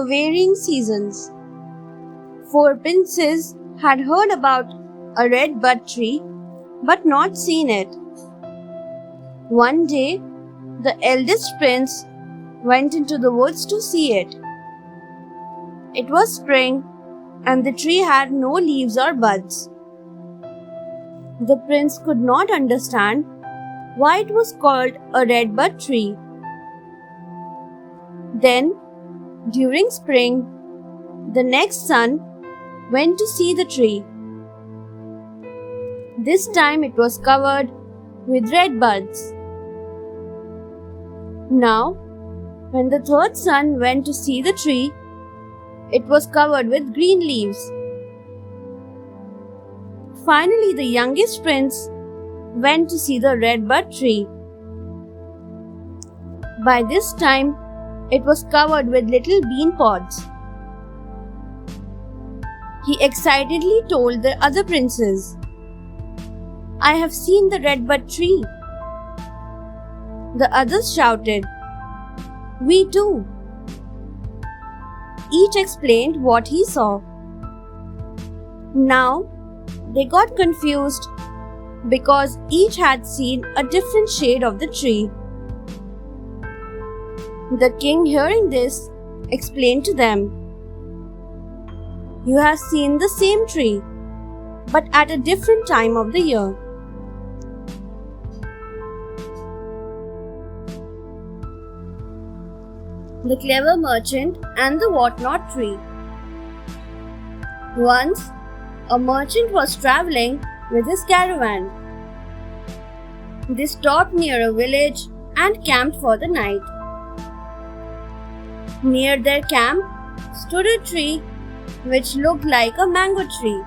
the varying seasons. 4 princes had heard about a red bud tree but not seen it. One day, the eldest prince went into the woods to see it. It was spring and the tree had no leaves or buds. The prince could not understand why it was called a red bud tree. Then, during spring, the next son went to see the tree. This time it was covered with red buds. Now, when the third son went to see the tree, it was covered with green leaves. Finally, the youngest prince went to see the red bud tree. By this time, it was covered with little bean pods. He excitedly told the other princes, "I have seen the red bud tree." The others shouted, "We too." Each explained what he saw. Now, they got confused because each had seen a different shade of the tree. The king, hearing this, explained to them, "You have seen the same tree, but at a different time of the year." The Clever Merchant and the Whatnot Tree. Once, a merchant was traveling with his caravan. They stopped near a village and camped for the night. Near their camp stood a tree which looked like a mango tree.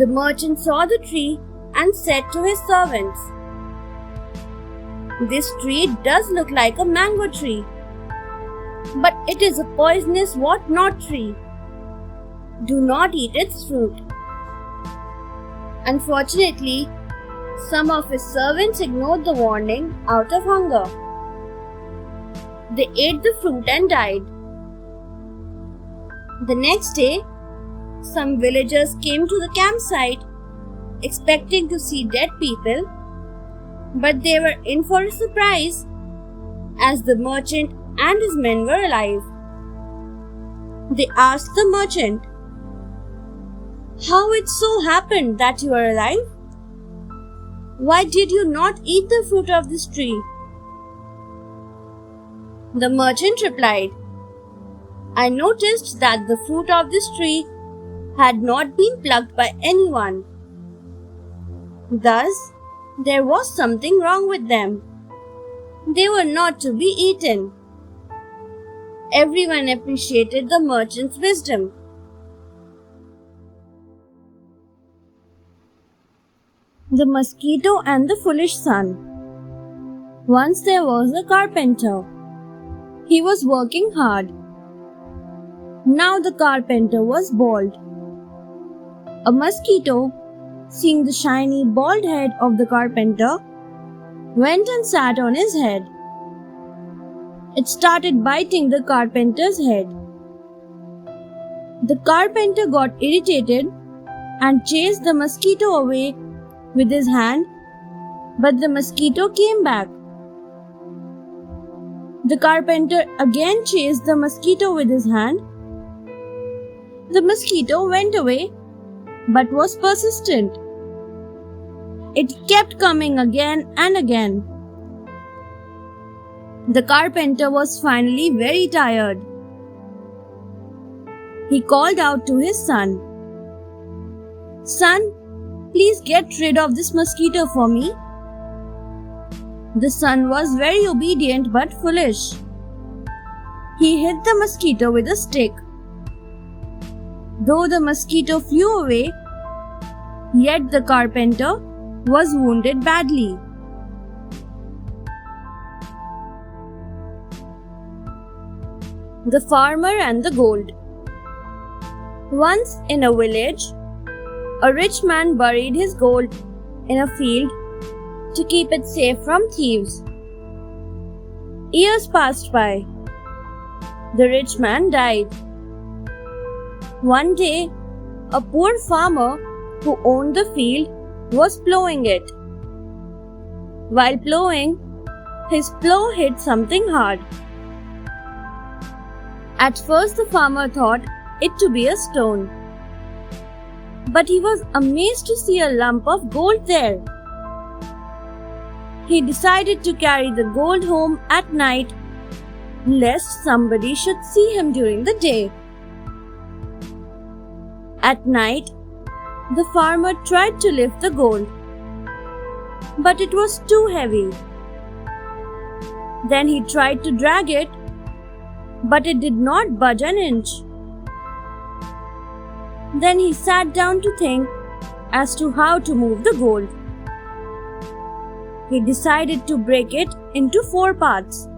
The merchant saw the tree and said to his servants, "This tree does look like a mango tree, but it is a poisonous whatnot tree. Do not eat its fruit." Unfortunately, some of his servants ignored the warning out of hunger. They ate the fruit and died. The next day, some villagers came to the campsite expecting to see dead people, but they were in for a surprise as the merchant and his men were alive. They asked the merchant, "How it so happened that you are alive? Why did you not eat the fruit of this tree?" The merchant replied, "I noticed that the fruit of this tree had not been plucked by anyone. Thus, there was something wrong with them. They were not to be eaten." Everyone appreciated the merchant's wisdom. The Mosquito and the Foolish Son. Once there was a carpenter. He was working hard. Now the carpenter was bald. A mosquito, seeing the shiny bald head of the carpenter, went and sat on his head. It started biting the carpenter's head. The carpenter got irritated and chased the mosquito away with his hand, but the mosquito came back. The carpenter again chased the mosquito with his hand. The mosquito went away, but was persistent. It kept coming again and again. The carpenter was finally very tired. He called out to his son, "Son, please get rid of this mosquito for me." The son was very obedient but foolish. He hit the mosquito with a stick. Though the mosquito flew away, yet the carpenter was wounded badly. The Farmer and the Gold. Once in a village, a rich man buried his gold in a field to keep it safe from thieves. Years passed by. the rich man died. One day, a poor farmer who owned the field was plowing it. While plowing, his plow hit something hard. At first, the farmer thought it to be a stone, but he was amazed to see a lump of gold there. He decided to carry the gold home at night, lest somebody should see him during the day. At night, the farmer tried to lift the gold, but it was too heavy. Then he tried to drag it, but it did not budge an inch. Then he sat down to think as to how to move the gold. He decided to break it into 4 parts.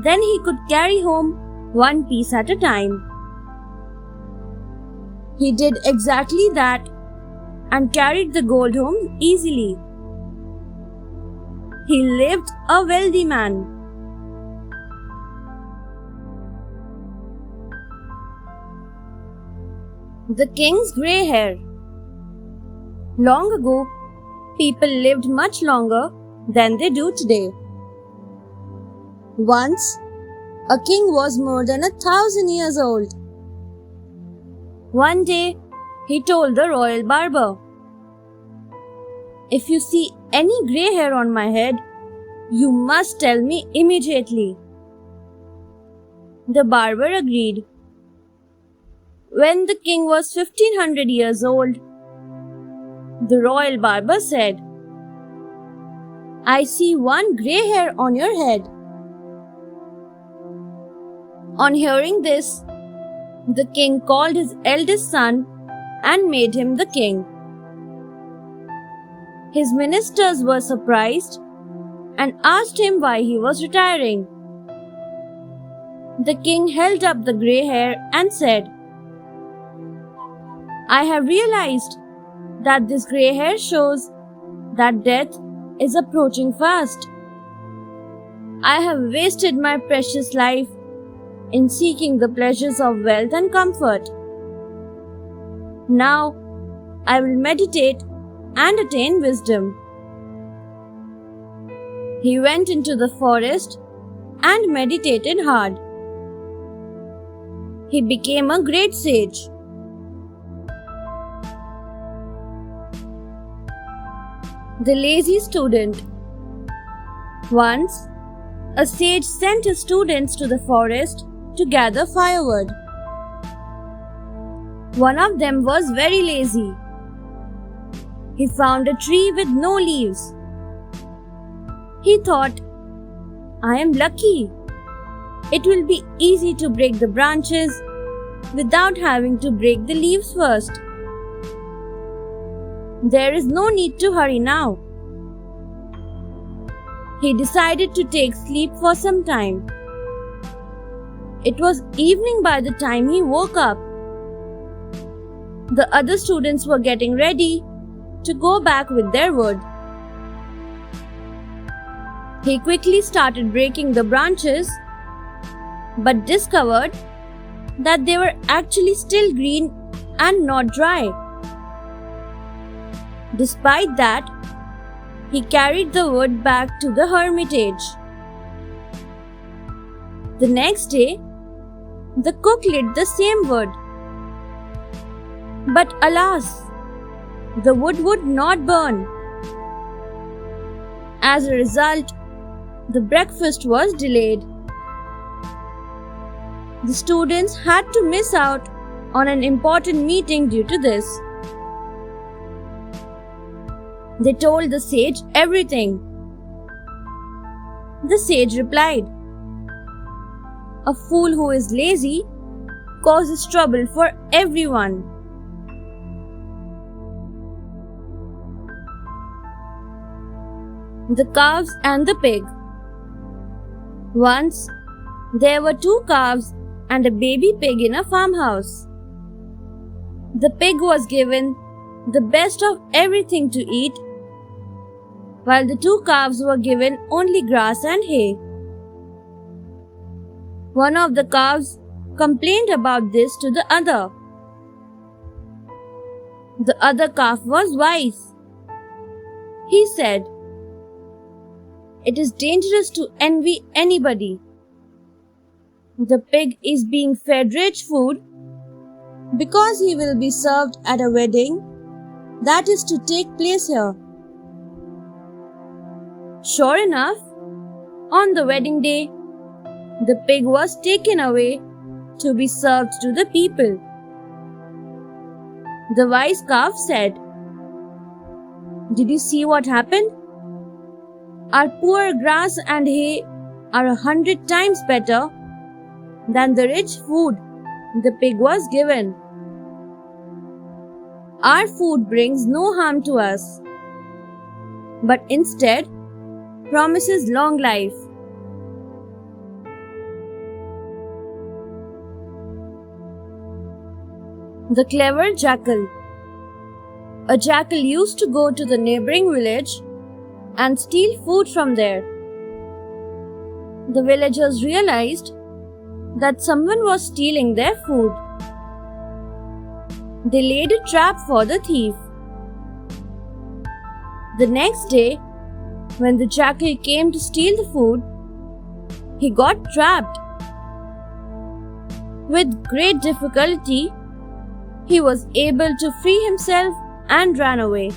Then he could carry home one piece at a time. He did exactly that and carried the gold home easily. He lived a wealthy man. The king's grey hair. Long ago, people lived much longer than they do today. Once, a king was more than 1,000 years old. One day, he told the royal barber, "If you see any grey hair on my head, you must tell me immediately." The barber agreed. When the king was 1,500 years old, the royal barber said, "I see one grey hair on your head." On hearing this, the king called his eldest son and made him the king. His ministers were surprised and asked him why he was retiring. The king held up the grey hair and said, "I have realized that this grey hair shows that death is approaching fast. I have wasted my precious life in seeking the pleasures of wealth and comfort. Now I will meditate and attain wisdom." He went into the forest and meditated hard. He became a great sage. The lazy student. Once, a sage sent his students to the forest to gather firewood. One of them was very lazy. He found a tree with no leaves. He thought, "I am lucky. It will be easy to break the branches without having to break the leaves first. There is no need to hurry now." He decided to take sleep for some time. It was evening by the time he woke up. The other students were getting ready to go back with their wood. He quickly started breaking the branches, but discovered that they were actually still green and not dry. Despite that, he carried the wood back to the hermitage. The next day, the cook lit the same wood. But alas, the wood would not burn. As a result, the breakfast was delayed. The students had to miss out on an important meeting due to this. They told the sage everything. The sage replied, "A fool who is lazy causes trouble for everyone." The calves and the pig. Once, there were 2 calves and a baby pig in a farmhouse. The pig was given the best of everything to eat, while the 2 calves were given only grass and hay. One of the calves complained about this to the other. The other calf was wise. He said, "It is dangerous to envy anybody. The pig is being fed rich food because he will be served at a wedding that is to take place here." Sure enough, on the wedding day, the pig was taken away to be served to the people. The wise calf said, "Did you see what happened? Our poor grass and hay are 100 times better than the rich food the pig was given. Our food brings no harm to us, but instead promises long life." The Clever Jackal. A jackal used to go to the neighboring village and steal food from there. The villagers realized that someone was stealing their food. They laid a trap for the thief. The next day, when the jackal came to steal the food, he got trapped. With great difficulty, he was able to free himself and ran away.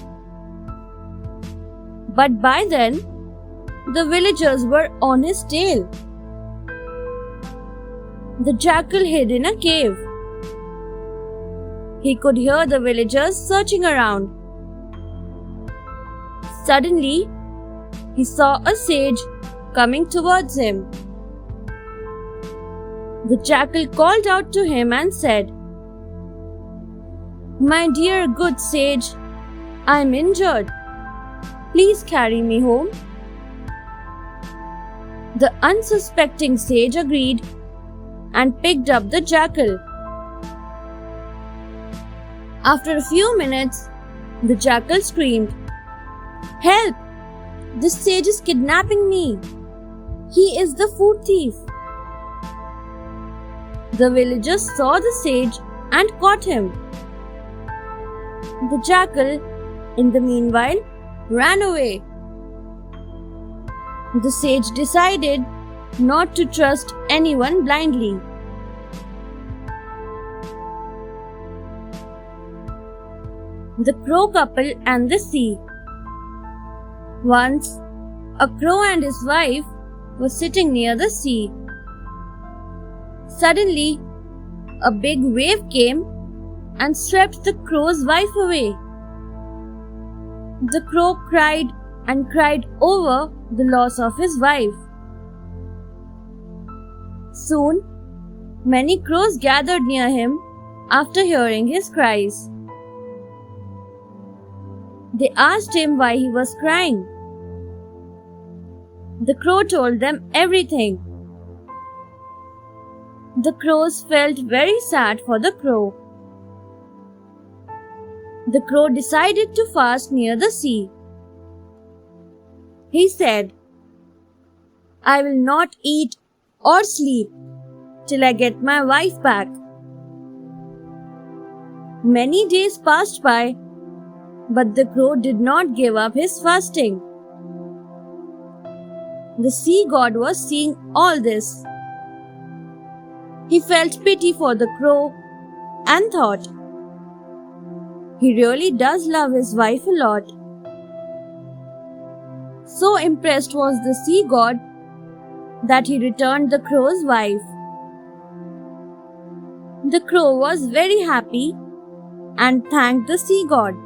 But by then, the villagers were on his tail. The jackal hid in a cave. He could hear the villagers searching around. Suddenly, he saw a sage coming towards him. The jackal called out to him and said, "My dear good sage, I am injured. Please carry me home." The unsuspecting sage agreed and picked up the jackal. After a few minutes, the jackal screamed, "Help! This sage is kidnapping me. He is the food thief." The villagers saw the sage and caught him. The jackal, in the meanwhile, ran away. The sage decided not to trust anyone blindly. The Crow Couple and the Sea. Once, a crow and his wife were sitting near the sea. Suddenly, a big wave came and swept the crow's wife away. The crow cried and cried over the loss of his wife. Soon, many crows gathered near him after hearing his cries. They asked him why he was crying. The crow told them everything. The crows felt very sad for the crow. The crow decided to fast near the sea. He said, "I will not eat or sleep till I get my wife back." Many days passed by, but the crow did not give up his fasting. The sea god was seeing all this. He felt pity for the crow and thought, "He really does love his wife a lot." So impressed was the sea god that he returned the crow's wife. The crow was very happy and thanked the sea god.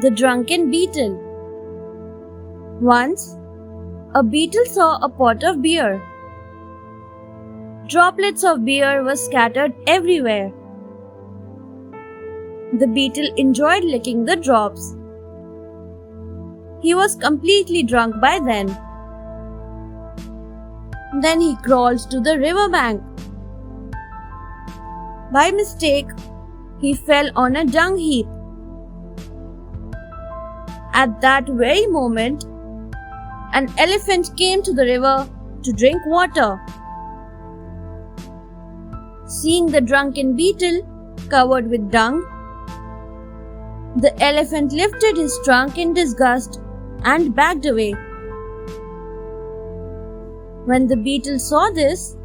The Drunken Beetle. Once, a beetle saw a pot of beer. Droplets of beer were scattered everywhere. The beetle enjoyed licking the drops. He was completely drunk by then. Then he crawled to the river bank. By mistake, he fell on a dung heap. At that very moment, an elephant came to the river to drink water. Seeing the drunken beetle covered with dung, the elephant lifted his trunk in disgust and backed away. When the beetle saw this,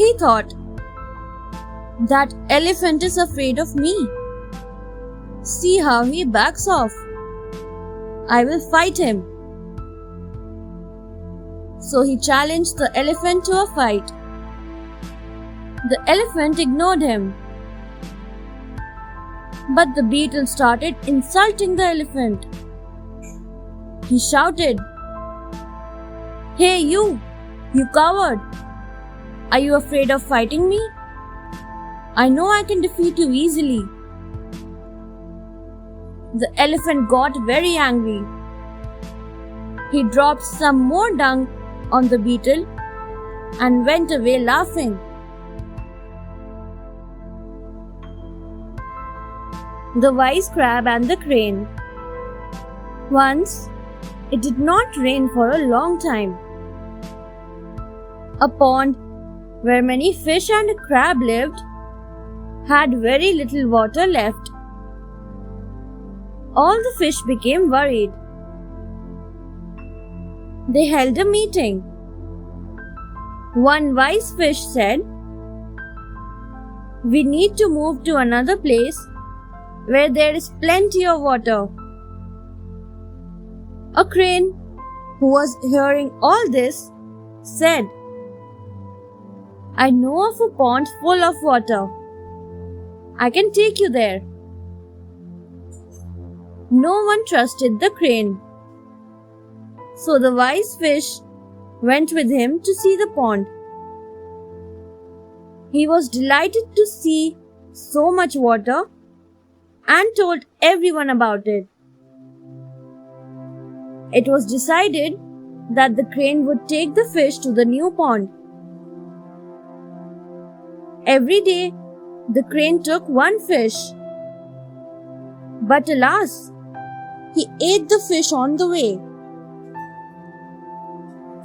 he thought, "That elephant is afraid of me. See how he backs off. I will fight him." So he challenged the elephant to a fight. The elephant ignored him. But the beetle started insulting the elephant. He shouted, "Hey you coward! Are you afraid of fighting me? I know I can defeat you easily." The elephant got very angry. He dropped some more dung on the beetle and went away laughing. The wise crab and the crane. Once, it did not rain for a long time. A pond where many fish and a crab lived had very little water left. All the fish became worried. They held a meeting. One wise fish said, "We need to move to another place where there is plenty of water." A crane, who was hearing all this, said, "I know of a pond full of water. I can take you there." No one trusted the crane. So the wise fish went with him to see the pond. He was delighted to see so much water and told everyone about it. It was decided that the crane would take the fish to the new pond. Every day, the crane took one fish. But alas, he ate the fish on the way.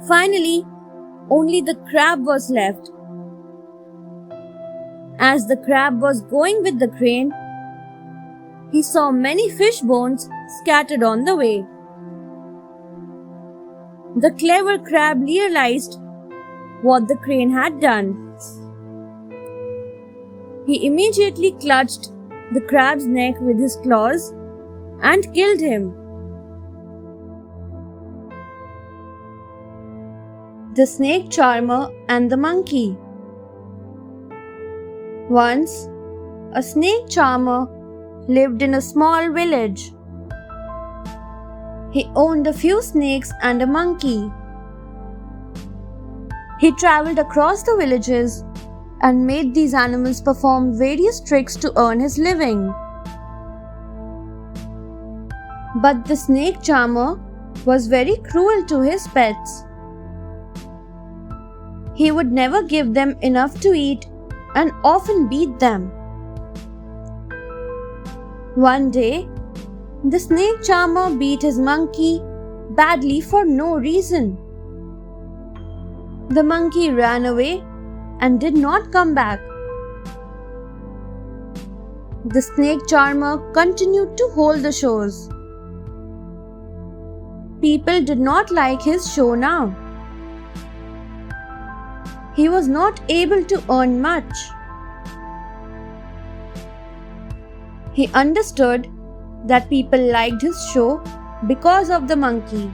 Finally, only the crab was left. As the crab was going with the crane, he saw many fish bones scattered on the way. The clever crab realized what the crane had done. He immediately clutched the crab's neck with his claws and killed him. The snake charmer and the monkey. Once, a snake charmer lived in a small village. He owned a few snakes and a monkey. He traveled across the villages and made these animals perform various tricks to earn his living. But the snake charmer was very cruel to his pets. He would never give them enough to eat and often beat them. One day, the snake charmer beat his monkey badly for no reason. The monkey ran away and did not come back. The snake charmer continued to hold the shows. People did not like his show now. He was not able to earn much. He understood that people liked his show because of the monkey.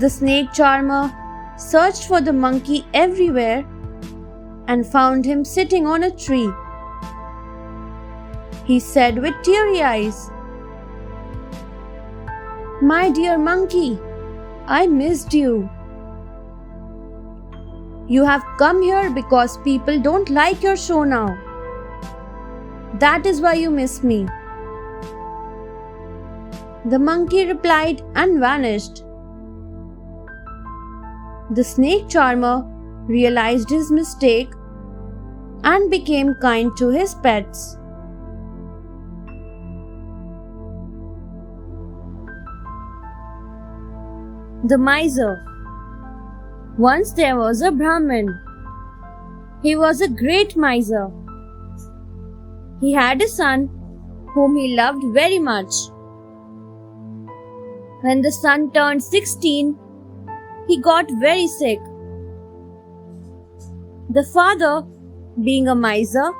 The snake charmer searched for the monkey everywhere and found him sitting on a tree. He said with teary eyes, "My dear monkey, I missed you. You have come here because people don't like your show now. That is why you miss me." The monkey replied and vanished. The snake charmer realized his mistake and became kind to his pets. The miser. Once there was a Brahmin. He was a great miser. He had a son whom he loved very much. When the son turned 16, he got very sick. The father, being a miser,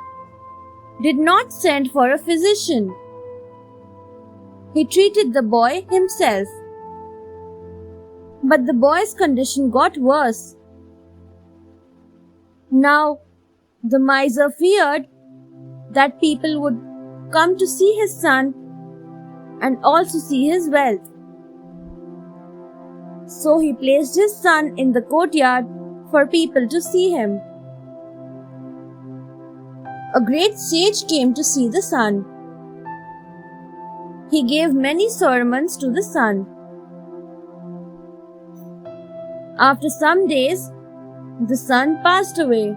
did not send for a physician. He treated the boy himself. But the boy's condition got worse. Now, the miser feared that people would come to see his son and also see his wealth. So he placed his son in the courtyard for people to see him. A great sage came to see the son. He gave many sermons to the son. After some days, the son passed away.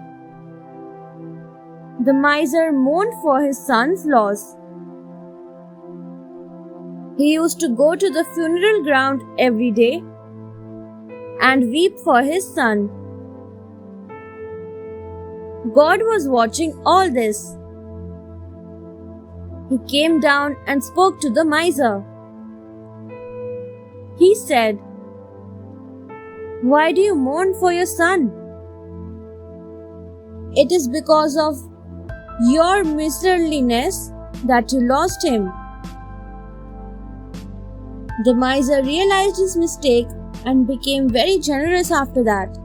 The miser mourned for his son's loss. He used to go to the funeral ground every day and weep for his son. God was watching all this. He came down and spoke to the miser. He said, "Why do you mourn for your son? It is because of your miserliness that you lost him." The miser realized his mistake and became very generous after that.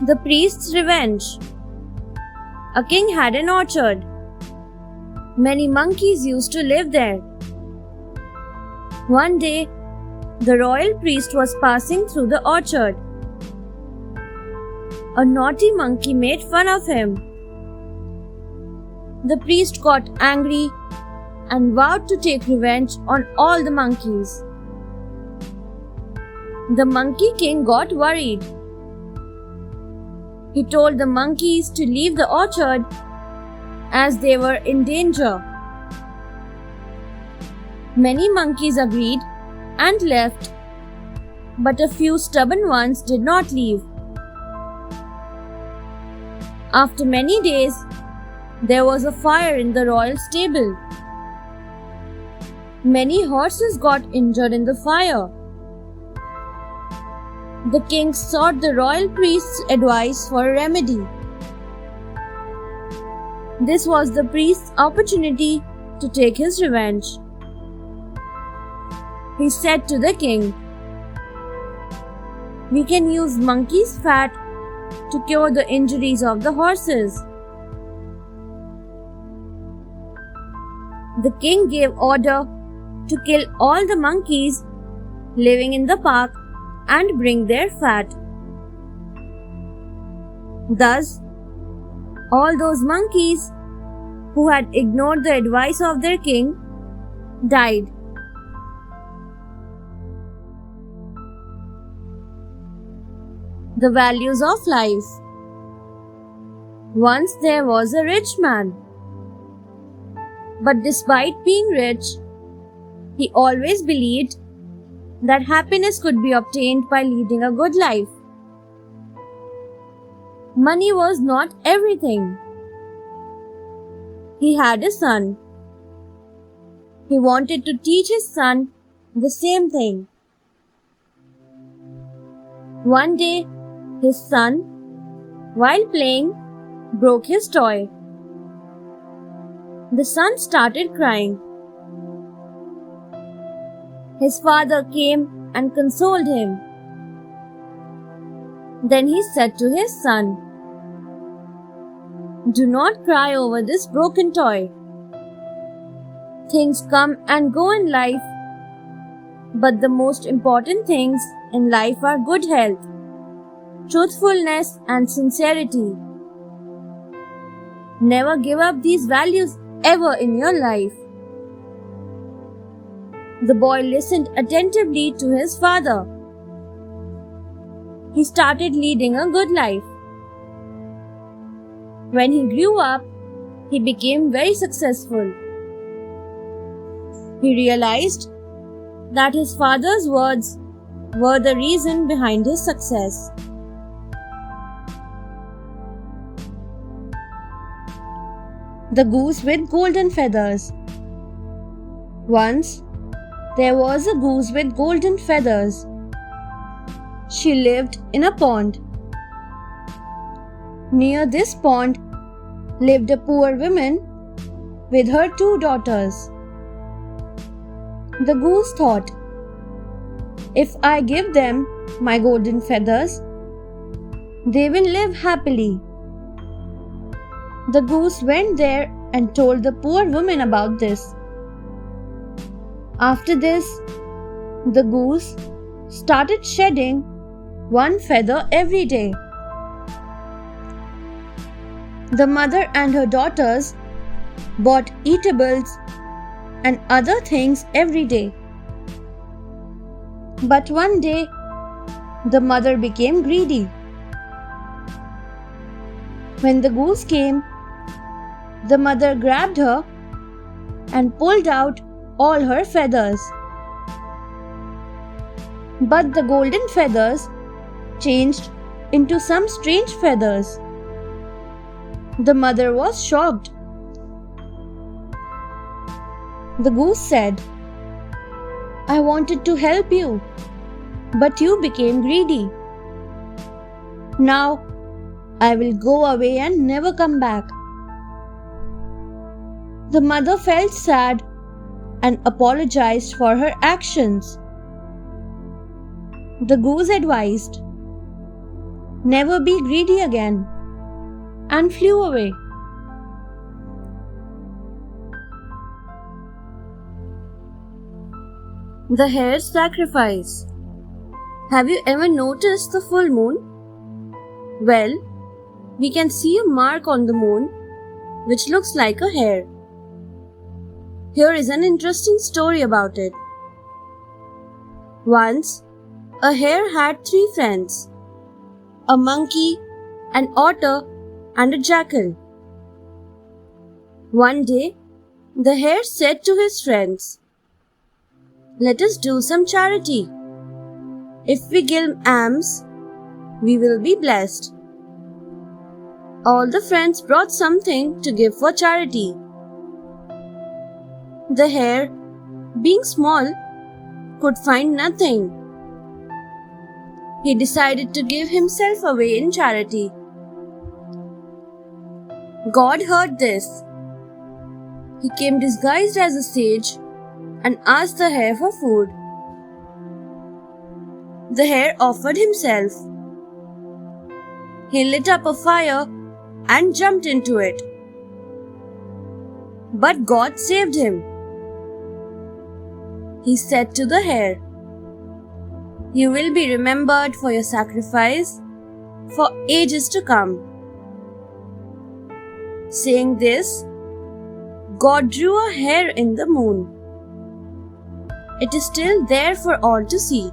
The priest's revenge. A king had an orchard. Many monkeys used to live there. One day, the royal priest was passing through the orchard. A naughty monkey made fun of him. The priest got angry and vowed to take revenge on all the monkeys. The monkey king got worried. He told the monkeys to leave the orchard as they were in danger. Many monkeys agreed and left, but a few stubborn ones did not leave. After many days, there was a fire in the royal stable. Many horses got injured in the fire. The king sought the royal priest's advice for a remedy. This was the priest's opportunity to take his revenge. He said to the king, "We can use monkey's fat to cure the injuries of the horses." The king gave order to kill all the monkeys living in the park and bring their fat. Thus, all those monkeys who had ignored the advice of their king died. The values of life. Once there was a rich man. But despite being rich, he always believed that happiness could be obtained by leading a good life. Money was not everything. He had a son. He wanted to teach his son the same thing. One day, his son, while playing, broke his toy. The son started crying. His father came and consoled him. Then he said to his son, "Do not cry over this broken toy. Things come and go in life, but the most important things in life are good health, truthfulness, and sincerity. Never give up these values ever in your life." The boy listened attentively to his father. He started leading a good life. When he grew up, he became very successful. He realized that his father's words were the reason behind his success. The goose with golden feathers. Once, there was a goose with golden feathers. She lived in a pond. Near this pond lived a poor woman with her 2 daughters. The goose thought, if I give them my golden feathers, they will live happily. The goose went there and told the poor woman about this. After this, the goose started shedding 1 feather every day. The mother and her daughters bought eatables and other things every day. But one day, the mother became greedy. When the goose came, the mother grabbed her and pulled out all her feathers. But the golden feathers changed into some strange feathers. The mother was shocked. The goose said, I wanted to help you, but you became greedy. Now, I will go away and never come back. The mother felt sad and apologized for her actions. The goose advised, never be greedy again, and flew away. The hare's sacrifice. Have you ever noticed the full moon? Well, we can see a mark on the moon which looks like a hare. Here is an interesting story about it. Once, a hare had 3 friends, a monkey, an otter, and a jackal. One day, the hare said to his friends, let us do some charity. If we give alms, we will be blessed. All the friends brought something to give for charity. The hare, being small, could find nothing. He decided to give himself away in charity. God heard this. He came disguised as a sage and asked the hare for food. The hare offered himself. He lit up a fire and jumped into it. But God saved him. He said to the hare, you will be remembered for your sacrifice for ages to come. Saying this, God drew a hare in the moon. It is still there for all to see.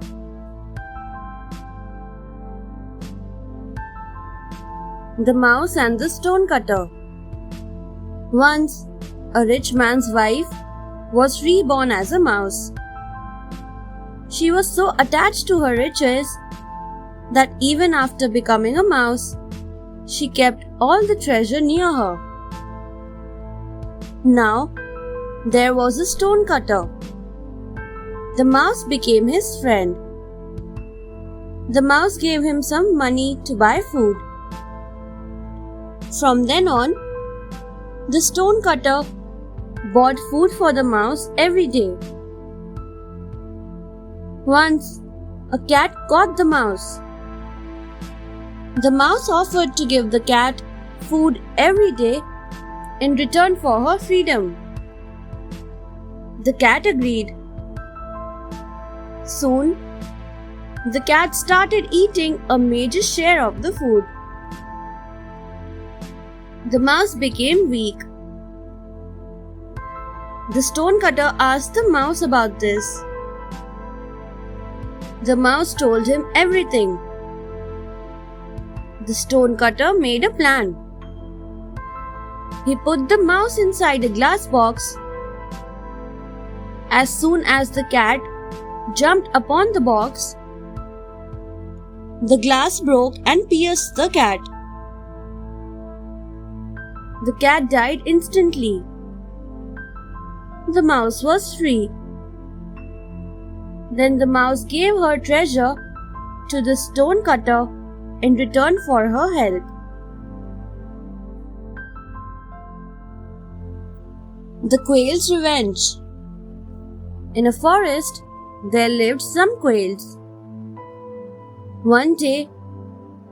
The mouse and the stonecutter. Once, a rich man's wife was reborn as a mouse. She was so attached to her riches that even after becoming a mouse, she kept all the treasure near her. Now, there was a stonecutter. The mouse became his friend. The mouse gave him some money to buy food. From then on, the stonecutter bought food for the mouse every day. Once, a cat caught the mouse. The mouse offered to give the cat food every day in return for her freedom. The cat agreed. Soon, the cat started eating a major share of the food. The mouse became weak. The stonecutter asked the mouse about this. The mouse told him everything. The stonecutter made a plan. He put the mouse inside a glass box As soon as the cat jumped upon the box, the glass broke and pierced the cat. The cat died instantly. The mouse was free. Then the mouse gave her treasure to the stone cutter in return for her help. The quail's revenge. In a forest, there lived some quails. One day,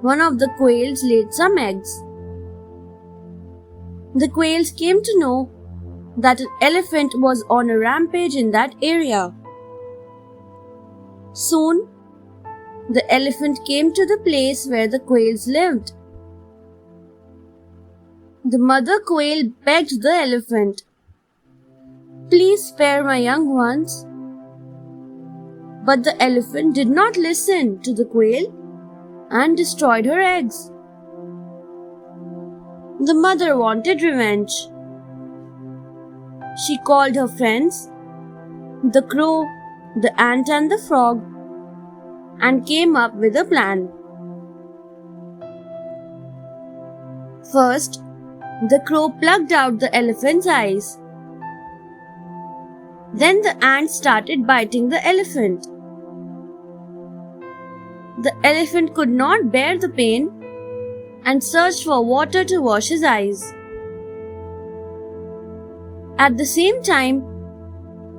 one of the quails laid some eggs. The quails came to know that an elephant was on a rampage in that area. Soon, the elephant came to the place where the quails lived. The mother quail begged the elephant, "Please spare my young ones." But the elephant did not listen to the quail and destroyed her eggs. The mother wanted revenge. She called her friends, the crow, the ant and the frog, and came up with a plan. First, the crow plucked out the elephant's eyes. Then the ant started biting the elephant. The elephant could not bear the pain and searched for water to wash his eyes. At the same time,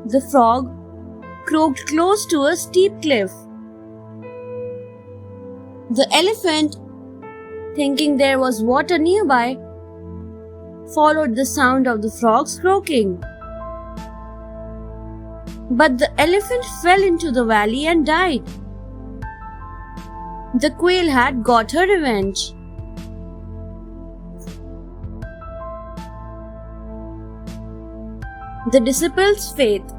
the frog croaked close to a steep cliff. The elephant, thinking there was water nearby, followed the sound of the frog's croaking. But the elephant fell into the valley and died. The quail had got her revenge. The disciple's faith.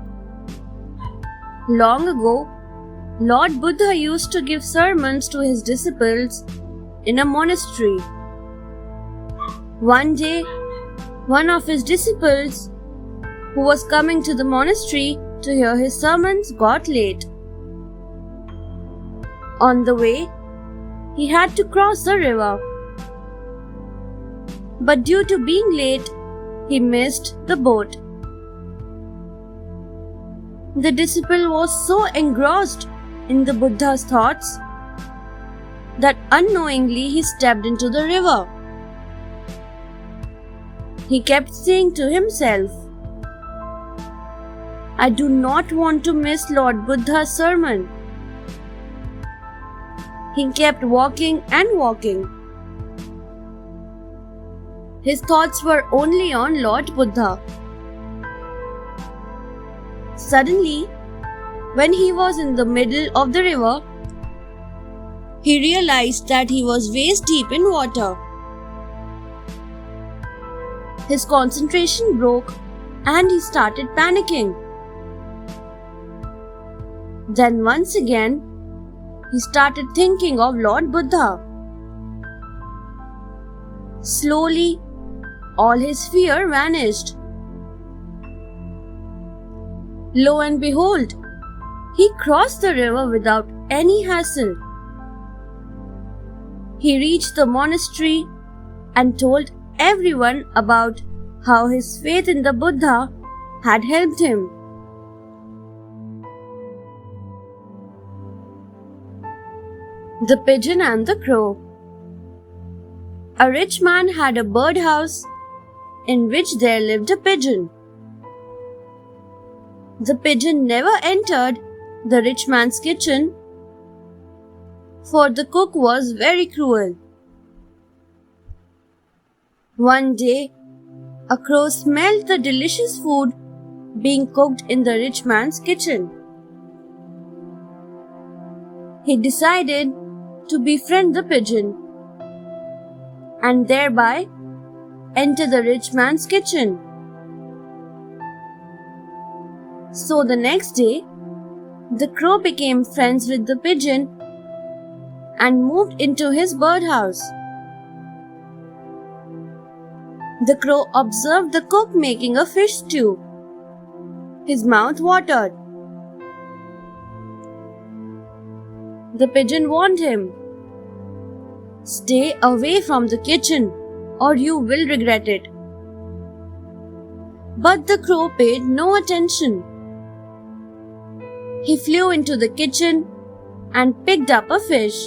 Long ago, Lord Buddha used to give sermons to his disciples in a monastery. One day, one of his disciples, who was coming to the monastery to hear his sermons, got late. On the way, he had to cross the river. But due to being late, he missed the boat. The disciple was so engrossed in the Buddha's thoughts that unknowingly he stepped into the river. He kept saying to himself, "I do not want to miss Lord Buddha's sermon." He kept walking and walking. His thoughts were only on Lord Buddha. Suddenly, when he was in the middle of the river, he realized that he was waist deep in water. His concentration broke and he started panicking. Then once again, he started thinking of Lord Buddha. Slowly, all his fear vanished. Lo and behold, he crossed the river without any hassle. He reached the monastery and told everyone about how his faith in the Buddha had helped him. The Pigeon and the Crow. A rich man had a birdhouse in which there lived a pigeon. The pigeon never entered the rich man's kitchen, for the cook was very cruel. One day, a crow smelled the delicious food being cooked in the rich man's kitchen. He decided to befriend the pigeon and thereby enter the rich man's kitchen. So the next day, the crow became friends with the pigeon and moved into his birdhouse. The crow observed the cook making a fish stew. His mouth watered. The pigeon warned him, "Stay away from the kitchen, or you will regret it." But the crow paid no attention. He flew into the kitchen and picked up a fish.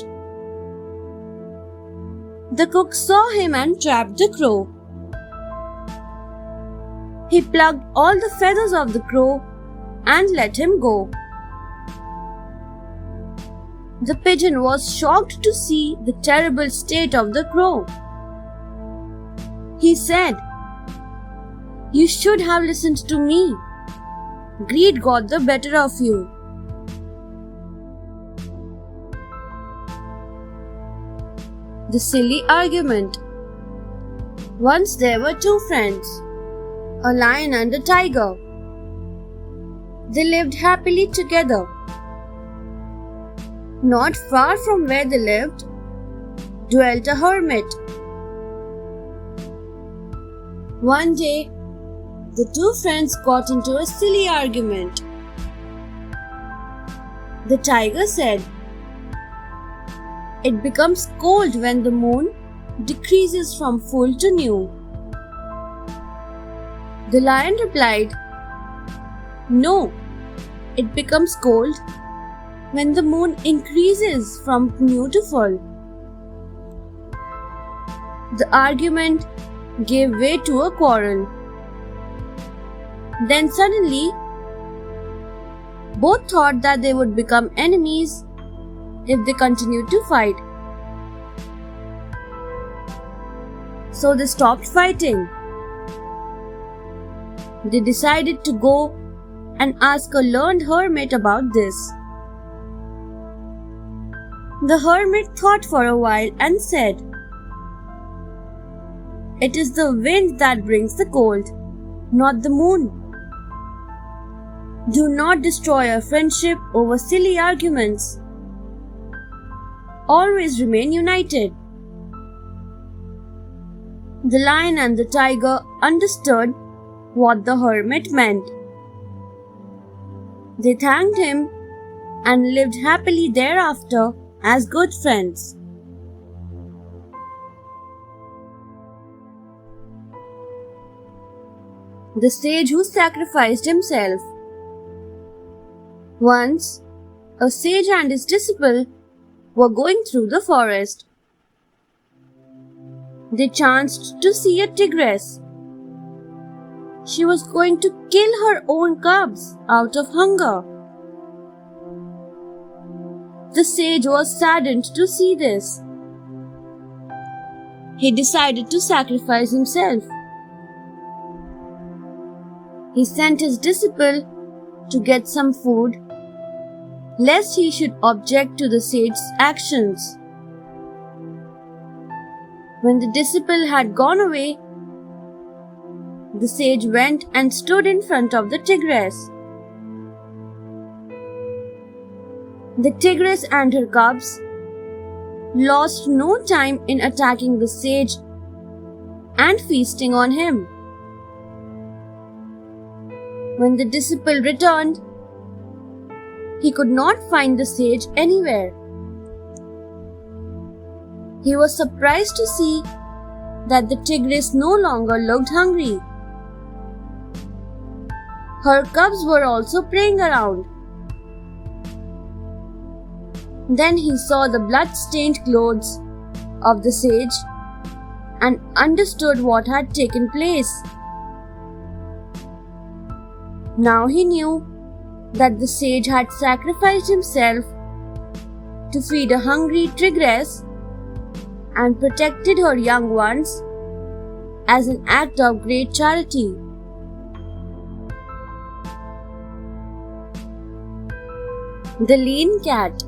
The cook saw him and trapped the crow. He plucked all the feathers of the crow and let him go. The pigeon was shocked to see the terrible state of the crow. He said, "You should have listened to me. Greed got the better of you." The silly argument. Once there were two friends, a lion and a tiger. They lived happily together. Not far from where they lived dwelt a hermit. One day, the two friends got into a silly argument. The tiger said, "It becomes cold when the moon decreases from full to new." The lion replied, "No, it becomes cold when the moon increases from new to full." The argument gave way to a quarrel. Then suddenly, both thought that they would become enemies if they continued to fight. So they stopped fighting. They decided to go and ask a learned hermit about this. The hermit thought for a while and said, "It is the wind that brings the cold, not the moon. Do not destroy a friendship over silly arguments. Always remain united." The lion and the tiger understood what the hermit meant. They thanked him and lived happily thereafter as good friends. The sage who sacrificed himself. Once, a sage and his disciple were going through the forest. They chanced to see a tigress. She was going to kill her own cubs out of hunger. The sage was saddened to see this. He decided to sacrifice himself. He sent his disciple to get some food, lest he should object to the sage's actions. When the disciple had gone away, the sage went and stood in front of the tigress. The tigress and her cubs lost no time in attacking the sage and feasting on him. When the disciple returned, he could not find the sage anywhere. He was surprised to see that the tigress no longer looked hungry. Her cubs were also playing around. Then he saw the blood-stained clothes of the sage and understood what had taken place. Now he knew that the sage had sacrificed himself to feed a hungry tigress and protected her young ones as an act of great charity. The lean cat.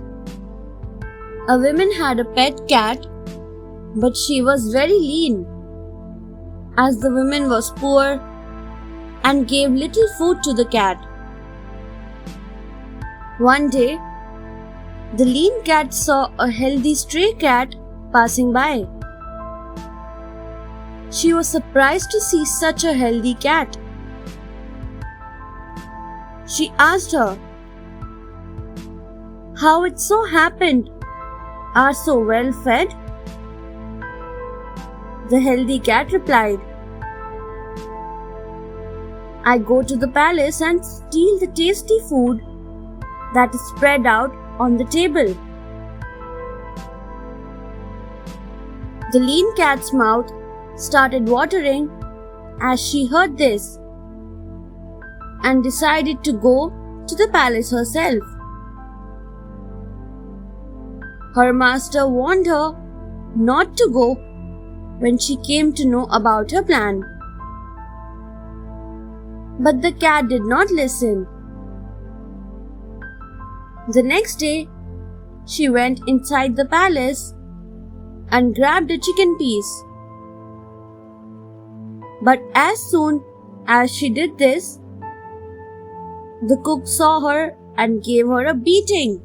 A woman had a pet cat, but she was very lean, as the woman was poor and gave little food to the cat. One day, the lean cat saw a healthy stray cat passing by. She was surprised to see such a healthy cat. She asked her how it so happened are so well fed. The healthy cat replied, I go to the palace and steal the tasty food that is spread out on the table. The lean cat's mouth started watering as she heard this and decided to go to the palace herself. Her master warned her not to go when she came to know about her plan. But the cat did not listen. The next day, she went inside the palace and grabbed a chicken piece. But as soon as she did this, the cook saw her and gave her a beating.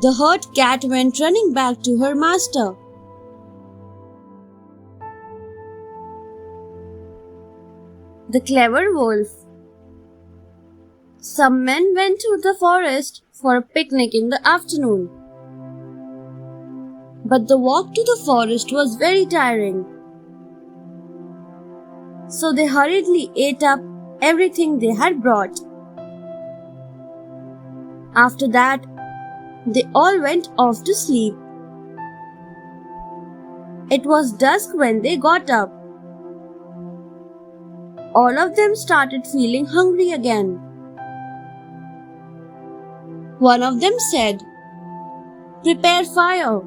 The hurt cat went running back to her master. The clever wolf. Some men went to the forest for a picnic in the afternoon. But the walk to the forest was very tiring. So they hurriedly ate up everything they had brought. After that, they all went off to sleep. It was dusk when they got up. All of them started feeling hungry again. One of them said, Prepare fire.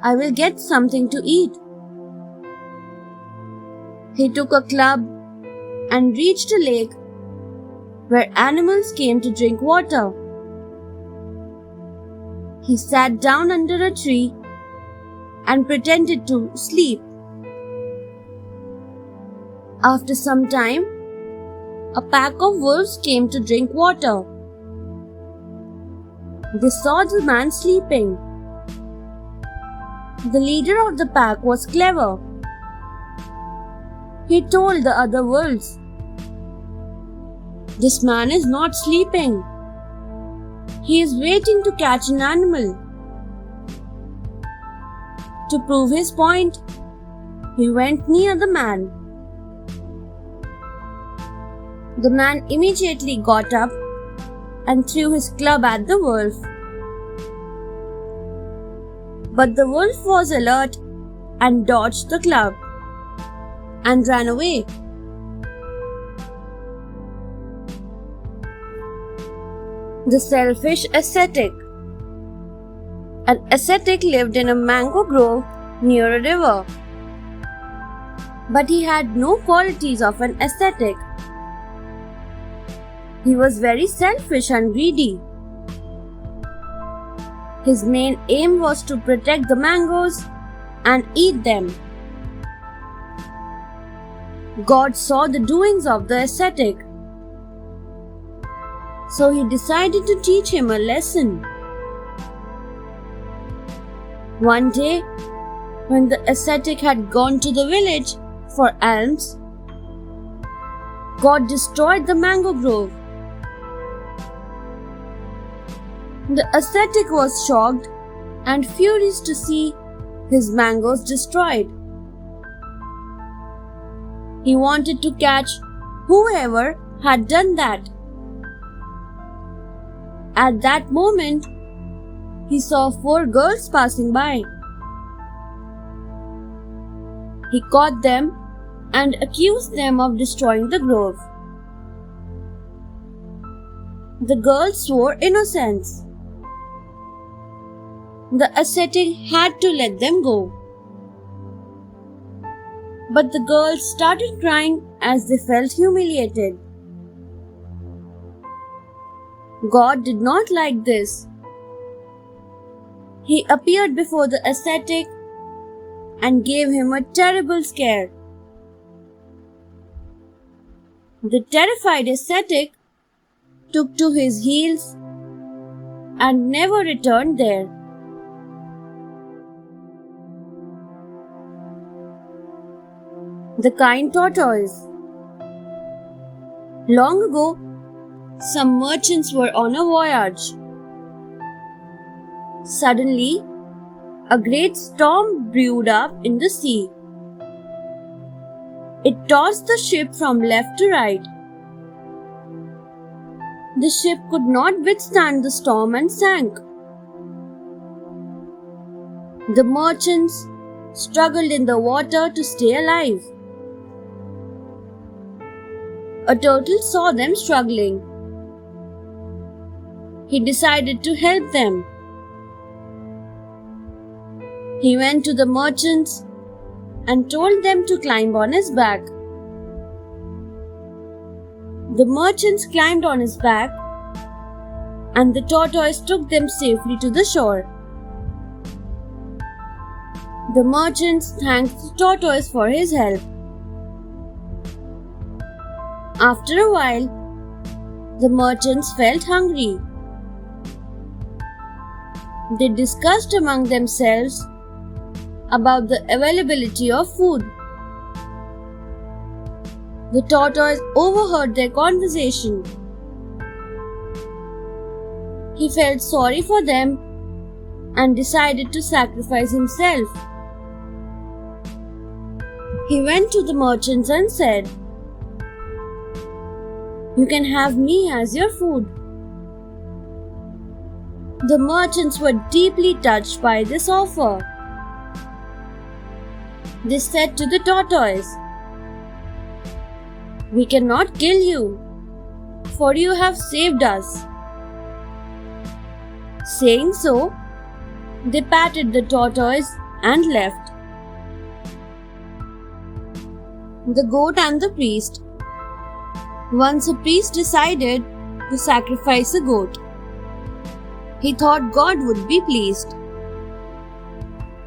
I will get something to eat. He took a club and reached a lake where animals came to drink water. He sat down under a tree and pretended to sleep. After some time, a pack of wolves came to drink water. They saw the man sleeping. The leader of the pack was clever. He told the other wolves, This man is not sleeping. He is waiting to catch an animal. To prove his point, he went near the man. The man immediately got up and threw his club at the wolf. But the wolf was alert and dodged the club and ran away. The selfish ascetic. An ascetic lived in a mango grove near a river. But he had no qualities of an ascetic. He was very selfish and greedy. His main aim was to protect the mangoes and eat them. God saw the doings of the ascetic, so he decided to teach him a lesson. One day, when the ascetic had gone to the village for alms, God destroyed the mango grove. The ascetic was shocked and furious to see his mangoes destroyed. He wanted to catch whoever had done that. At that moment, he saw 4 girls passing by. He caught them and accused them of destroying the grove. The girls swore innocence. The ascetic had to let them go. But the girls started crying as they felt humiliated. God did not like this. He appeared before the ascetic and gave him a terrible scare. The terrified ascetic took to his heels and never returned there. The kind tortoise. Long ago, some merchants were on a voyage. Suddenly, a great storm brewed up in the sea. It tossed the ship from left to right. The ship could not withstand the storm and sank. The merchants struggled in the water to stay alive. A turtle saw them struggling. He decided to help them. He went to the merchants and told them to climb on his back. The merchants climbed on his back, and the tortoise took them safely to the shore. The merchants thanked the tortoise for his help. After a while, the merchants felt hungry. They discussed among themselves about the availability of food. The tortoise overheard their conversation. He felt sorry for them and decided to sacrifice himself. He went to the merchants and said, "You can have me as your food." The merchants were deeply touched by this offer. They said to the tortoise, "We cannot kill you, for you have saved us." Saying so, they patted the tortoise and left. The goat and the priest. Once a priest decided to sacrifice a goat. He thought God would be pleased.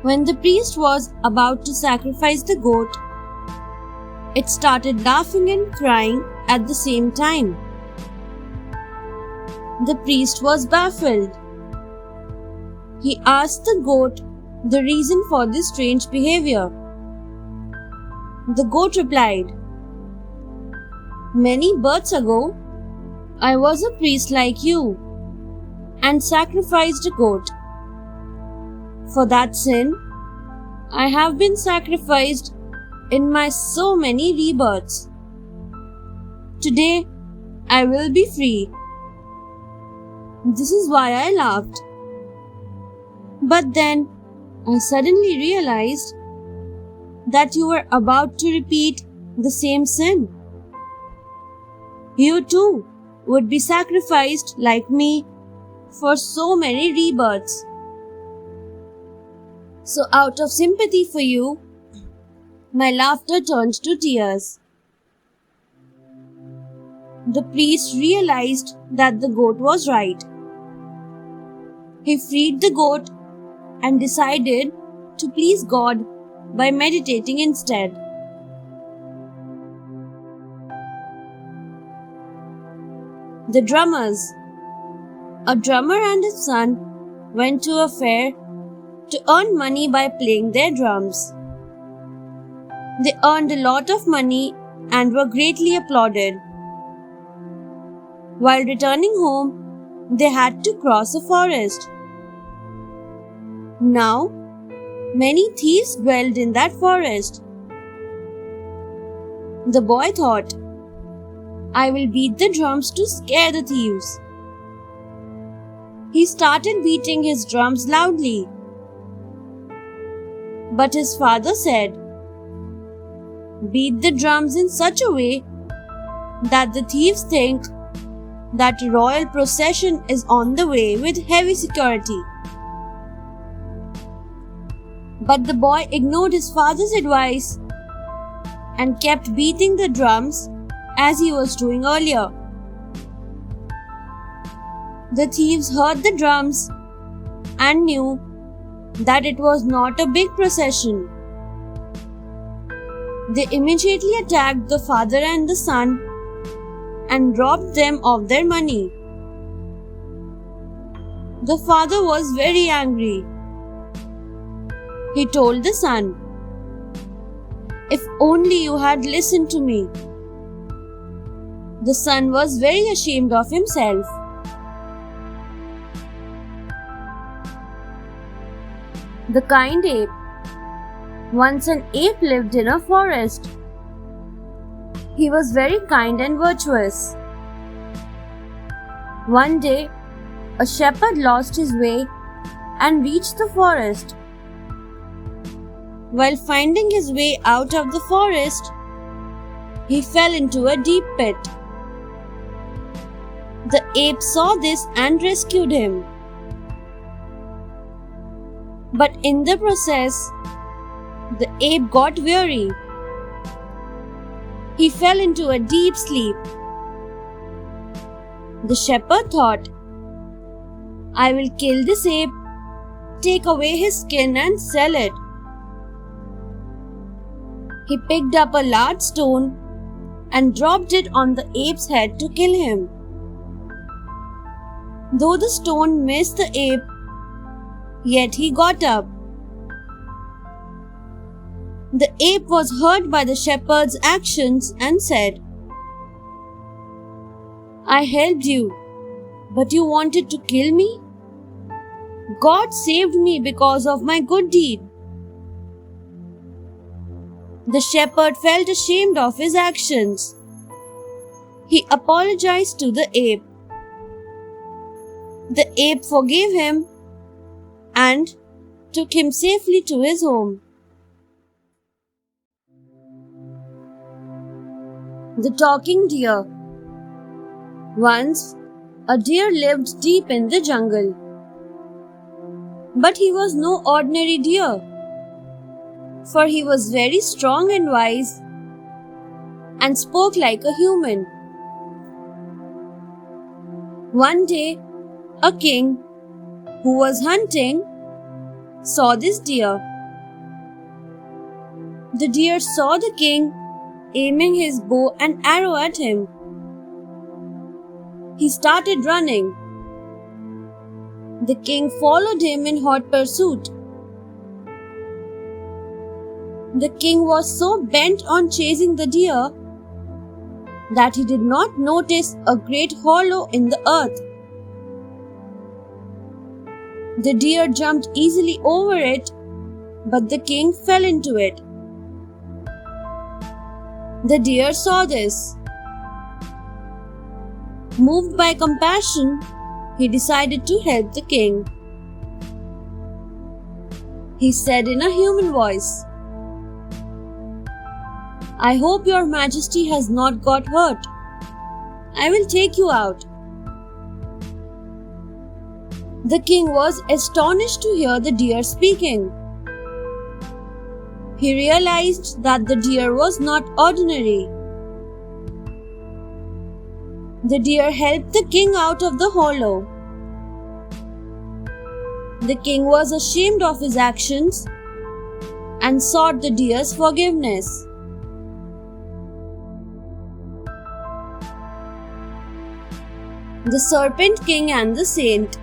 When the priest was about to sacrifice the goat, it started laughing and crying at the same time. The priest was baffled. He asked the goat the reason for this strange behavior. The goat replied, "Many births ago, I was a priest like you and sacrificed a goat. For that sin, I have been sacrificed in my so many rebirths. Today, I will be free. This is why I laughed. But then, I suddenly realized that you were about to repeat the same sin. You too would be sacrificed like me for so many rebirths. So out of sympathy for you, my laughter turned to tears." The priest realized that the goat was right. He freed the goat and decided to please God by meditating instead. The drummers. A drummer and his son went to a fair to earn money by playing their drums. They earned a lot of money and were greatly applauded. While returning home, they had to cross a forest. Now, many thieves dwelled in that forest. The boy thought, "I will beat the drums to scare the thieves." He started beating his drums loudly. But his father said, "Beat the drums in such a way that the thieves think that a royal procession is on the way with heavy security." But the boy ignored his father's advice and kept beating the drums as he was doing earlier. The thieves heard the drums and knew that it was not a big procession. They immediately attacked the father and the son and robbed them of their money. The father was very angry. He told the son, "If only you had listened to me." The son was very ashamed of himself. The kind ape. Once an ape lived in a forest. He was very kind and virtuous. One day, a shepherd lost his way and reached the forest. While finding his way out of the forest, he fell into a deep pit. The ape saw this and rescued him. But in the process, the ape got weary. He fell into a deep sleep. The shepherd thought, "I will kill this ape, take away his skin and sell it." He picked up a large stone and dropped it on the ape's head to kill him. Though the stone missed the ape, yet he got up. The ape was hurt by the shepherd's actions and said, "I helped you, but you wanted to kill me? God saved me because of my good deed." The shepherd felt ashamed of his actions. He apologized to the ape. The ape forgave him and took him safely to his home. The talking deer. Once, a deer lived deep in the jungle. But he was no ordinary deer, for he was very strong and wise and spoke like a human. One day, a king who was hunting saw this deer. The deer saw the king aiming his bow and arrow at him. He started running. The king followed him in hot pursuit. The king was so bent on chasing the deer that he did not notice a great hollow in the earth. The deer jumped easily over it, but the king fell into it. The deer saw this. Moved by compassion, he decided to help the king. He said in a human voice, "I hope your majesty has not got hurt. I will take you out." The king was astonished to hear the deer speaking. He realized that the deer was not ordinary. The deer helped the king out of the hollow. The king was ashamed of his actions and sought the deer's forgiveness. The Serpent King and the Saint.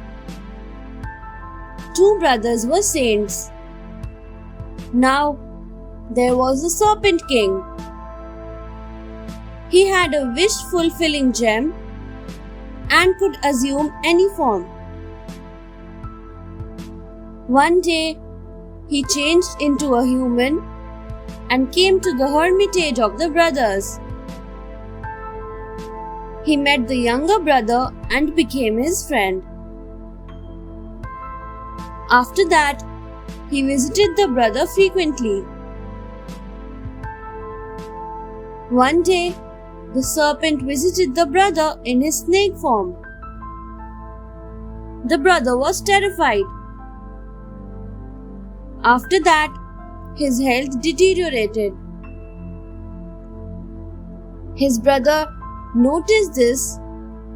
Two brothers were saints. Now, there was a Serpent King. He had a wish-fulfilling gem and could assume any form. One day, he changed into a human and came to the hermitage of the brothers. He met the younger brother and became his friend. After that, he visited the brother frequently. One day, the serpent visited the brother in his snake form. The brother was terrified. After that, his health deteriorated. His brother noticed this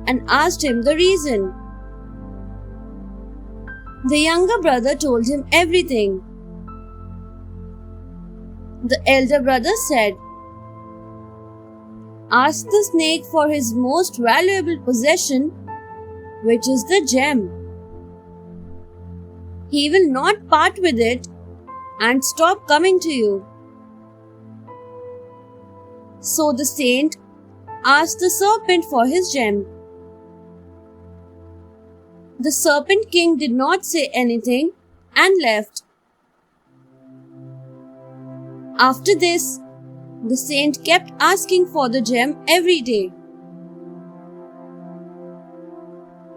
and asked him the reason. The younger brother told him everything. The elder brother said, "Ask the snake for his most valuable possession, which is the gem. He will not part with it and stop coming to you." So the saint asked the serpent for his gem. The serpent king did not say anything and left. After this, the saint kept asking for the gem every day.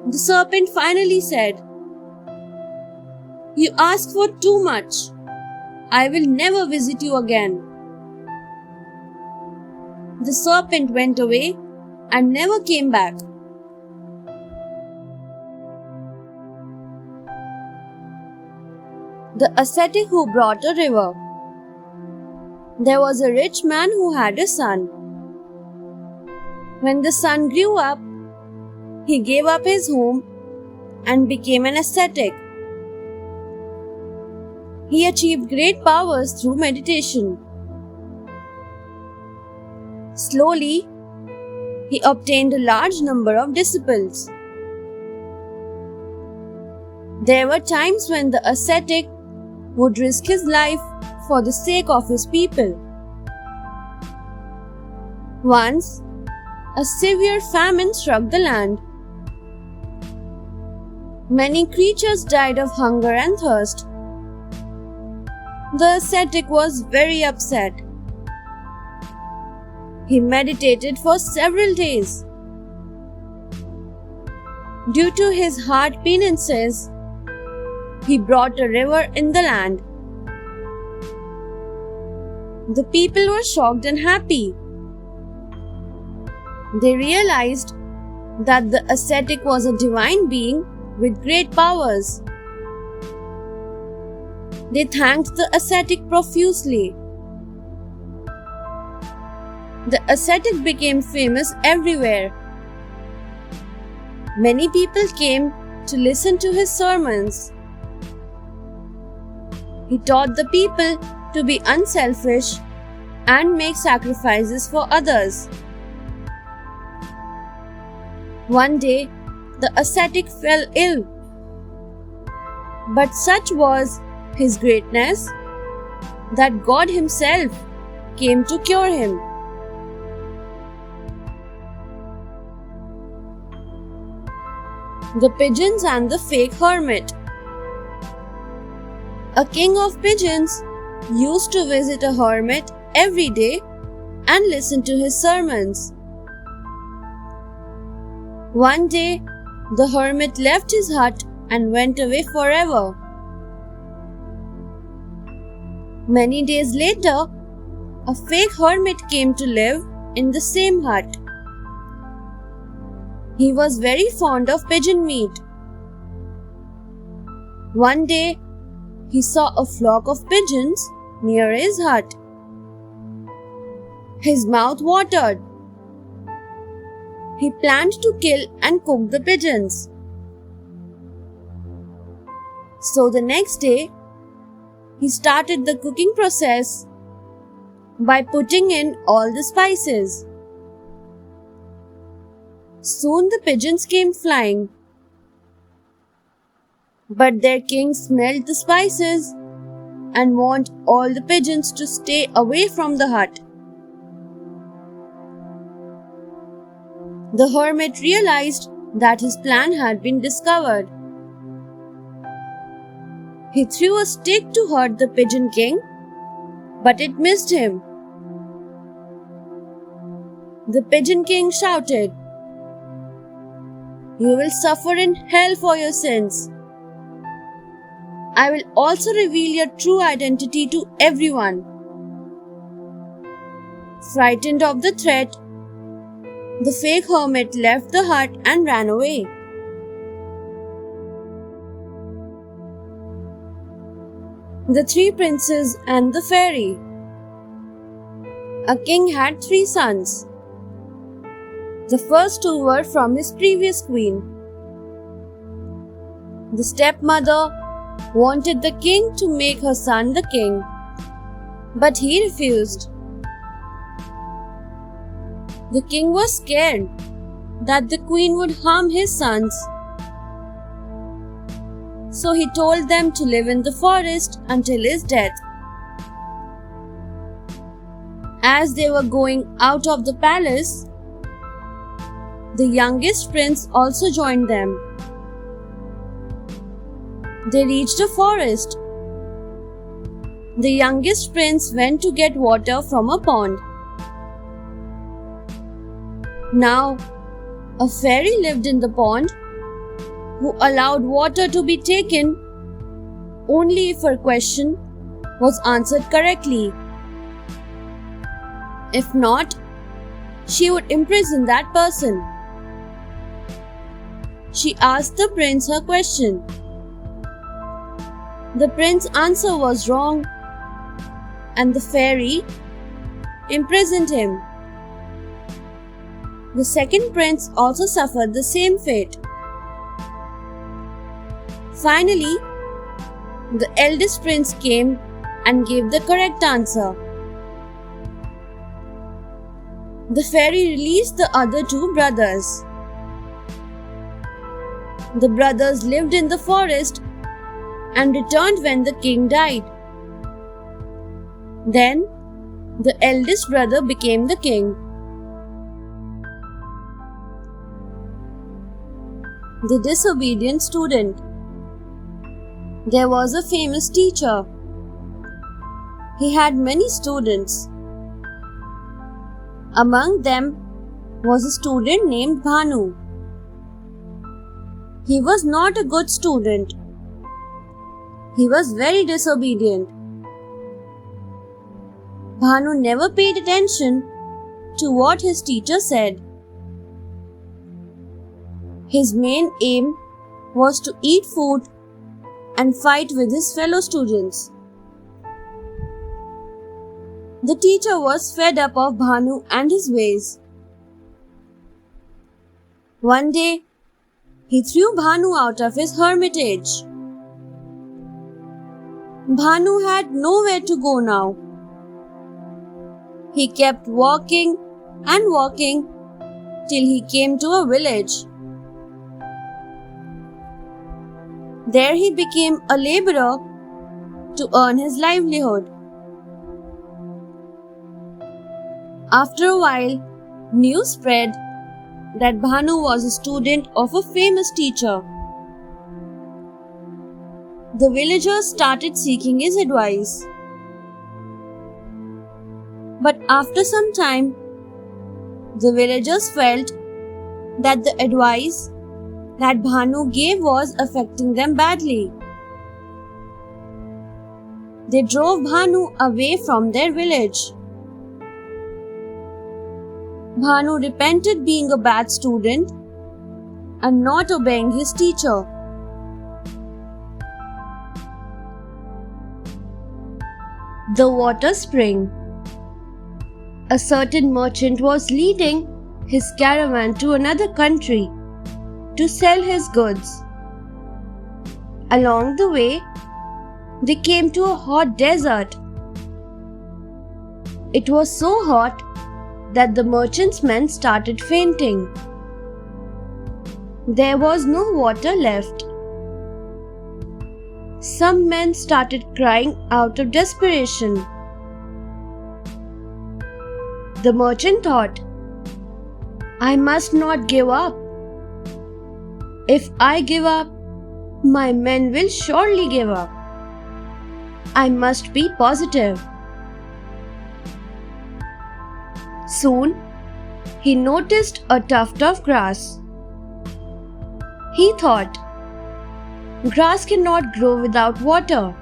The serpent finally said, "You ask for too much. I will never visit you again." The serpent went away and never came back. The ascetic who brought a river. There was a rich man who had a son. When the son grew up, he gave up his home and became an ascetic. He achieved great powers through meditation. Slowly, he obtained a large number of disciples. There were times when the ascetic would risk his life for the sake of his people. Once, a severe famine struck the land. Many creatures died of hunger and thirst. The ascetic was very upset. He meditated for several days. Due to his hard penances, he brought a river in the land. The people were shocked and happy. They realized that the ascetic was a divine being with great powers. They thanked the ascetic profusely. The ascetic became famous everywhere. Many people came to listen to his sermons. He taught the people to be unselfish and make sacrifices for others. One day, the ascetic fell ill. But such was his greatness that God Himself came to cure him. The pigeons and the fake hermit. A king of pigeons used to visit a hermit every day and listen to his sermons. One day, the hermit left his hut and went away forever. Many days later, a fake hermit came to live in the same hut. He was very fond of pigeon meat. One day, he saw a flock of pigeons near his hut. His mouth watered. He planned to kill and cook the pigeons. So the next day, he started the cooking process by putting in all the spices. Soon the pigeons came flying. But their king smelled the spices and warned all the pigeons to stay away from the hut. The hermit realized that his plan had been discovered. He threw a stick to hurt the pigeon king, but it missed him. The pigeon king shouted, "You will suffer in hell for your sins. I will also reveal your true identity to everyone." Frightened of the threat, the fake hermit left the hut and ran away. The Three Princes and the Fairy. A king had 3 sons. The first 2 were from his previous queen. The stepmother wanted the king to make her son the king, but he refused. The king was scared that the queen would harm his sons, so he told them to live in the forest until his death. As they were going out of the palace, The youngest prince also joined them. They reached a forest. The youngest prince went to get water from a pond. Now, a fairy lived in the pond who allowed water to be taken only if her question was answered correctly. If not, she would imprison that person. She asked the prince her question. The prince's answer was wrong, and the fairy imprisoned him. The second prince also suffered the same fate. Finally, the eldest prince came and gave the correct answer. The fairy released the other two brothers. The brothers lived in the forest and returned when the king died. Then, the eldest brother became the king. The disobedient student. There was a famous teacher. He had many students. Among them was a student named Bhanu. He was not a good student. He was very disobedient. Bhanu never paid attention to what his teacher said. His main aim was to eat food and fight with his fellow students. The teacher was fed up of Bhanu and his ways. One day, he threw Bhanu out of his hermitage. Bhanu had nowhere to go now. He kept walking and walking till he came to a village. There he became a laborer to earn his livelihood. After a while, news spread that Bhanu was a student of a famous teacher. The villagers started seeking his advice. But after some time, the villagers felt that the advice that Bhanu gave was affecting them badly. They drove Bhanu away from their village. Bhanu repented being a bad student and not obeying his teacher. The water spring. A certain merchant was leading his caravan to another country to sell his goods. Along the way, they came to a hot desert. It was so hot that the merchant's men started fainting. There was no water left. Some men started crying out of desperation. The merchant thought, I must not give up. If I give up, my men will surely give up. I must be positive. Soon, he noticed a tuft of grass. He thought, grass cannot grow without water.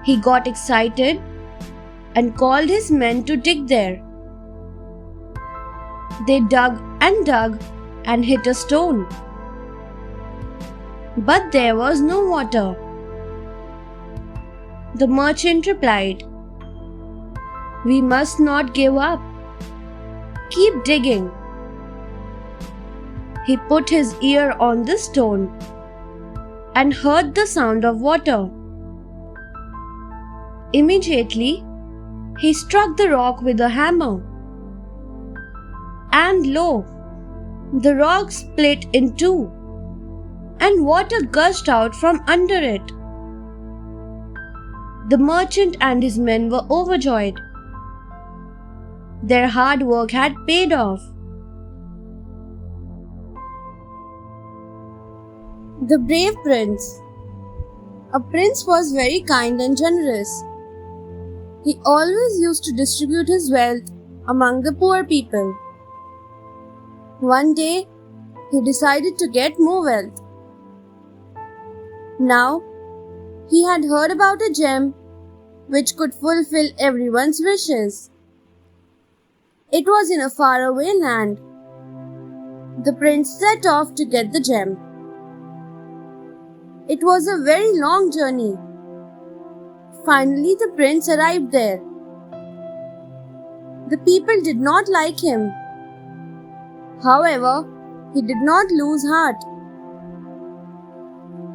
He got excited and called his men to dig there. They dug and hit a stone. But there was no water. The merchant replied, we must not give up. Keep digging. He put his ear on the stone and heard the sound of water. Immediately, he struck the rock with a hammer. And lo, the rock split in two, and water gushed out from under it. The merchant and his men were overjoyed. Their hard work had paid off. The brave prince. A prince was very kind and generous. He always used to distribute his wealth among the poor people. One day, he decided to get more wealth. Now, he had heard about a gem which could fulfill everyone's wishes. It was in a faraway land. The prince set off to get the gem. It was a very long journey. Finally, the prince arrived there. The people did not like him. However, he did not lose heart.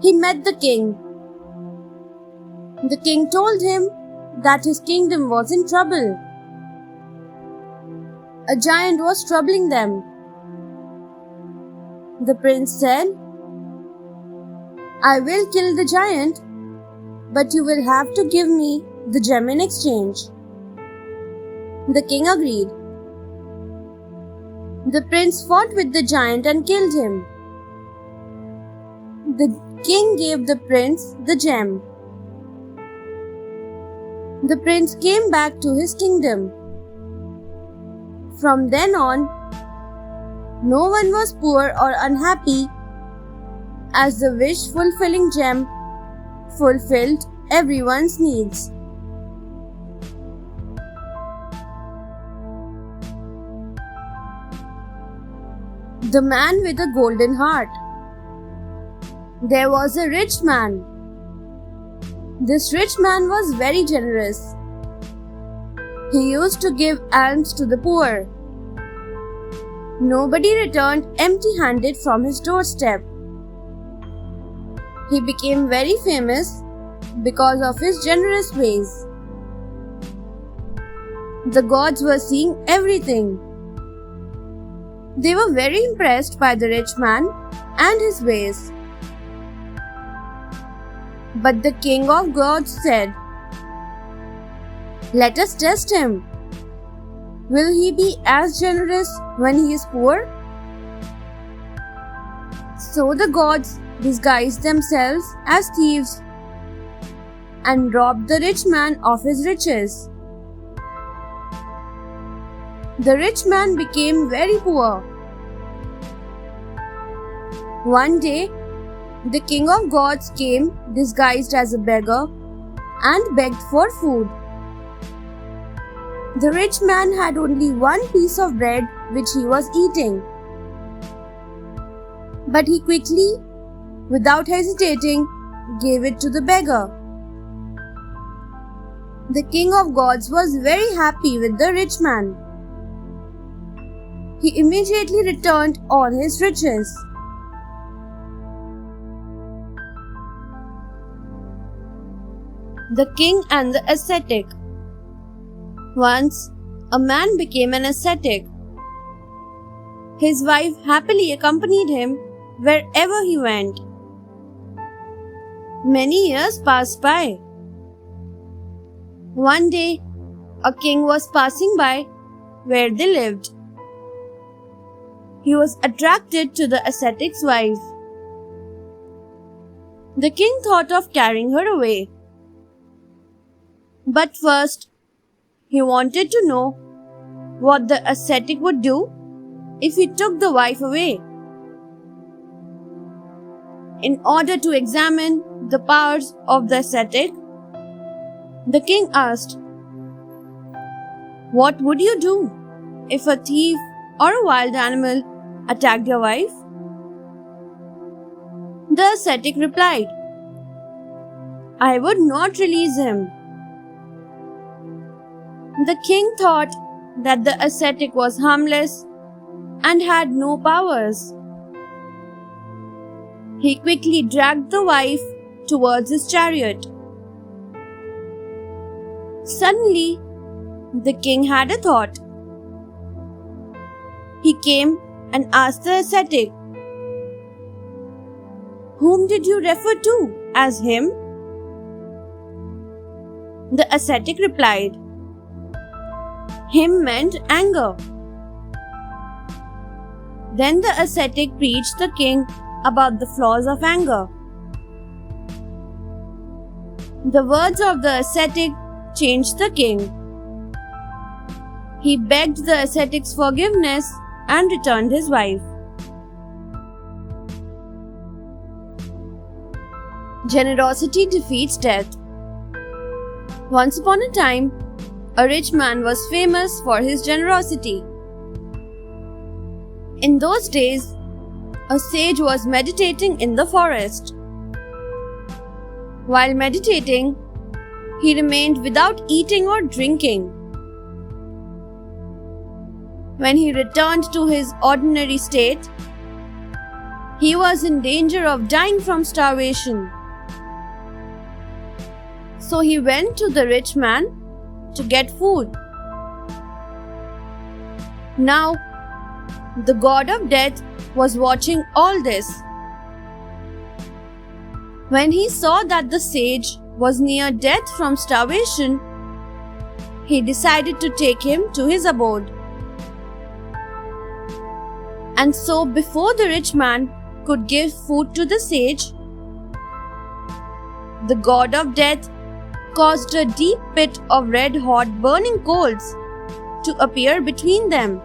He met the king. The king told him that his kingdom was in trouble. A giant was troubling them. The prince said, "I will kill the giant, but you will have to give me the gem in exchange." The king agreed. The prince fought with the giant and killed him. The king gave the prince the gem. The prince came back to his kingdom. From then on, no one was poor or unhappy, as the wish-fulfilling gem fulfilled everyone's needs. The man with a golden heart. There was a rich man. This rich man was very generous. He used to give alms to the poor. Nobody returned empty-handed from his doorstep. He became very famous because of his generous ways. The gods were seeing everything. They were very impressed by the rich man and his ways. But the king of gods said, "Let us test him. Will he be as generous when he is poor?" So the gods disguised themselves as thieves and robbed the rich man of his riches. The rich man became very poor. One day, the king of gods came disguised as a beggar and begged for food. The rich man had only one piece of bread which he was eating. But he quickly, without hesitating, gave it to the beggar. The king of gods was very happy with the rich man. He immediately returned all his riches. The king and the ascetic. Once, a man became an ascetic. His wife happily accompanied him wherever he went. Many years passed by. One day, a king was passing by where they lived. He was attracted to the ascetic's wife. The king thought of carrying her away. But first, he wanted to know what the ascetic would do if he took the wife away. In order to examine the powers of the ascetic, the king asked, "What would you do if a thief or a wild animal attacked your wife?" The ascetic replied, "I would not release him." The king thought that the ascetic was harmless and had no powers. He quickly dragged the wife towards his chariot. Suddenly, the king had a thought. He came and asked the ascetic, "Whom did you refer to as him?" The ascetic replied, "Him meant anger." Then the ascetic preached the king about the flaws of anger. The words of the ascetic changed the king. He begged the ascetic's forgiveness and returned his wife. Generosity defeats death. Once upon a time, a rich man was famous for his generosity. In those days, a sage was meditating in the forest. While meditating, he remained without eating or drinking. When he returned to his ordinary state, he was in danger of dying from starvation. So he went to the rich man to get food. Now, the god of death was watching all this. When he saw that the sage was near death from starvation, he decided to take him to his abode. And so, before the rich man could give food to the sage, the god of death caused a deep pit of red-hot burning coals to appear between them.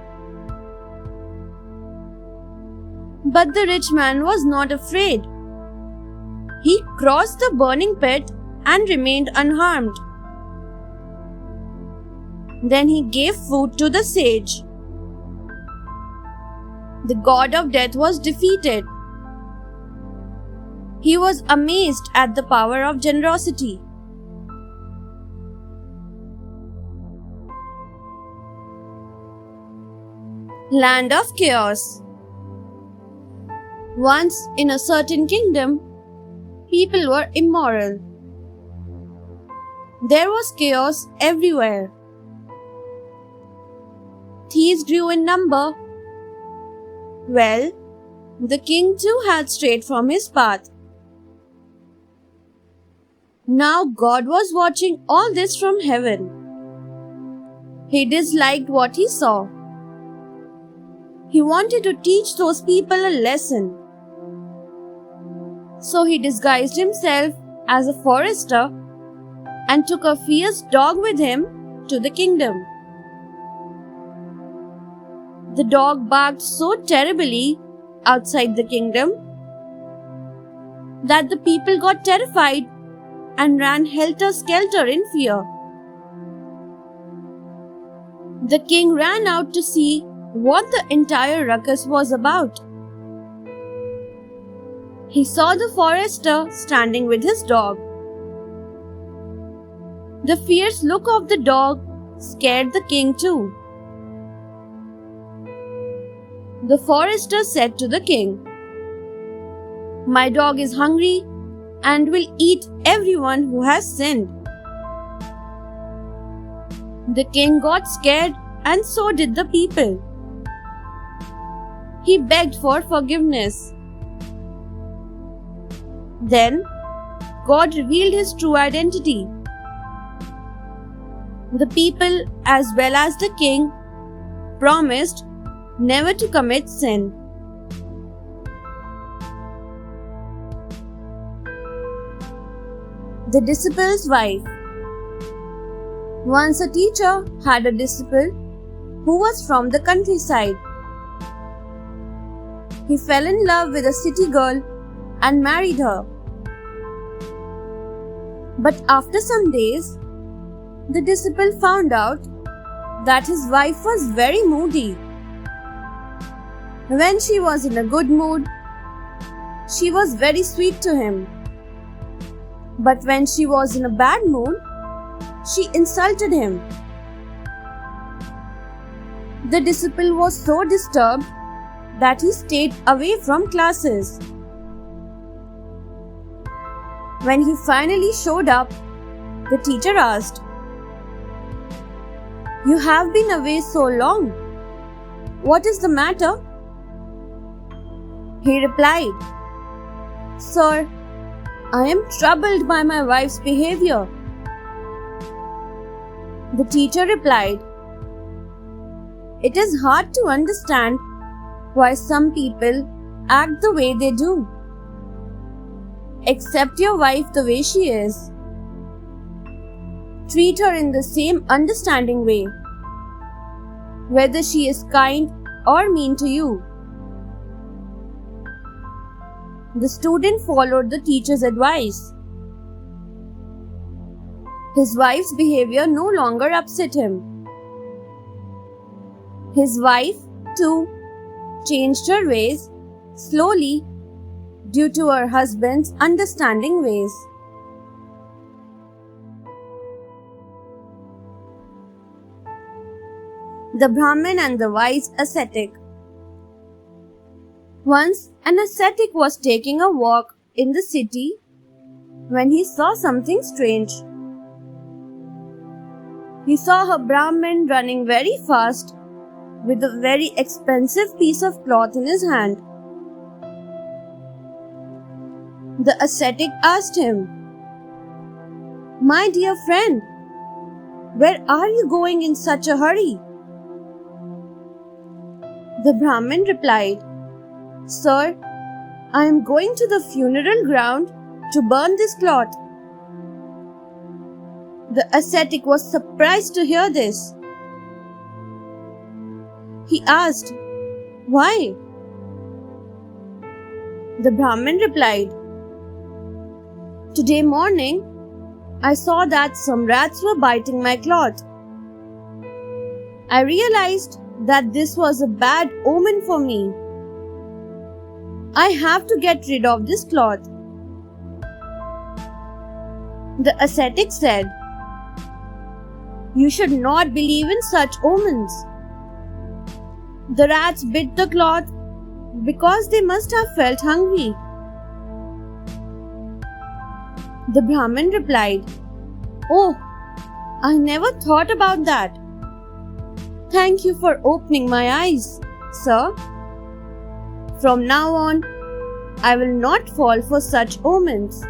But the rich man was not afraid. He crossed the burning pit and remained unharmed. Then he gave food to the sage. The god of death was defeated. He was amazed at the power of generosity. Land of Chaos. Once in a certain kingdom, people were immoral. There was chaos everywhere. Thieves grew in number. Well, the king too had strayed from his path. Now God was watching all this from heaven. He disliked what he saw. He wanted to teach those people a lesson. So he disguised himself as a forester and took a fierce dog with him to the kingdom. The dog barked so terribly outside the kingdom that the people got terrified and ran helter-skelter in fear. The king ran out to see what the entire ruckus was about. He saw the forester standing with his dog. The fierce look of the dog scared the king too. The forester said to the king, "My dog is hungry and will eat everyone who has sinned." The king got scared and so did the people. He begged for forgiveness. Then God revealed his true identity. The people, as well as the king, promised never to commit sin. The disciple's wife. Once a teacher had a disciple who was from the countryside. He fell in love with a city girl and married her. But after some days, the disciple found out that his wife was very moody. When she was in a good mood, she was very sweet to him. But when she was in a bad mood, she insulted him. The disciple was so disturbed that he stayed away from classes. When he finally showed up, the teacher asked, "You have been away so long. What is the matter?" He replied, "Sir, I am troubled by my wife's behavior." The teacher replied, "It is hard to understand why some people act the way they do. Accept your wife the way she is. Treat her in the same understanding way, whether she is kind or mean to you. The student followed the teacher's advice. His wife's behavior no longer upset him. His wife, too, changed her ways slowly due to her husband's understanding ways. The Brahmin and the wise ascetic. Once an ascetic was taking a walk in the city when he saw something strange. He saw a Brahmin running very fast with a very expensive piece of cloth in his hand. The ascetic asked him, "My dear friend, where are you going in such a hurry?" The Brahmin replied, "Sir, I am going to the funeral ground to burn this cloth." The ascetic was surprised to hear this. He asked, "Why?" The Brahmin replied, "Today morning, I saw that some rats were biting my cloth. I realized that this was a bad omen for me. I have to get rid of this cloth." The ascetic said, "You should not believe in such omens. The rats bit the cloth because they must have felt hungry." The Brahmin replied, "Oh, I never thought about that. Thank you for opening my eyes, sir. From now on, I will not fall for such omens."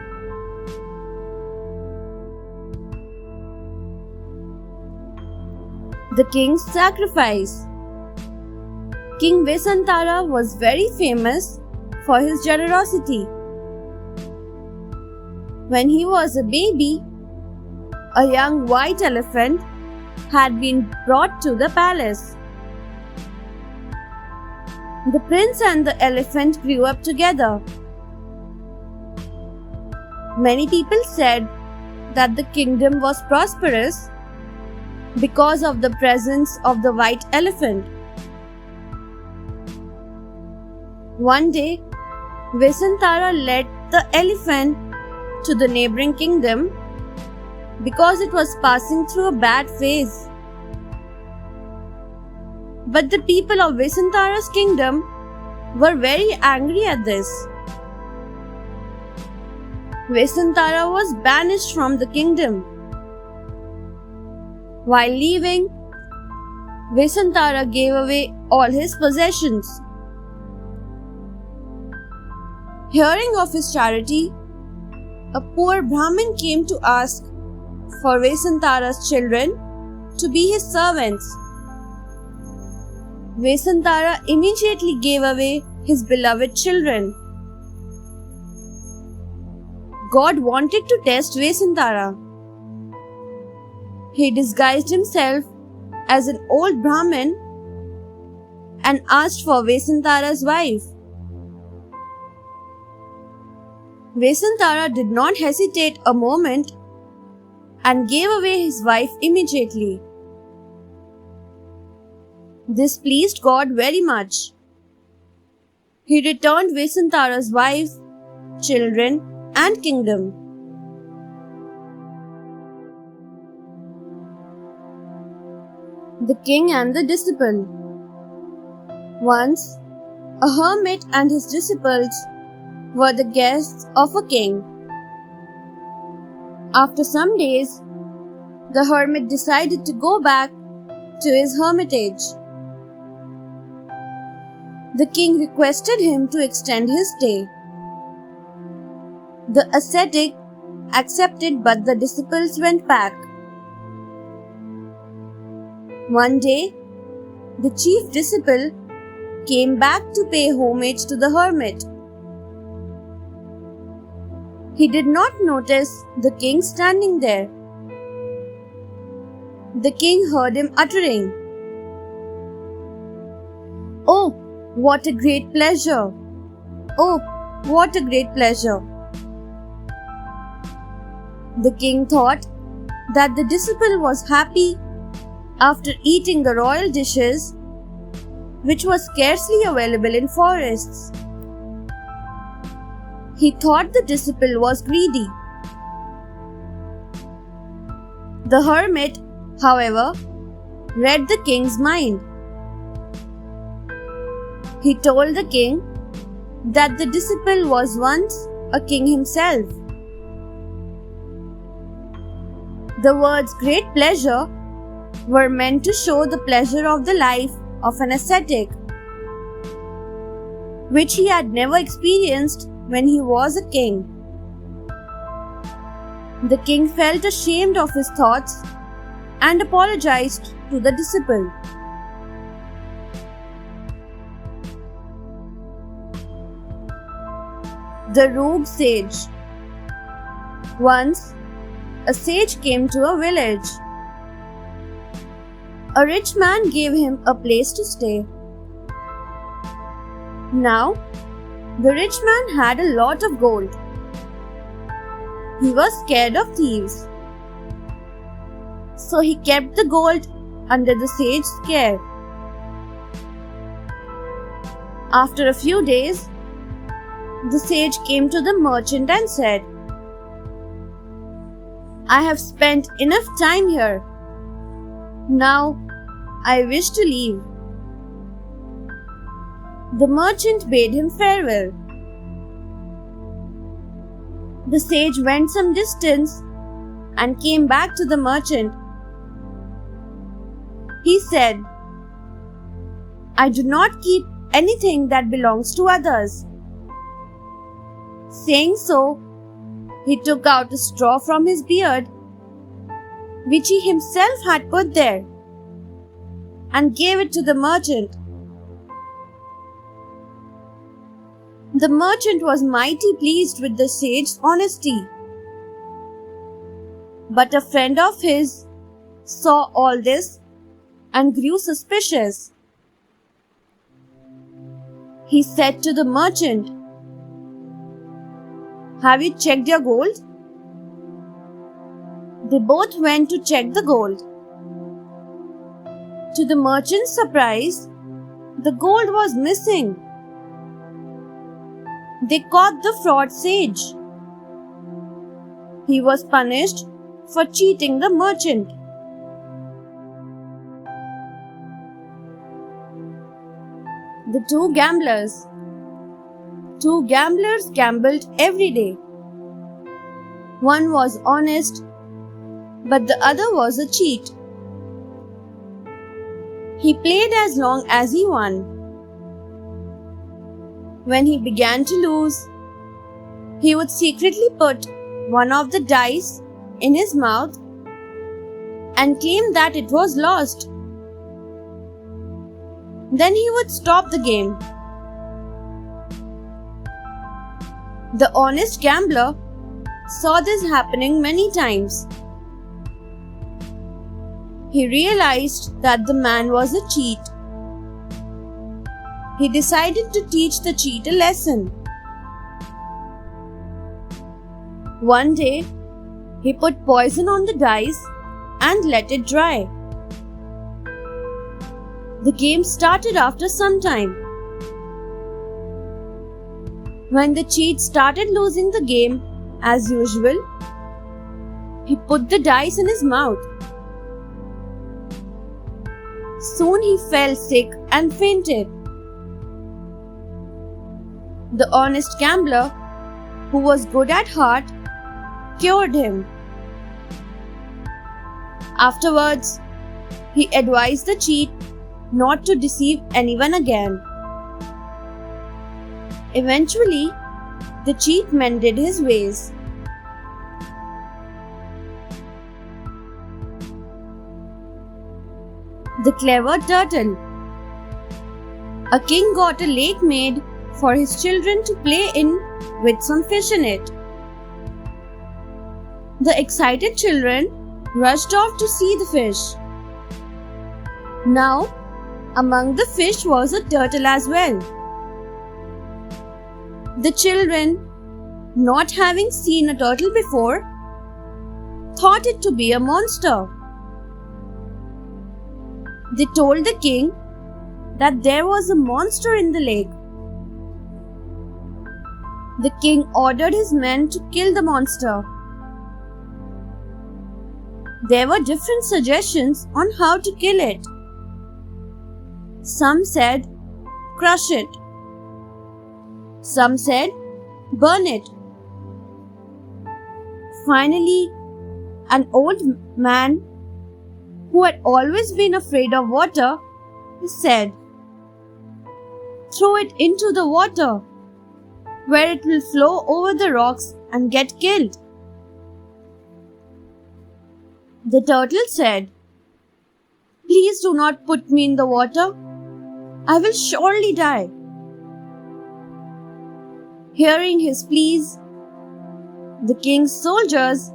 The king's sacrifice. King Vesantara was very famous for his generosity. When he was a baby, a young white elephant had been brought to the palace. The prince and the elephant grew up together. Many people said that the kingdom was prosperous because of the presence of the white elephant. One day, Vesantara led the elephant to the neighboring kingdom because it was passing through a bad phase. But the people of Vesantara's kingdom were very angry at this. Vesantara was banished from the kingdom. While leaving, Vesantara gave away all his possessions. Hearing of his charity, a poor Brahmin came to ask for Vesantara's children to be his servants. Vesantara immediately gave away his beloved children. God wanted to test Vesantara. He disguised himself as an old Brahmin and asked for Vesantara's wife. Vesantara did not hesitate a moment and gave away his wife immediately. This pleased God very much. He returned Vesantara's wife, children, and kingdom. The king and the disciple. Once, a hermit and his disciples were the guests of a king. After some days, the hermit decided to go back to his hermitage. The king requested him to extend his stay. The ascetic accepted, but the disciples went back. One day, the chief disciple came back to pay homage to the hermit. He did not notice the king standing there. The king heard him uttering, "Oh, what a great pleasure! Oh, what a great pleasure!" The king thought that the disciple was happy after eating the royal dishes, which was scarcely available in forests. He thought the disciple was greedy. The hermit, however, read the king's mind. He told the king that the disciple was once a king himself. The words "great pleasure" were meant to show the pleasure of the life of an ascetic, which he had never experienced when he was a king. The king felt ashamed of his thoughts and apologized to the disciple. The rogue sage. Once, a sage came to a village. A rich man gave him a place to stay. Now, the rich man had a lot of gold. He was scared of thieves, so he kept the gold under the sage's care. After a few days, the sage came to the merchant and said, "I have spent enough time here. Now, I wish to leave." The merchant bade him farewell. The sage went some distance and came back to the merchant. He said, "I do not keep anything that belongs to others." Saying so, he took out a straw from his beard, which he himself had put there, and gave it to the merchant. The merchant was mighty pleased with the sage's honesty. But a friend of his saw all this and grew suspicious. He said to the merchant, "Have you checked your gold?" They both went to check the gold. To the merchant's surprise, the gold was missing. They caught the fraud sage. He was punished for cheating the merchant. The two gamblers. Two gamblers gambled every day. One was honest, but the other was a cheat. He played as long as he won. When he began to lose, he would secretly put one of the dice in his mouth and claim that it was lost. Then he would stop the game. The honest gambler saw this happening many times. He realized that the man was a cheat. He decided to teach the cheat a lesson. One day, he put poison on the dice and let it dry. The game started after some time. When the cheat started losing the game, as usual, he put the dice in his mouth. Soon he fell sick and fainted. The honest gambler, who was good at heart, cured him. Afterwards, he advised the cheat not to deceive anyone again. Eventually, the cheat mended his ways. The Clever Turtle. A king got a lake made for his children to play in with some fish in it. The excited children rushed off to see the fish. Now, among the fish was a turtle as well. The children, not having seen a turtle before, thought it to be a monster. They told the king that there was a monster in the lake. The king ordered his men to kill the monster. There were different suggestions on how to kill it. Some said, crush it. Some said, burn it. Finally, an old man who had always been afraid of water said, throw it into the water, where it will flow over the rocks and get killed. The turtle said, please do not put me in the water. I will surely die. Hearing his pleas, the king's soldiers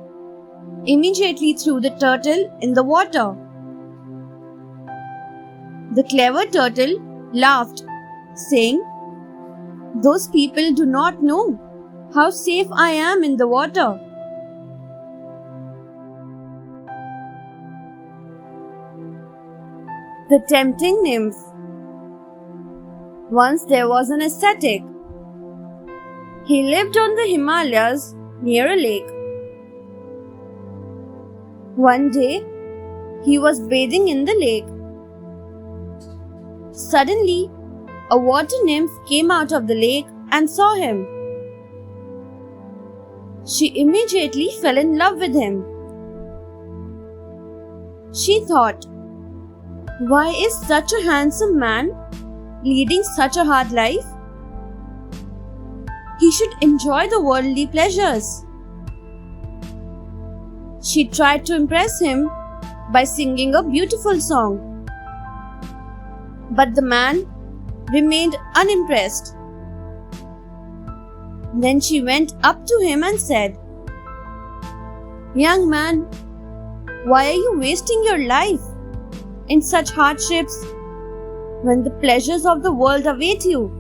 immediately threw the turtle in the water. The clever turtle laughed, saying, those people do not know how safe I am in the water. The tempting nymph. Once there was an ascetic. He lived on the Himalayas near a lake. One day, he was bathing in the lake. Suddenly, a water nymph came out of the lake and saw him. She immediately fell in love with him. She thought, why is such a handsome man leading such a hard life? He should enjoy the worldly pleasures. She tried to impress him by singing a beautiful song. But the man remained unimpressed. Then she went up to him and said, young man, why are you wasting your life in such hardships when the pleasures of the world await you?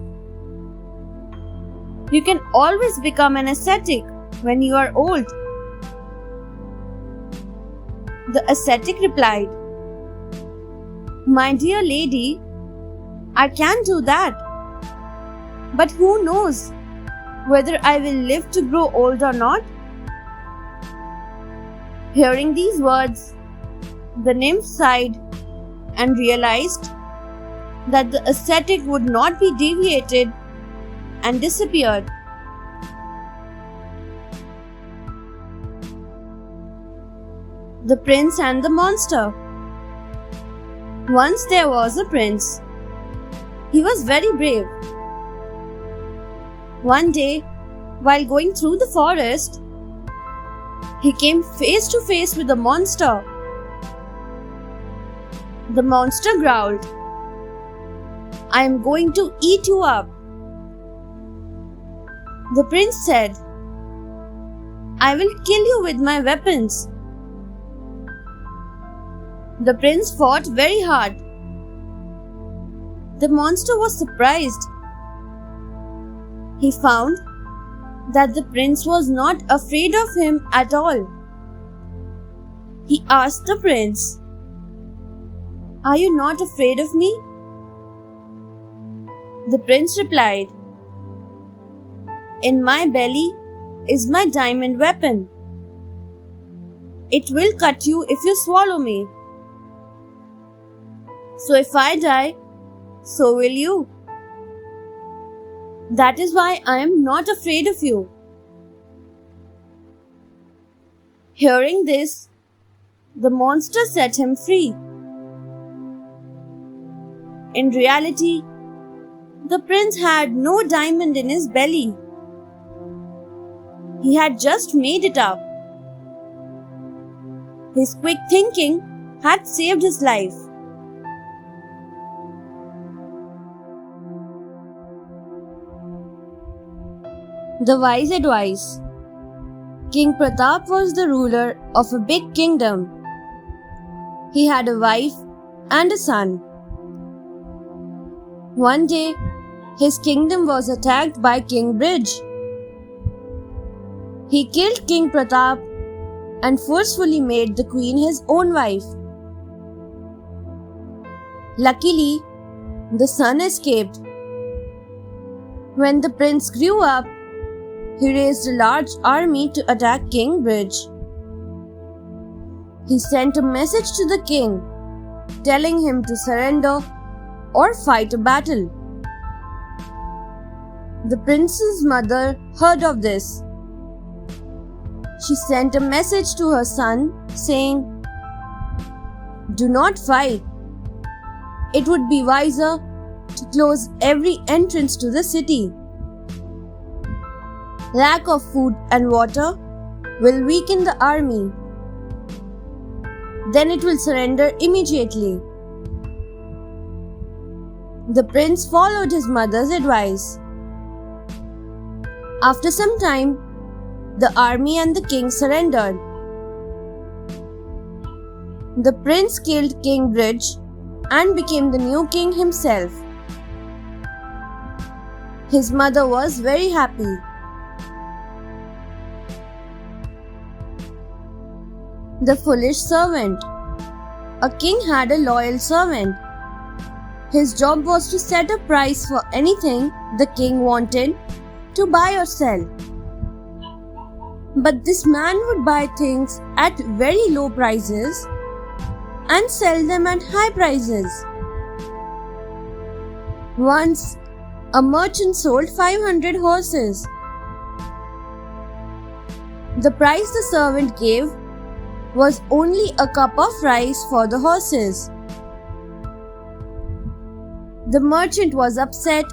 You can always become an ascetic when you are old. The ascetic replied, my dear lady, I can do that. But who knows whether I will live to grow old or not? Hearing these words, the nymph sighed and realized that the ascetic would not be deviated and disappeared. The Prince and the Monster. Once there was a prince. He was very brave. One day, while going through the forest, he came face to face with a monster. The monster growled, I am going to eat you up. The prince said, I will kill you with my weapons. The prince fought very hard. The monster was surprised. He found that the prince was not afraid of him at all. He asked the prince, are you not afraid of me? The prince replied, in my belly is my diamond weapon. It will cut you if you swallow me. So if I die, so will you. That is why I am not afraid of you. Hearing this, the monster set him free. In reality, the prince had no diamond in his belly. He had just made it up. His quick thinking had saved his life. The wise advice. King Pratap was the ruler of a big kingdom. He had a wife and a son. One day, his kingdom was attacked by King Bridge. He killed King Pratap and forcefully made the queen his own wife. Luckily, the son escaped. When the prince grew up, he raised a large army to attack King Bridge. He sent a message to the king, telling him to surrender or fight a battle. The prince's mother heard of this. She sent a message to her son saying, "Do not fight. It would be wiser to close every entrance to the city. Lack of food and water will weaken the army. Then it will surrender immediately." The prince followed his mother's advice. After some time, the army and the king surrendered. The prince killed King Bridge and became the new king himself. His mother was very happy. The foolish servant. A king had a loyal servant. His job was to set a price for anything the king wanted to buy or sell. But this man would buy things at very low prices and sell them at high prices. Once, a merchant sold 500 horses. The price the servant gave was only a cup of rice for the horses. The merchant was upset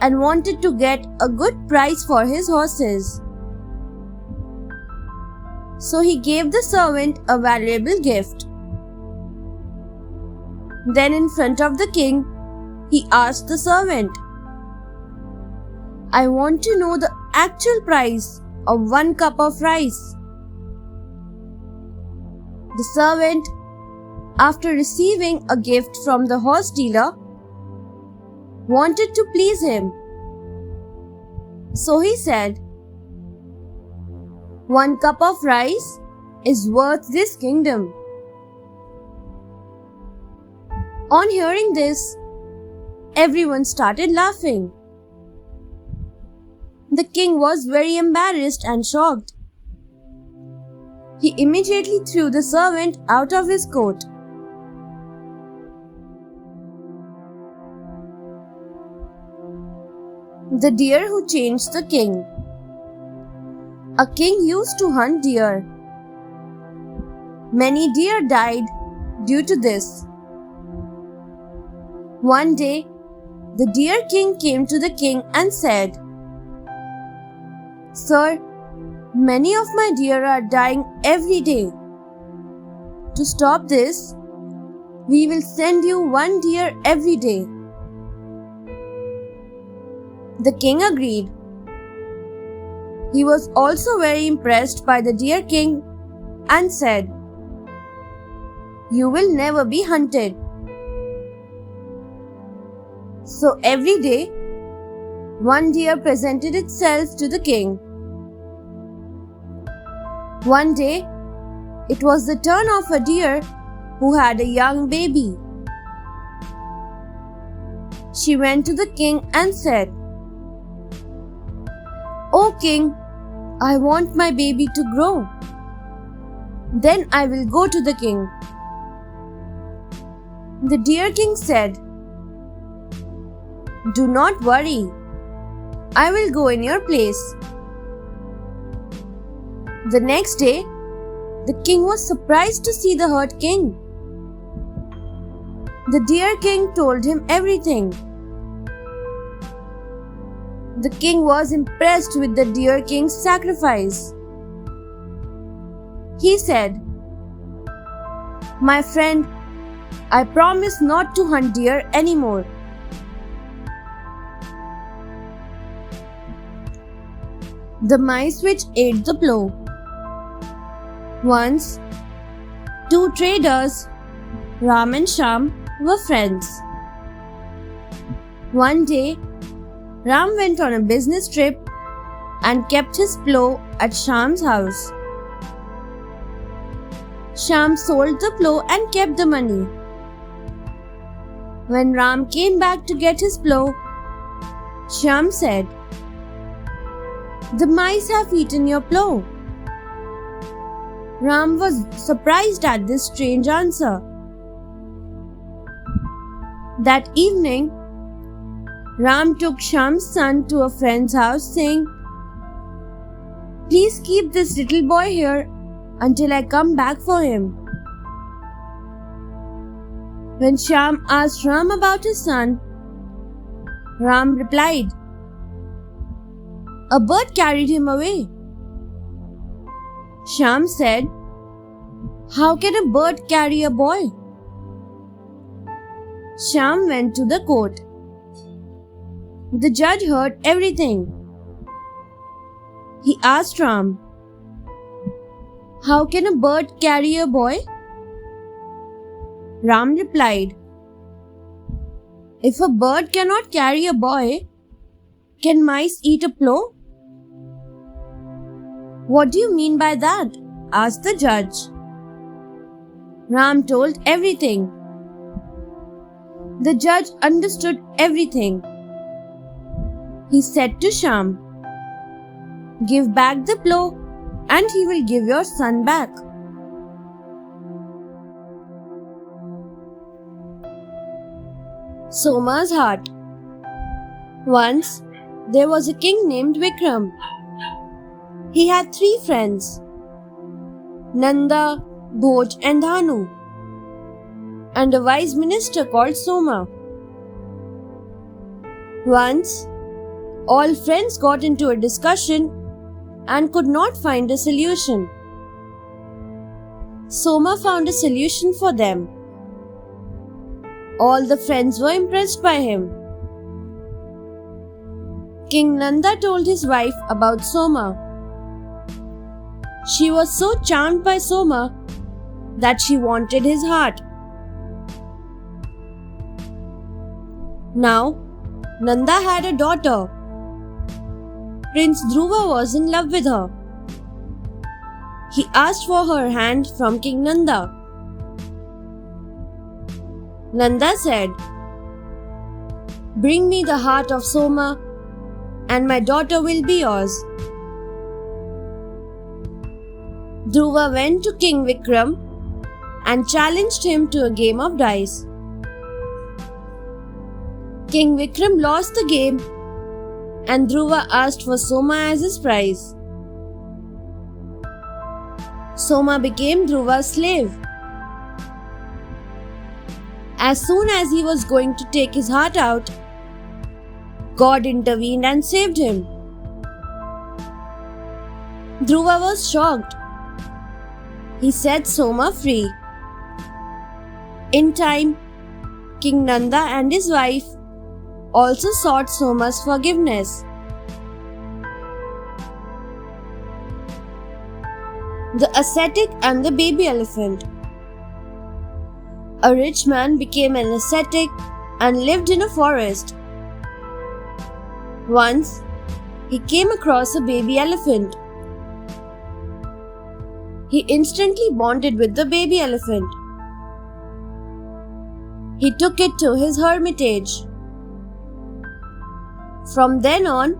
and wanted to get a good price for his horses. So he gave the servant a valuable gift. Then, in front of the king, he asked the servant, "I want to know the actual price of 1 cup of rice." The servant, after receiving a gift from the horse dealer, wanted to please him. So he said, "1 cup of rice is worth this kingdom." On hearing this, everyone started laughing. The king was very embarrassed and shocked. He immediately threw the servant out of his court. The deer who changed the king. A king used to hunt deer. Many deer died due to this. One day, the deer king came to the king and said, "Sir, many of my deer are dying every day. To stop this, we will send you 1 deer every day." The king agreed. He was also very impressed by the deer king and said, "You will never be hunted." So every day, 1 deer presented itself to the king. One day, it was the turn of a deer who had a young baby. She went to the king and said, "O king, I want my baby to grow. Then I will go to the king." The deer king said, "Do not worry. I will go in your place." The next day, the king was surprised to see the hurt king. The deer king told him everything. The king was impressed with the deer king's sacrifice. He said, "My friend, I promise not to hunt deer anymore." The mice which ate the plow. Once, two traders, Ram and Sham, were friends. One day, Ram went on a business trip and kept his plow at Sham's house. Sham sold the plow and kept the money. When Ram came back to get his plow, Sham said, "The mice have eaten your plow." Ram was surprised at this strange answer. That evening, Ram took Sham's son to a friend's house, saying, "Please keep this little boy here until I come back for him." When Sham asked Ram about his son, Ram replied, "A bird carried him away." Sham said, "How can a bird carry a boy?" Sham went to the court. The judge heard everything. He asked Ram, "How can a bird carry a boy?" Ram replied, "If a bird cannot carry a boy, can mice eat a plow?" "What do you mean by that?" asked the judge. Ram told everything. The judge understood everything. He said to Sham, "Give back the plow and he will give your son back." Soma's heart. Once, there was a king named Vikram. He had 3 friends, Nanda, Bhoj and Dhanu, and a wise minister called Soma. Once, all friends got into a discussion and could not find a solution. Soma found a solution for them. All the friends were impressed by him. King Nanda told his wife about Soma. She was so charmed by Soma that she wanted his heart. Now, Nanda had a daughter. Prince Dhruva was in love with her. He asked for her hand from King Nanda. Nanda said, "Bring me the heart of Soma and my daughter will be yours." Dhruva went to King Vikram and challenged him to a game of dice. King Vikram lost the game and Dhruva asked for Soma as his prize. Soma became Dhruva's slave. As soon as he was going to take his heart out, God intervened and saved him. Dhruva was shocked. He set Soma free. In time, King Nanda and his wife also sought Soma's forgiveness. The ascetic and the baby elephant. A rich man became an ascetic and lived in a forest. Once, he came across a baby elephant. He instantly bonded with the baby elephant. He took it to his hermitage. From then on,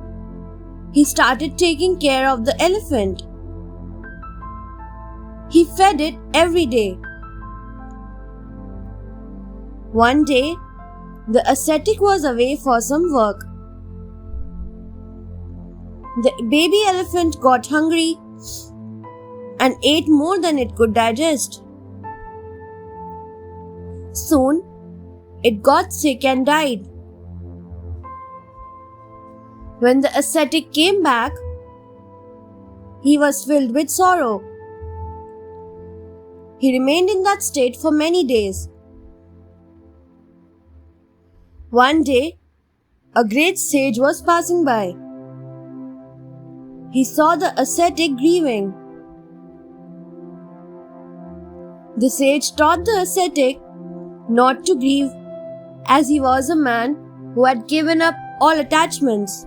he started taking care of the elephant. He fed it every day. One day, the ascetic was away for some work. The baby elephant got hungry and ate more than it could digest. Soon, it got sick and died. When the ascetic came back, he was filled with sorrow. He remained in that state for many days. One day, a great sage was passing by. he saw the ascetic grieving. The sage taught the ascetic not to grieve, as he was a man who had given up all attachments.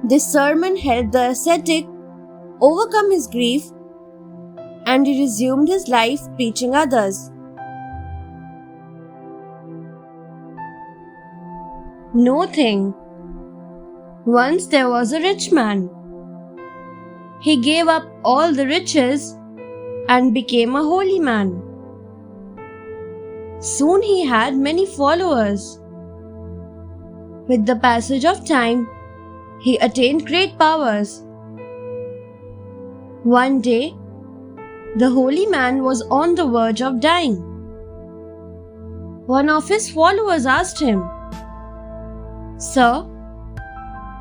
This sermon helped the ascetic overcome his grief, and he resumed his life preaching others. No thing. Once there was a rich man. He gave up all the riches and became a holy man. Soon he had many followers. With the passage of time, he attained great powers. One day, the holy man was on the verge of dying. One of his followers asked him, "Sir,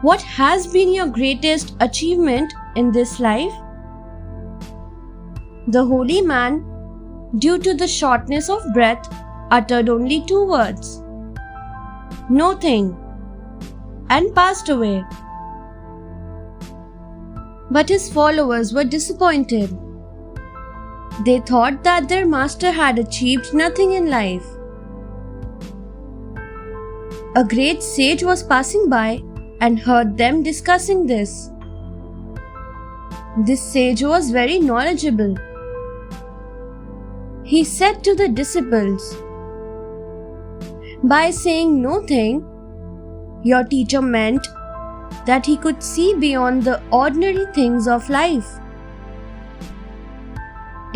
what has been your greatest achievement in this life?" The holy man, due to the shortness of breath, uttered only 2 words, "Nothing," and passed away. But his followers were disappointed. They thought that their master had achieved nothing in life. A great sage was passing by and heard them discussing this. This sage was very knowledgeable. He said to the disciples, "By saying nothing, your teacher meant that he could see beyond the ordinary things of life."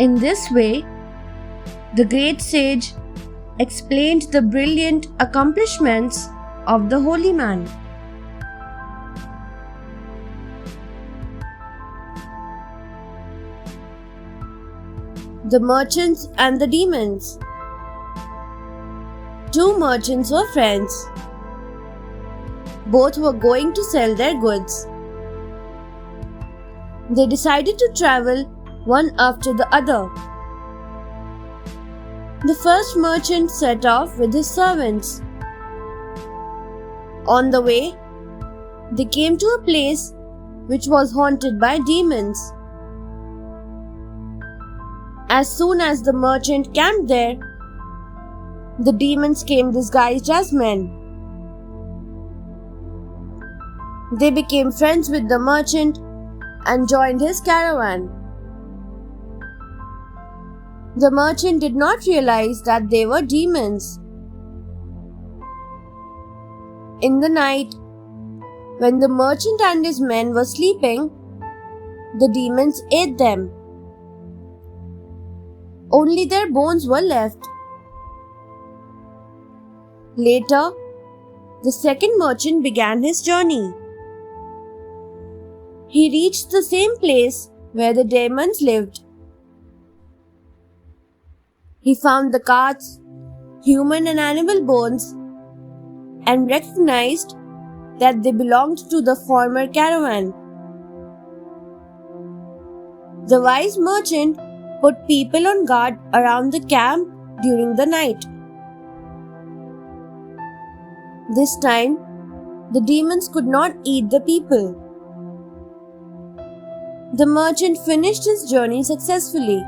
In this way, the great sage explained the brilliant accomplishments of the holy man. The merchants and the demons. 2 merchants were friends. Both were going to sell their goods. They decided to travel one after the other. The first merchant set off with his servants. On the way, they came to a place which was haunted by demons. As soon as the merchant camped there, the demons came disguised as men. They became friends with the merchant and joined his caravan. The merchant did not realize that they were demons. In the night, when the merchant and his men were sleeping, the demons ate them. Only their bones were left. Later, the second merchant began his journey. He reached the same place where the demons lived. He found the carts, human and animal bones, and recognized that they belonged to the former caravan. The wise merchant put people on guard around the camp during the night. This time, the demons could not eat the people. The merchant finished his journey successfully.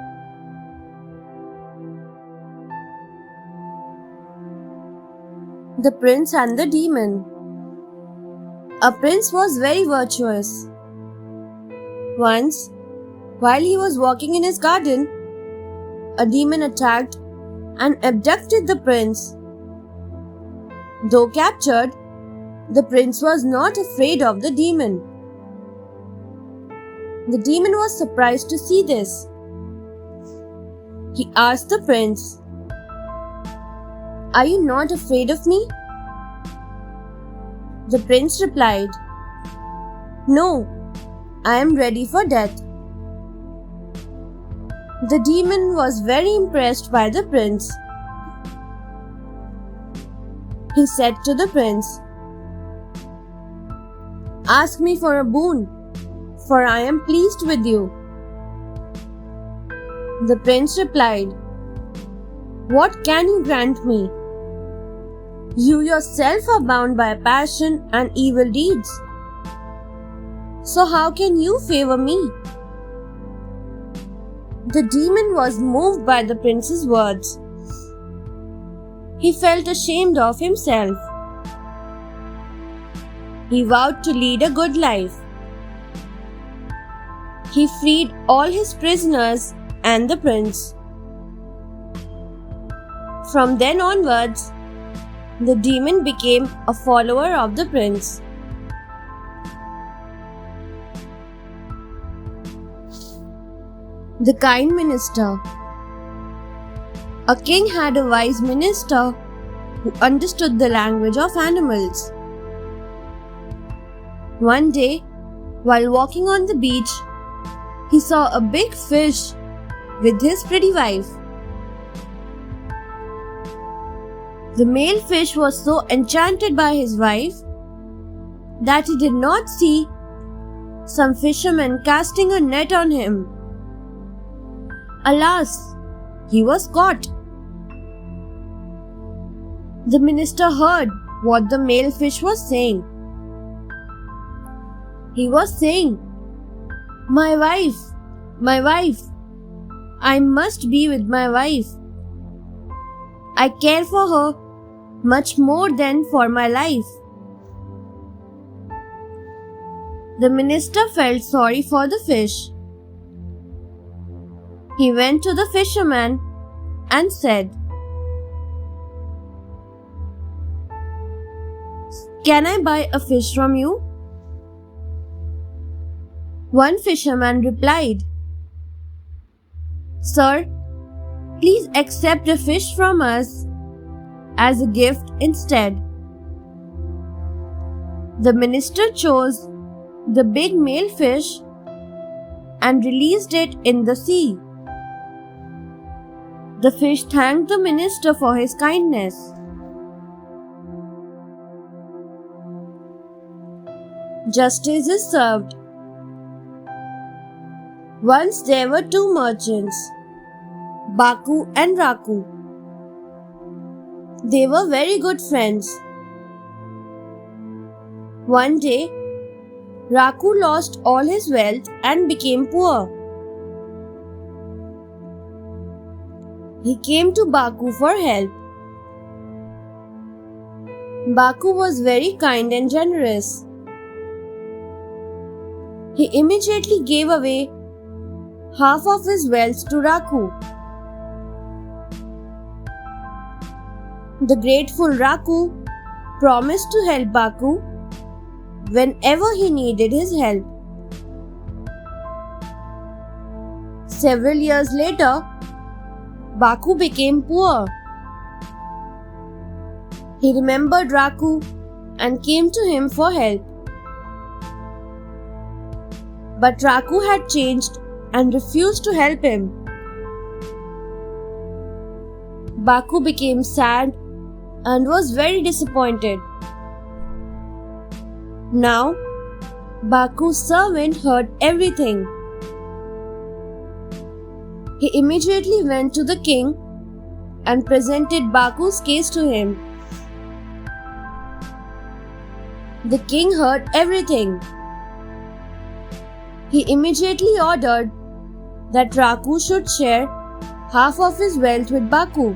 The prince and the demon. A prince was very virtuous. Once, while he was walking in his garden, a demon attacked and abducted the prince. Though captured, the prince was not afraid of the demon. The demon was surprised to see this. He asked the prince, "Are you not afraid of me?" The prince replied, "No, I am ready for death." The demon was very impressed by the prince. He said to the prince, "Ask me for a boon, for I am pleased with you." The prince replied, "What can you grant me? You yourself are bound by passion and evil deeds. So how can you favor me?" The demon was moved by the prince's words. He felt ashamed of himself. He vowed to lead a good life. He freed all his prisoners and the prince. From then onwards, the demon became a follower of the prince. The kind minister. A king had a wise minister who understood the language of animals. One day, while walking on the beach, he saw a big fish with his pretty wife. The male fish was so enchanted by his wife that he did not see some fishermen casting a net on him. Alas, he was caught. The minister heard what the male fish was saying. He was saying, my wife, I must be with my wife. I care for her much more than for my life." The minister felt sorry for the fish. He went to the fisherman and said, "Can I buy a fish from you?" One fisherman replied, "Sir, please accept a fish from us as a gift instead." The minister chose the big male fish and released it in the sea. The fish thanked the minister for his kindness. Justice is served. Once there were two merchants, Baku and Raku. They were very good friends. One day, Raku lost all his wealth and became poor. He came to Baku for help. Baku was very kind and generous. He immediately gave away half of his wealth to Raku. The grateful Raku promised to help Baku whenever he needed his help. Several years later, Baku became poor. He remembered Raku and came to him for help. But Raku had changed and refused to help him. Baku became sad and was very disappointed. Now, Baku's servant heard everything. He immediately went to the king and presented Baku's case to him. The king heard everything. He immediately ordered that Raku should share half of his wealth with Baku.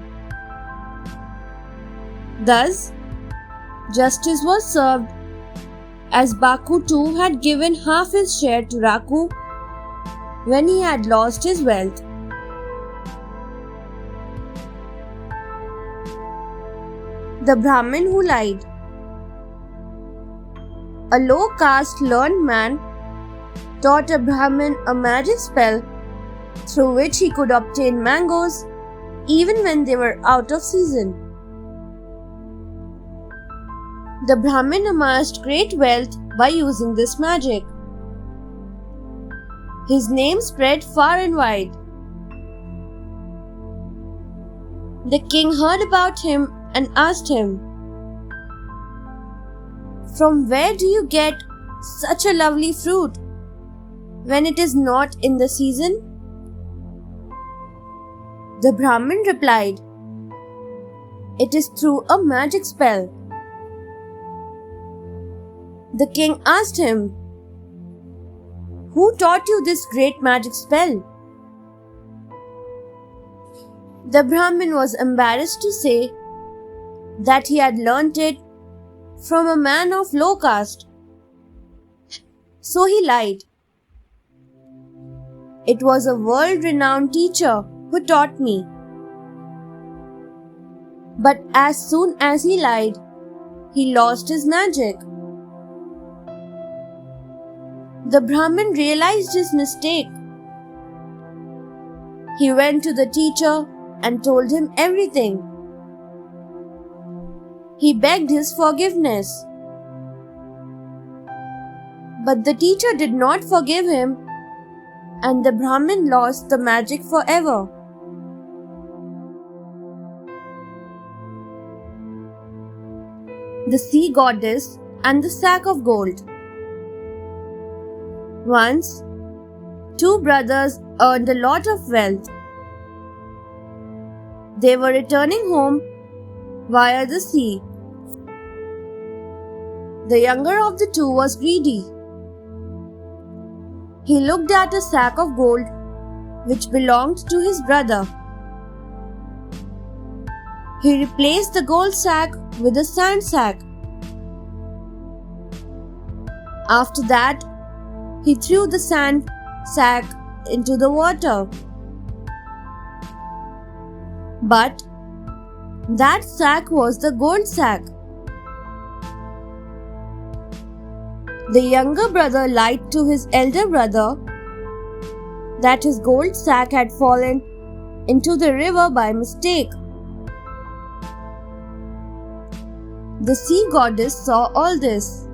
Thus, justice was served, as Baku too had given half his share to Raku when he had lost his wealth. The Brahmin who lied. A low caste learned man taught a Brahmin a magic spell through which he could obtain mangoes even when they were out of season. The Brahmin amassed great wealth by using this magic. His name spread far and wide. The king heard about him and asked him, "From where do you get such a lovely fruit when it is not in the season?" The Brahmin replied, "It is through a magic spell." The king asked him, Who taught you this great magic spell?" The Brahmin was embarrassed to say that he had learnt it from a man of low caste. So he lied. "It was a world-renowned teacher who taught me." But as soon as he lied, he lost his magic. The Brahmin realized his mistake. He went to the teacher and told him everything. He begged his forgiveness. But the teacher did not forgive him, and the Brahmin lost the magic forever. The Sea Goddess and the Sack of Gold. Once, two brothers earned a lot of wealth. They were returning home via the sea. The younger of the two was greedy. He looked at a sack of gold which belonged to his brother. He replaced the gold sack with a sand sack. After that, he threw the sand sack into the water. But that sack was the gold sack. The younger brother lied to his elder brother that his gold sack had fallen into the river by mistake. The sea goddess saw all this.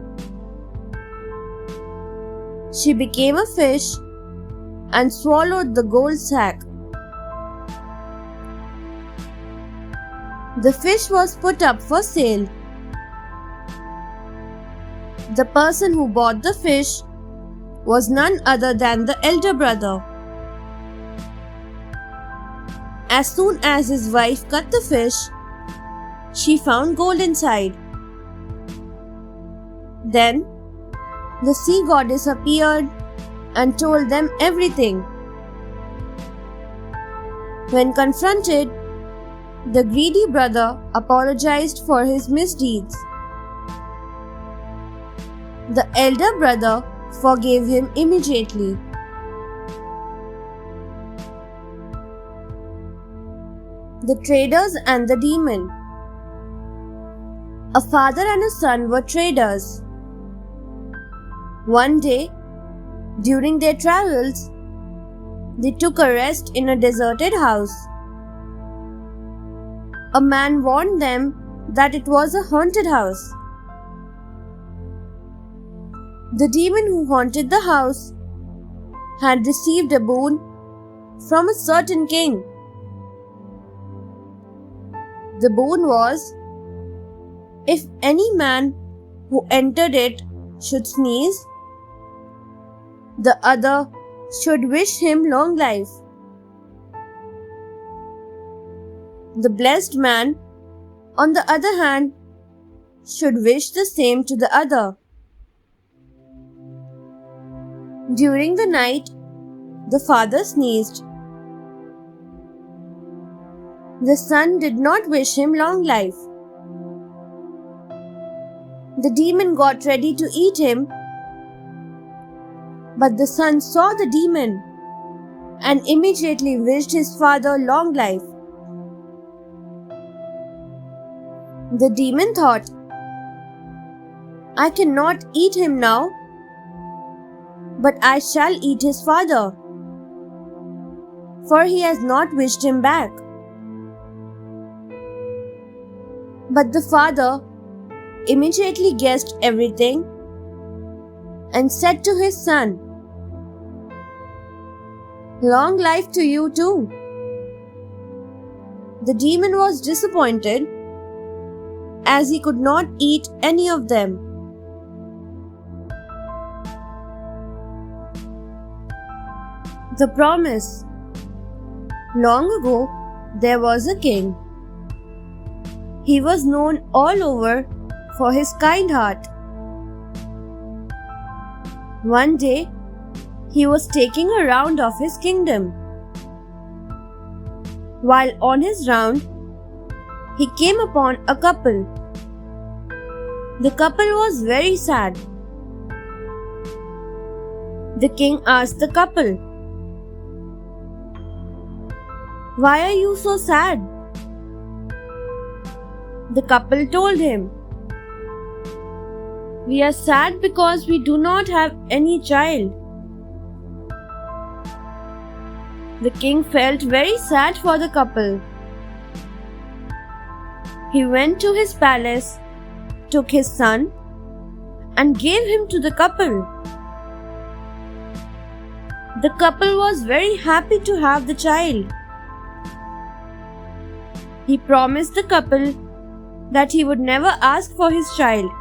She became a fish and swallowed the gold sack. The fish was put up for sale. The person who bought the fish was none other than the elder brother. As soon as his wife cut the fish, she found gold inside. Then the sea goddess appeared and told them everything. When confronted, the greedy brother apologized for his misdeeds. The elder brother forgave him immediately. The traders and the demon. A father and a son were traders. One day, during their travels, they took a rest in a deserted house. A man warned them that it was a haunted house. The demon who haunted the house had received a boon from a certain king. The boon was, if any man who entered it should sneeze, the other should wish him long life. The blessed man, on the other hand, should wish the same to the other. During the night, the father sneezed. The son did not wish him long life. The demon got ready to eat him, but the son saw the demon and immediately wished his father long life. The demon thought, "I cannot eat him now, but I shall eat his father, for he has not wished him back." But the father immediately guessed everything and said to his son, "Long life to you too." The demon was disappointed as he could not eat any of them. The promise. Long ago, there was a king. He was known all over for his kind heart. One day, He was taking a round of his kingdom. While on his round, he came upon a couple. The couple was very sad. The king asked the couple, "Why are you so sad?" The couple told him, "We are sad because we do not have any child." The king felt very sad for the couple. He went to his palace, took his son, and gave him to the couple. The couple was very happy to have the child. He promised the couple that he would never ask for his child.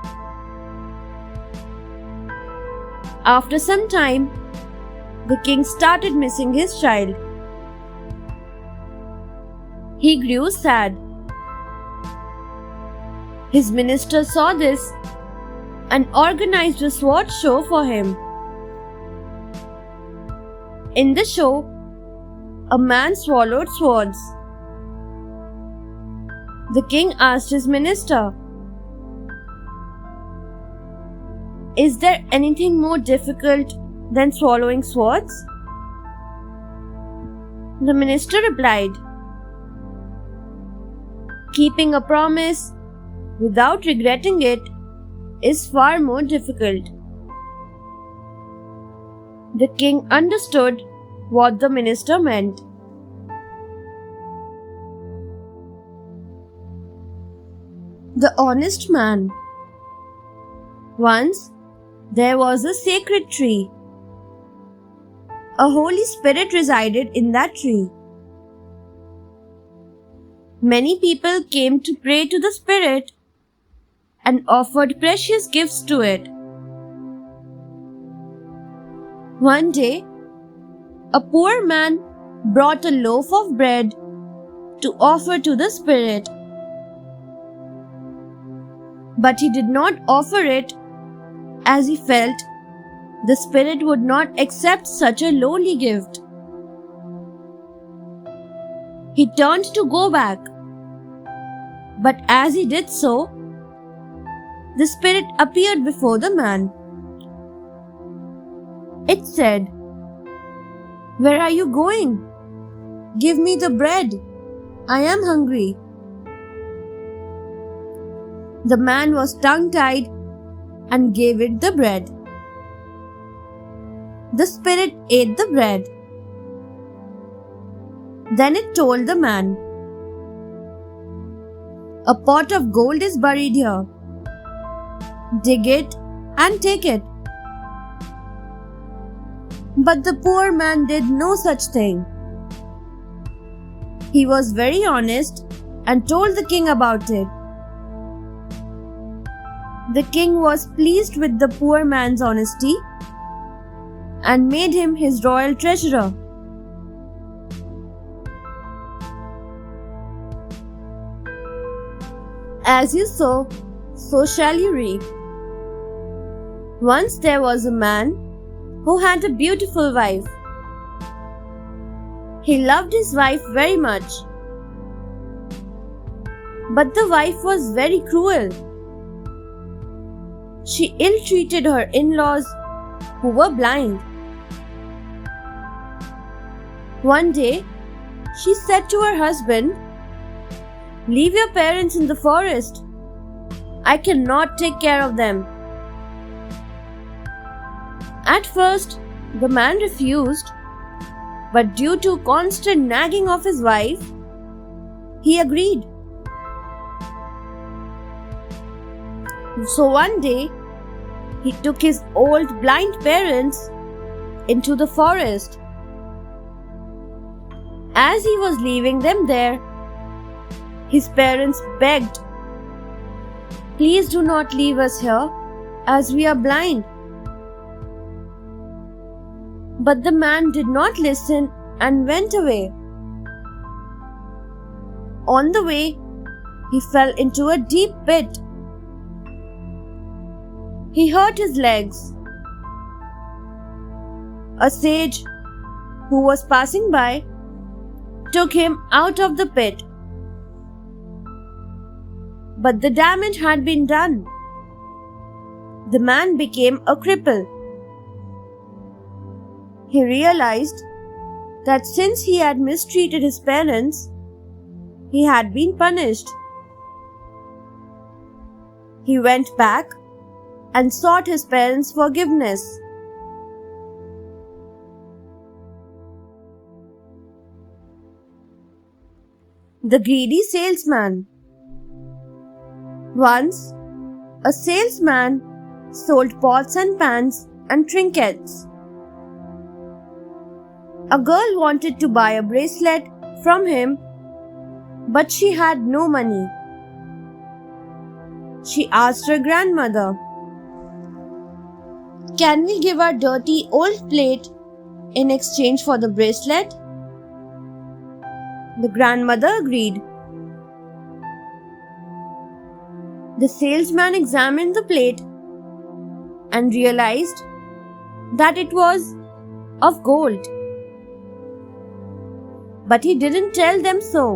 After some time, the king started missing his child. He grew sad. His minister saw this and organized a sword show for him. In the show, a man swallowed swords. The king asked his minister, "Is there anything more difficult than swallowing swords?" The minister replied, "Keeping a promise without regretting it is far more difficult." The king understood what the minister meant. The honest man. Once there was a sacred tree. A holy spirit resided in that tree. Many people came to pray to the spirit and offered precious gifts to it. One day, a poor man brought a loaf of bread to offer to the spirit. But he did not offer it as he felt the spirit would not accept such a lowly gift. He turned to go back, but as he did so, the spirit appeared before the man. It said, "Where are you going? Give me the bread. I am hungry." The man was tongue-tied and gave it the bread. The spirit ate the bread. Then it told the man, "A pot of gold is buried here. Dig it and take it." But the poor man did no such thing. He was very honest and told the king about it. The king was pleased with the poor man's honesty and made him his royal treasurer. As you sow, so shall you reap. Once there was a man who had a beautiful wife. He loved his wife very much. But the wife was very cruel. She ill-treated her in-laws who were blind. One day, she said to her husband, "Leave your parents in the forest. I cannot take care of them." At first, the man refused, but due to constant nagging of his wife, he agreed. So one day, he took his old blind parents into the forest. As he was leaving them there, his parents begged, "Please do not leave us here, as we are blind." But the man did not listen and went away. On the way, he fell into a deep pit. He hurt his legs. A sage who was passing by took him out of the pit. But the damage had been done. The man became a cripple. He realized that since he had mistreated his parents, he had been punished. He went back and sought his parents' forgiveness. The greedy salesman. Once, a salesman sold pots and pans and trinkets. A girl wanted to buy a bracelet from him, but she had no money. She asked her grandmother, "Can we give our dirty old plate in exchange for the bracelet?" The grandmother agreed. The salesman examined the plate and realized that it was of gold. But he didn't tell them so.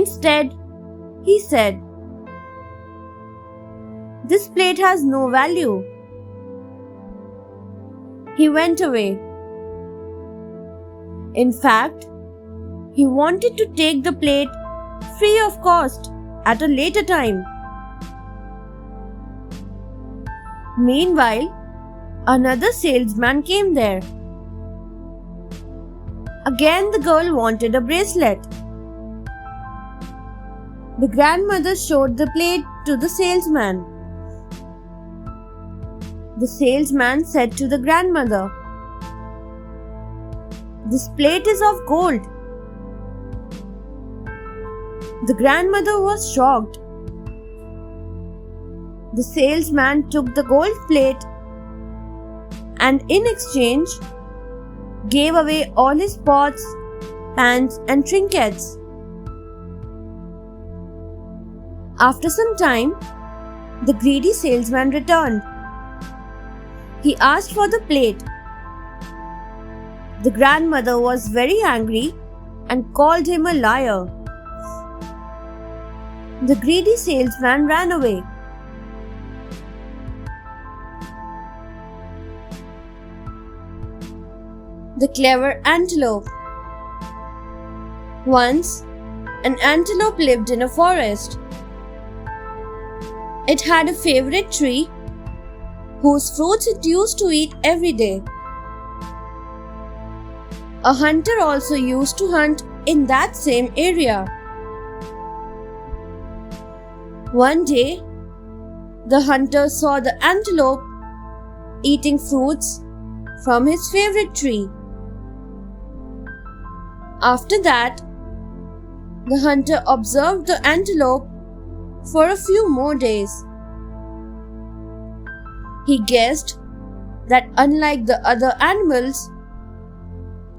Instead, he said, "This plate has no value." He went away. In fact, he wanted to take the plate free of cost at a later time. Meanwhile, another salesman came there. Again, the girl wanted a bracelet. The grandmother showed the plate to the salesman. The salesman said to the grandmother, "This plate is of gold." The grandmother was shocked. The salesman took the gold plate and in exchange gave away all his pots, pans, and trinkets. After some time, the greedy salesman returned. He asked for the plate. The grandmother was very angry and called him a liar. The greedy salesman ran away. The clever antelope. Once, an antelope lived in a forest. It had a favorite tree whose fruits it used to eat every day. A hunter also used to hunt in that same area. One day, the hunter saw the antelope eating fruits from his favorite tree. After that, the hunter observed the antelope for a few more days. He guessed that unlike the other animals,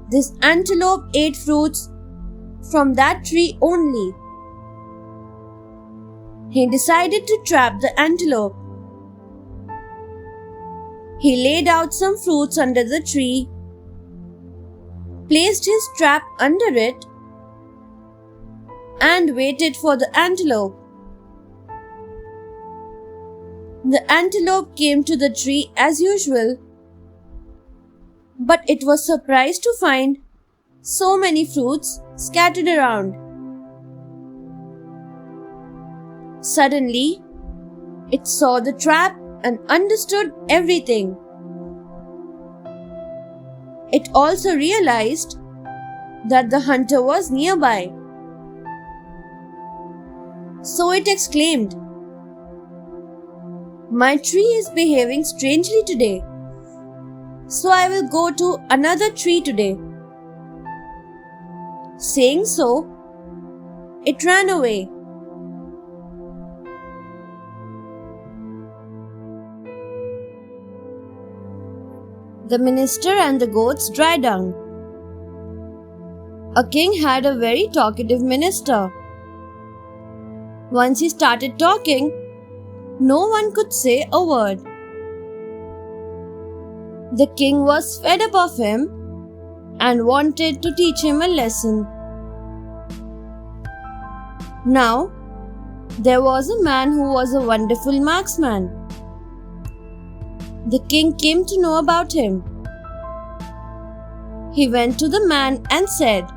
this antelope ate fruits from that tree only. He decided to trap the antelope. He laid out some fruits under the tree, placed his trap under it, and waited for the antelope. The antelope came to the tree as usual, but it was surprised to find so many fruits scattered around. Suddenly, it saw the trap and understood everything. It also realized that the hunter was nearby. So it exclaimed, "My tree is behaving strangely today, so I will go to another tree today." Saying so, it ran away. The minister and the goat's dry dung. A king had a very talkative minister. Once he started talking, no one could say a word. The king was fed up of him and wanted to teach him a lesson. Now, there was a man who was a wonderful marksman. The king came to know about him. He went to the man and said,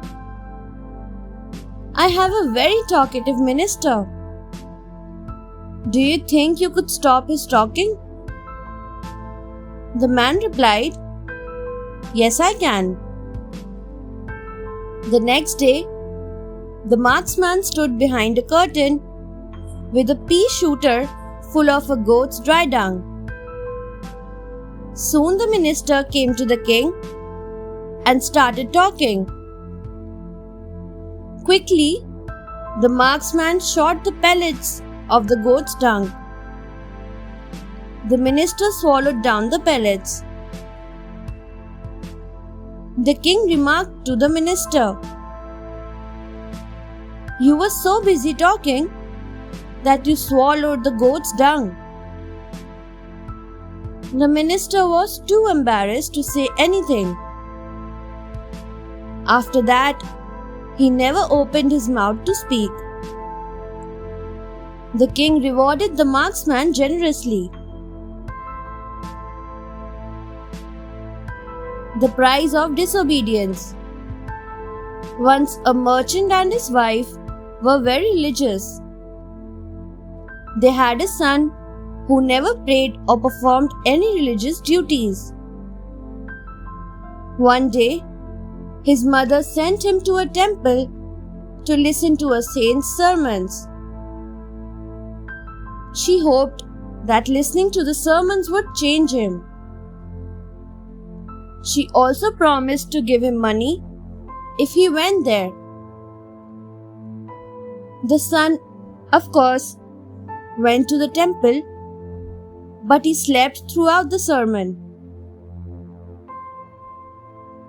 "I have a very talkative minister. Do you think you could stop his talking?" The man replied, "Yes, I can." The next day, the marksman stood behind a curtain with a pea shooter full of a goat's dry dung. Soon the minister came to the king and started talking. Quickly, the marksman shot the pellets of the goat's dung. The minister swallowed down the pellets. The king remarked to the minister, "You were so busy talking that you swallowed the goat's dung." The minister was too embarrassed to say anything. After that, he never opened his mouth to speak. The king rewarded the marksman generously. The price of disobedience. Once a merchant and his wife were very religious. They had a son who never prayed or performed any religious duties. One day, his mother sent him to a temple to listen to a saint's sermons. She hoped that listening to the sermons would change him. She also promised to give him money if he went there. The son, of course, went to the temple, but he slept throughout the sermon.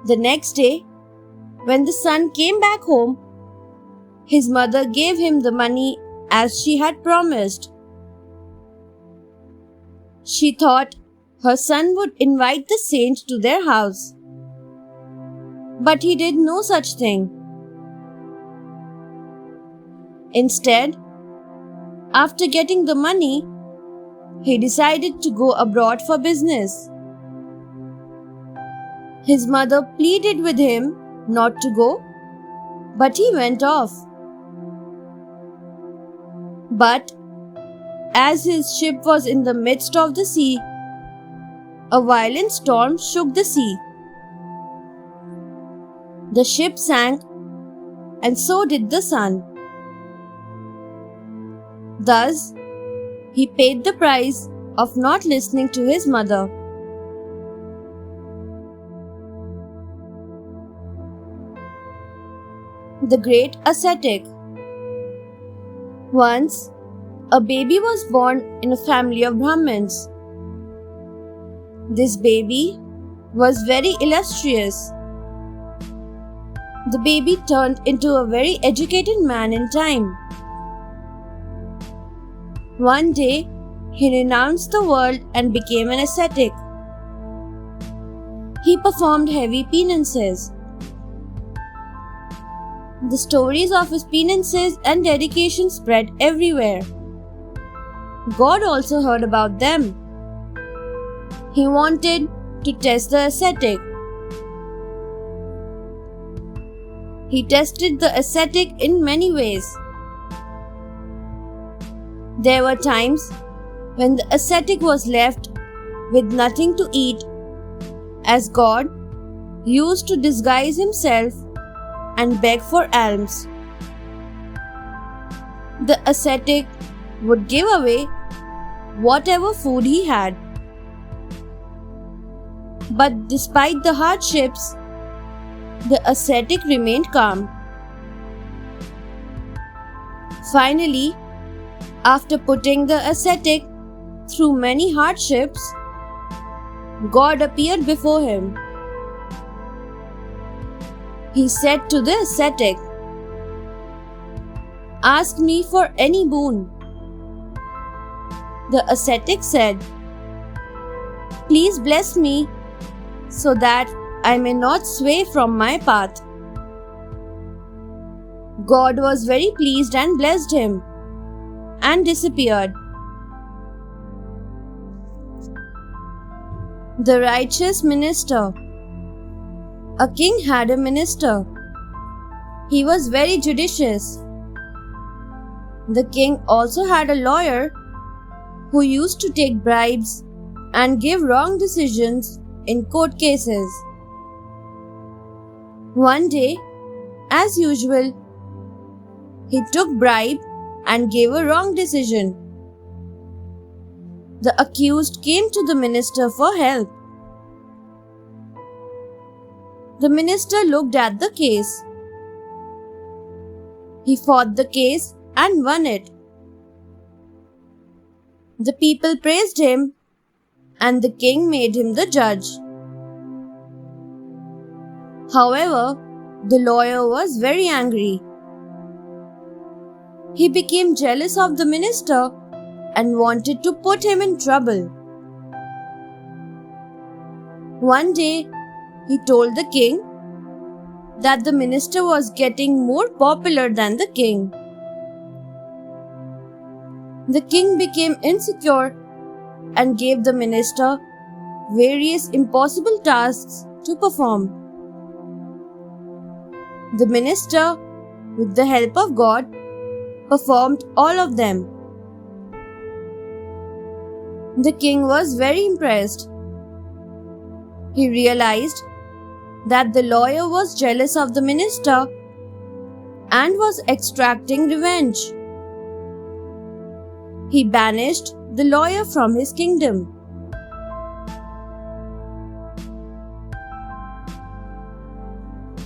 The next day, when the son came back home, his mother gave him the money as she had promised. She thought her son would invite the saint to their house, but he did no such thing. Instead, after getting the money, he decided to go abroad for business. His mother pleaded with him not to go, but he went off. But as his ship was in the midst of the sea, a violent storm shook the sea. The ship sank, and so did the son. Thus, he paid the price of not listening to his mother. The Great Ascetic. Once, a baby was born in a family of Brahmins. This baby was very illustrious. The baby turned into a very educated man in time. One day, he renounced the world and became an ascetic. He performed heavy penances. The stories of his penances and dedication spread everywhere. God also heard about them. He wanted to test the ascetic. He tested the ascetic in many ways. There were times when the ascetic was left with nothing to eat, as God used to disguise himself and beg for alms. The ascetic would give away whatever food he had. But despite the hardships, the ascetic remained calm. Finally, after putting the ascetic through many hardships, God appeared before him. He said to the ascetic, "Ask me for any boon." The ascetic said, "Please bless me so that I may not sway from my path." God was very pleased and blessed him, and disappeared. The righteous minister. A king had a minister. He was very judicious. The king also had a lawyer who used to take bribes and give wrong decisions in court cases. One day, as usual, he took bribe and gave a wrong decision. The accused came to the minister for help. The minister looked at the case. He fought the case and won it. The people praised him, and the king made him the judge. However, the lawyer was very angry. He became jealous of the minister and wanted to put him in trouble. One day, he told the king that the minister was getting more popular than the king. The king became insecure and gave the minister various impossible tasks to perform. The minister, with the help of God, performed all of them. The king was very impressed. He realized that the lawyer was jealous of the minister and was extracting revenge. He banished the lawyer from his kingdom.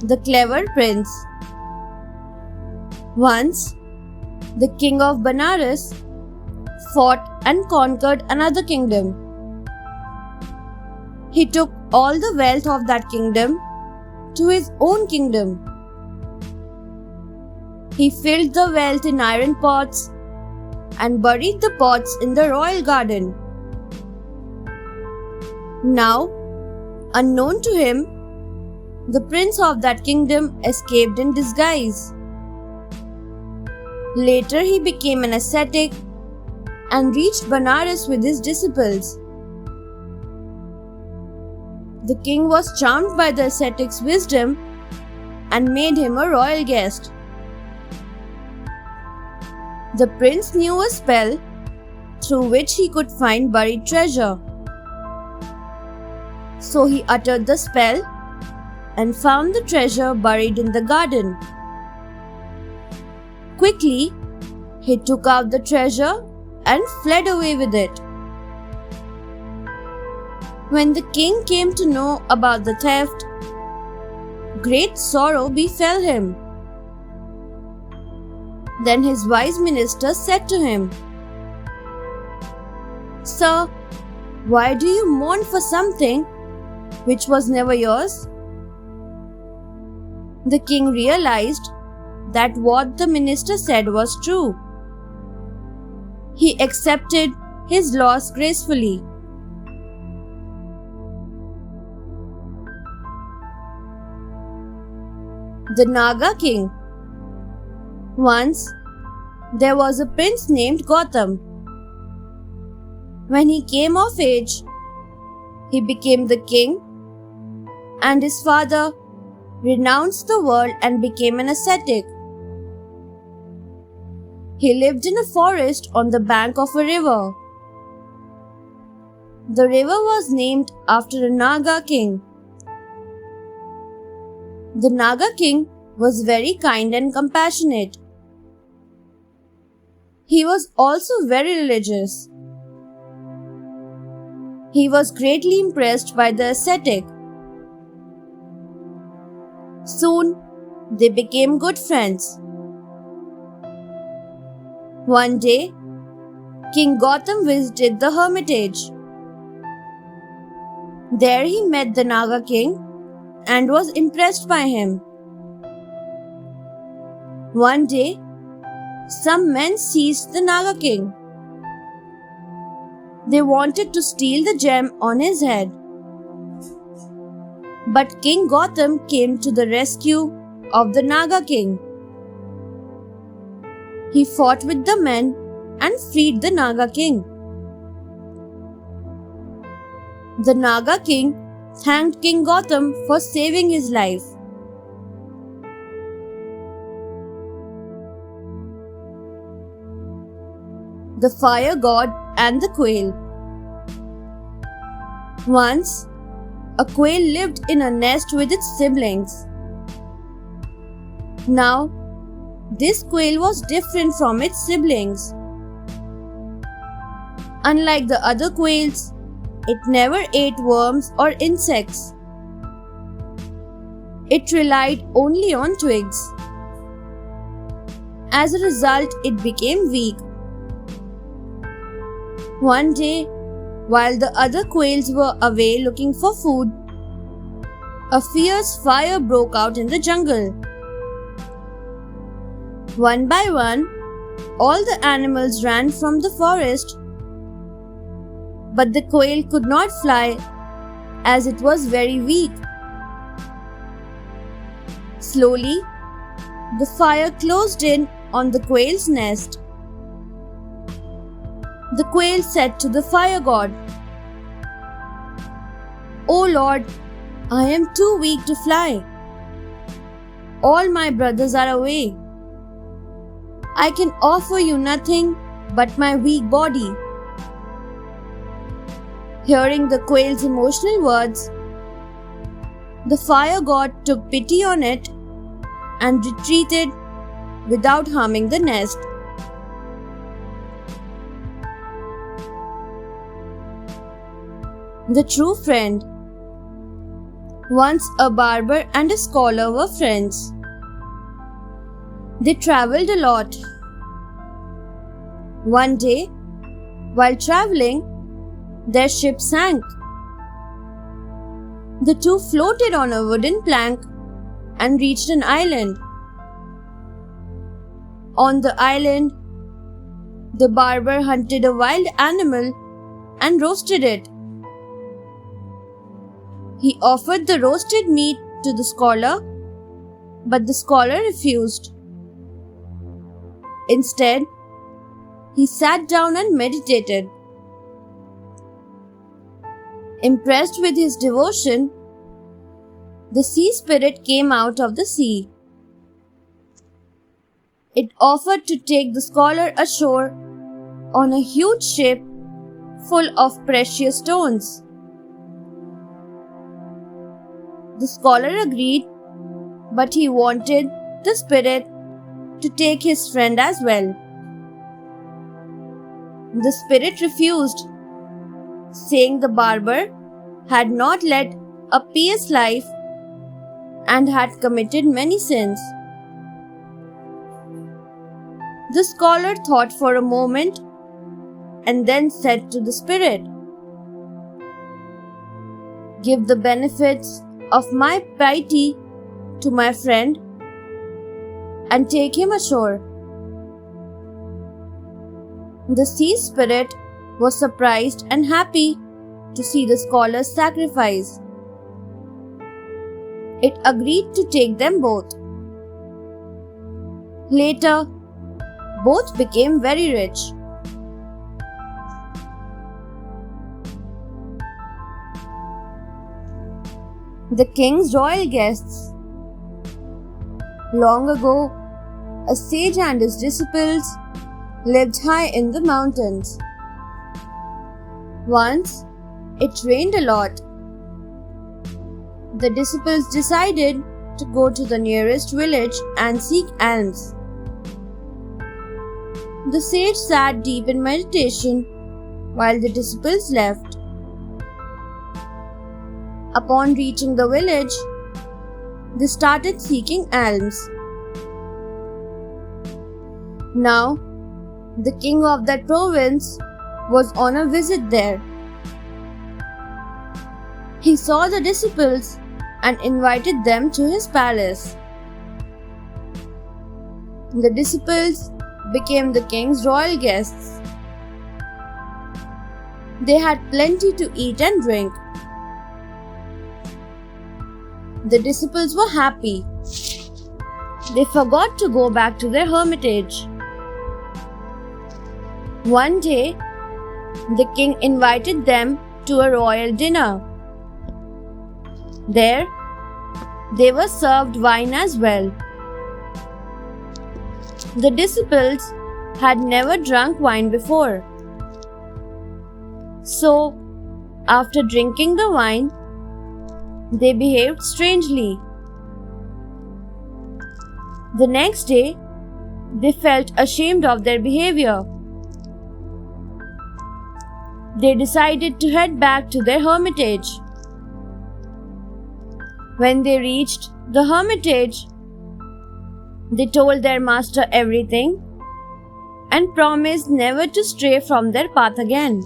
The clever prince. Once, the king of Benares fought and conquered another kingdom. He took all the wealth of that kingdom to his own kingdom. He filled the wealth in iron pots and buried the pots in the royal garden. Now, unknown to him, the prince of that kingdom escaped in disguise. Later, he became an ascetic and reached Benares with his disciples. The king was charmed by the ascetic's wisdom and made him a royal guest. The prince knew a spell through which he could find buried treasure. So he uttered the spell and found the treasure buried in the garden. Quickly, he took out the treasure and fled away with it. When the king came to know about the theft, great sorrow befell him. Then his wise minister said to him, "Sir, why do you mourn for something which was never yours?" The king realized that what the minister said was true. He accepted his loss gracefully. The Naga King. Once, there was a prince named Gautam. When he came of age, he became the king, and his father renounced the world and became an ascetic. He lived in a forest on the bank of a river. The river was named after a Naga king. The Naga king was very kind and compassionate. He was also very religious. He was greatly impressed by the ascetic. Soon, they became good friends. One day, King Gautam visited the hermitage. There he met the Naga king and was impressed by him. One day, some men seized the Naga king. They wanted to steal the gem on his head. But King Gotham came to the rescue of the Naga King. He fought with the men and freed the Naga King. The Naga King thanked King Gotham for saving his life. The Fire God and the Quail. Once, a quail lived in a nest with its siblings. Now, this quail was different from its siblings. Unlike the other quails, it never ate worms or insects. It relied only on twigs. As a result, it became weak. One day, while the other quails were away looking for food, a fierce fire broke out in the jungle. One by one, all the animals ran from the forest, but the quail could not fly as it was very weak. Slowly, the fire closed in on the quail's nest. The quail said to the fire god, "O Lord, I am too weak to fly. All my brothers are away. I can offer you nothing but my weak body." Hearing the quail's emotional words, the fire god took pity on it and retreated without harming the nest. The true friend. Once a barber and a scholar were friends. They traveled a lot. One day, while traveling, their ship sank. The two floated on a wooden plank and reached an island. On the island, the barber hunted a wild animal and roasted it. He offered the roasted meat to the scholar, but the scholar refused. Instead, he sat down and meditated. Impressed with his devotion, the sea spirit came out of the sea. It offered to take the scholar ashore on a huge ship full of precious stones. The scholar agreed, but he wanted the spirit to take his friend as well. The spirit refused, saying the barber had not led a pious life and had committed many sins. The scholar thought for a moment and then said to the spirit, "Give the benefits of my piety to my friend and take him ashore." The sea spirit was surprised and happy to see the scholar's sacrifice. It agreed to take them both. Later, both became very rich. The king's royal guests. Long ago, a sage and his disciples lived high in the mountains. Once, it rained a lot. The disciples decided to go to the nearest village and seek alms. The sage sat deep in meditation while the disciples left. Upon reaching the village, they started seeking alms. Now, the king of that province was on a visit there. He saw the disciples and invited them to his palace. The disciples became the king's royal guests. They had plenty to eat and drink. The disciples were happy. They forgot to go back to their hermitage. One day, the king invited them to a royal dinner. There, they were served wine as well. The disciples had never drunk wine before. So, after drinking the wine, they behaved strangely. The next day, they felt ashamed of their behavior. They decided to head back to their hermitage. When they reached the hermitage, they told their master everything and promised never to stray from their path again.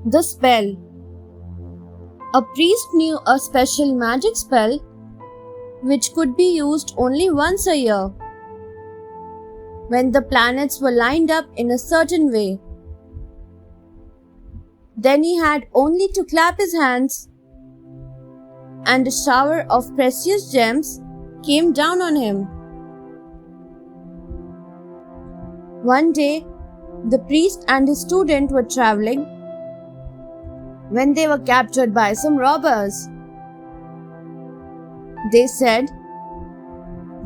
The spell. A priest knew a special magic spell which could be used only once a year, when the planets were lined up in a certain way. Then he had only to clap his hands, and a shower of precious gems came down on him. One day, the priest and his student were traveling when they were captured by some robbers. They said,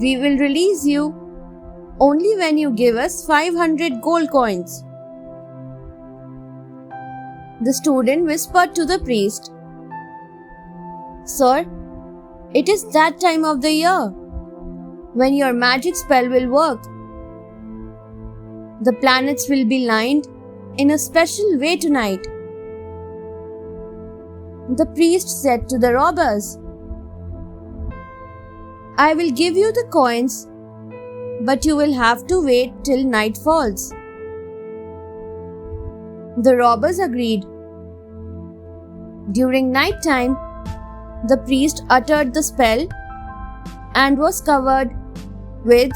"We will release you only when you give us 500 gold coins." The student whispered to the priest, "Sir, it is that time of the year when your magic spell will work. The planets will be lined in a special way tonight." The priest said to the robbers, "I will give you the coins, but you will have to wait till night falls." The robbers agreed. During night time, the priest uttered the spell and was covered with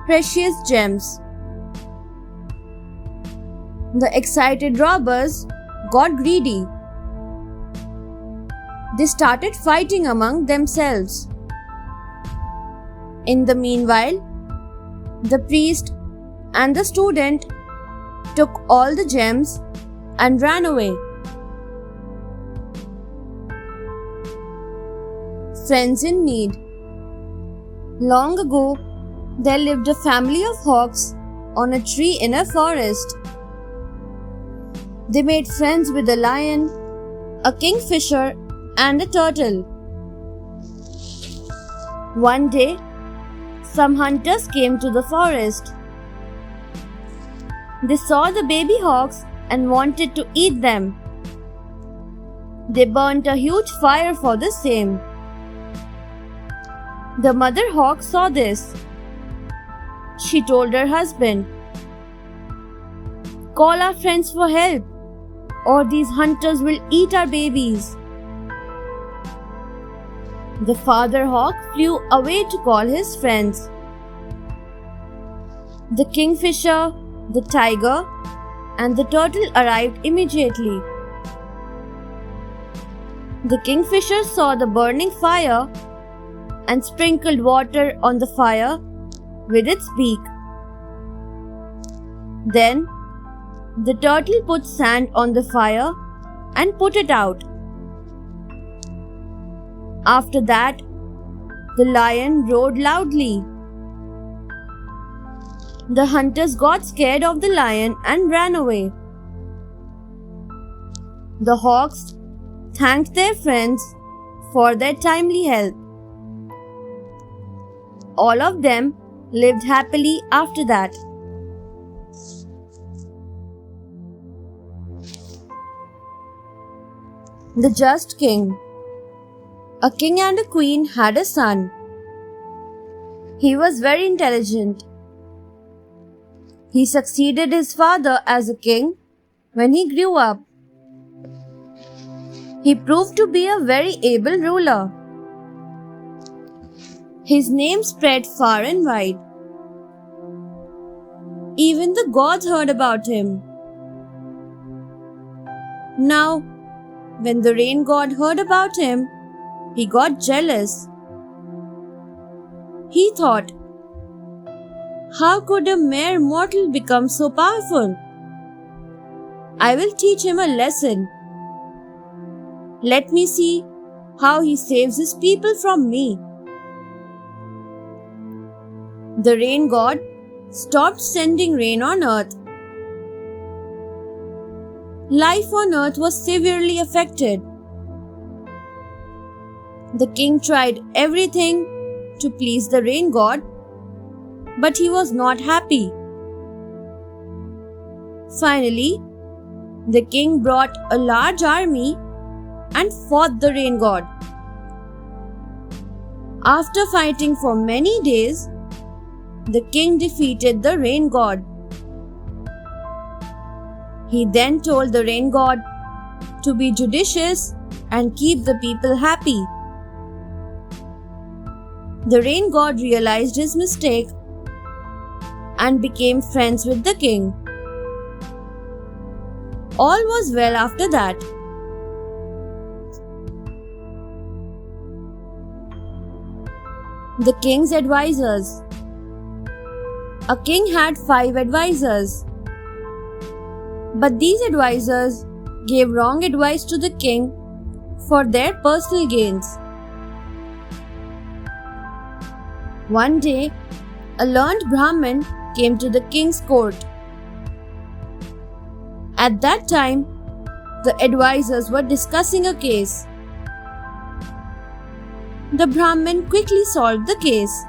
precious gems. The excited robbers got greedy. They started fighting among themselves. In the meanwhile, the priest and the student took all the gems and ran away. Friends in need. Long ago, there lived a family of hawks on a tree in a forest. They made friends with a lion, a kingfisher, and a turtle. One day, some hunters came to the forest. They saw the baby hawks and wanted to eat them. They burnt a huge fire for the same. The mother hawk saw this. She told her husband, "Call our friends for help, or these hunters will eat our babies." The father hawk flew away to call his friends. The kingfisher, the tiger, and the turtle arrived immediately. The kingfisher saw the burning fire and sprinkled water on the fire with its beak. Then the turtle put sand on the fire and put it out. After that, the lion roared loudly. The hunters got scared of the lion and ran away. The hawks thanked their friends for their timely help. All of them lived happily after that. The Just King. A king and a queen had a son. He was very intelligent. He succeeded his father as a king when he grew up. He proved to be a very able ruler. His name spread far and wide. Even the gods heard about him. Now, when the rain god heard about him, he got jealous. He thought, how could a mere mortal become so powerful? I will teach him a lesson. Let me see how he saves his people from me. The rain god stopped sending rain on earth. Life on earth was severely affected. The king tried everything to please the rain god, but he was not happy. Finally, the king brought a large army and fought the rain god. After fighting for many days, the king defeated the rain god. He then told the rain god to be judicious and keep the people happy. The rain god realized his mistake and became friends with the king. All was well after that. The king's advisors. A king had 5 advisors. But these advisors gave wrong advice to the king for their personal gains. One day, a learned Brahmin came to the king's court. At that time, the advisors were discussing a case. The Brahmin quickly solved the case.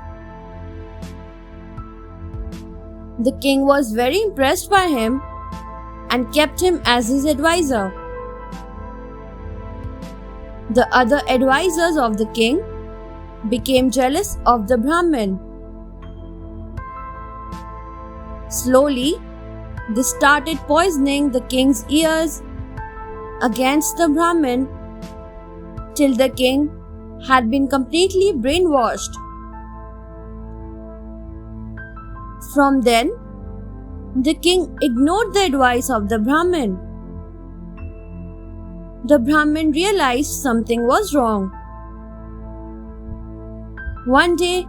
The king was very impressed by him and kept him as his advisor. The other advisors of the king became jealous of the Brahmin. Slowly, they started poisoning the king's ears against the Brahmin till the king had been completely brainwashed. From then, the king ignored the advice of the Brahmin. The Brahmin realized something was wrong. One day,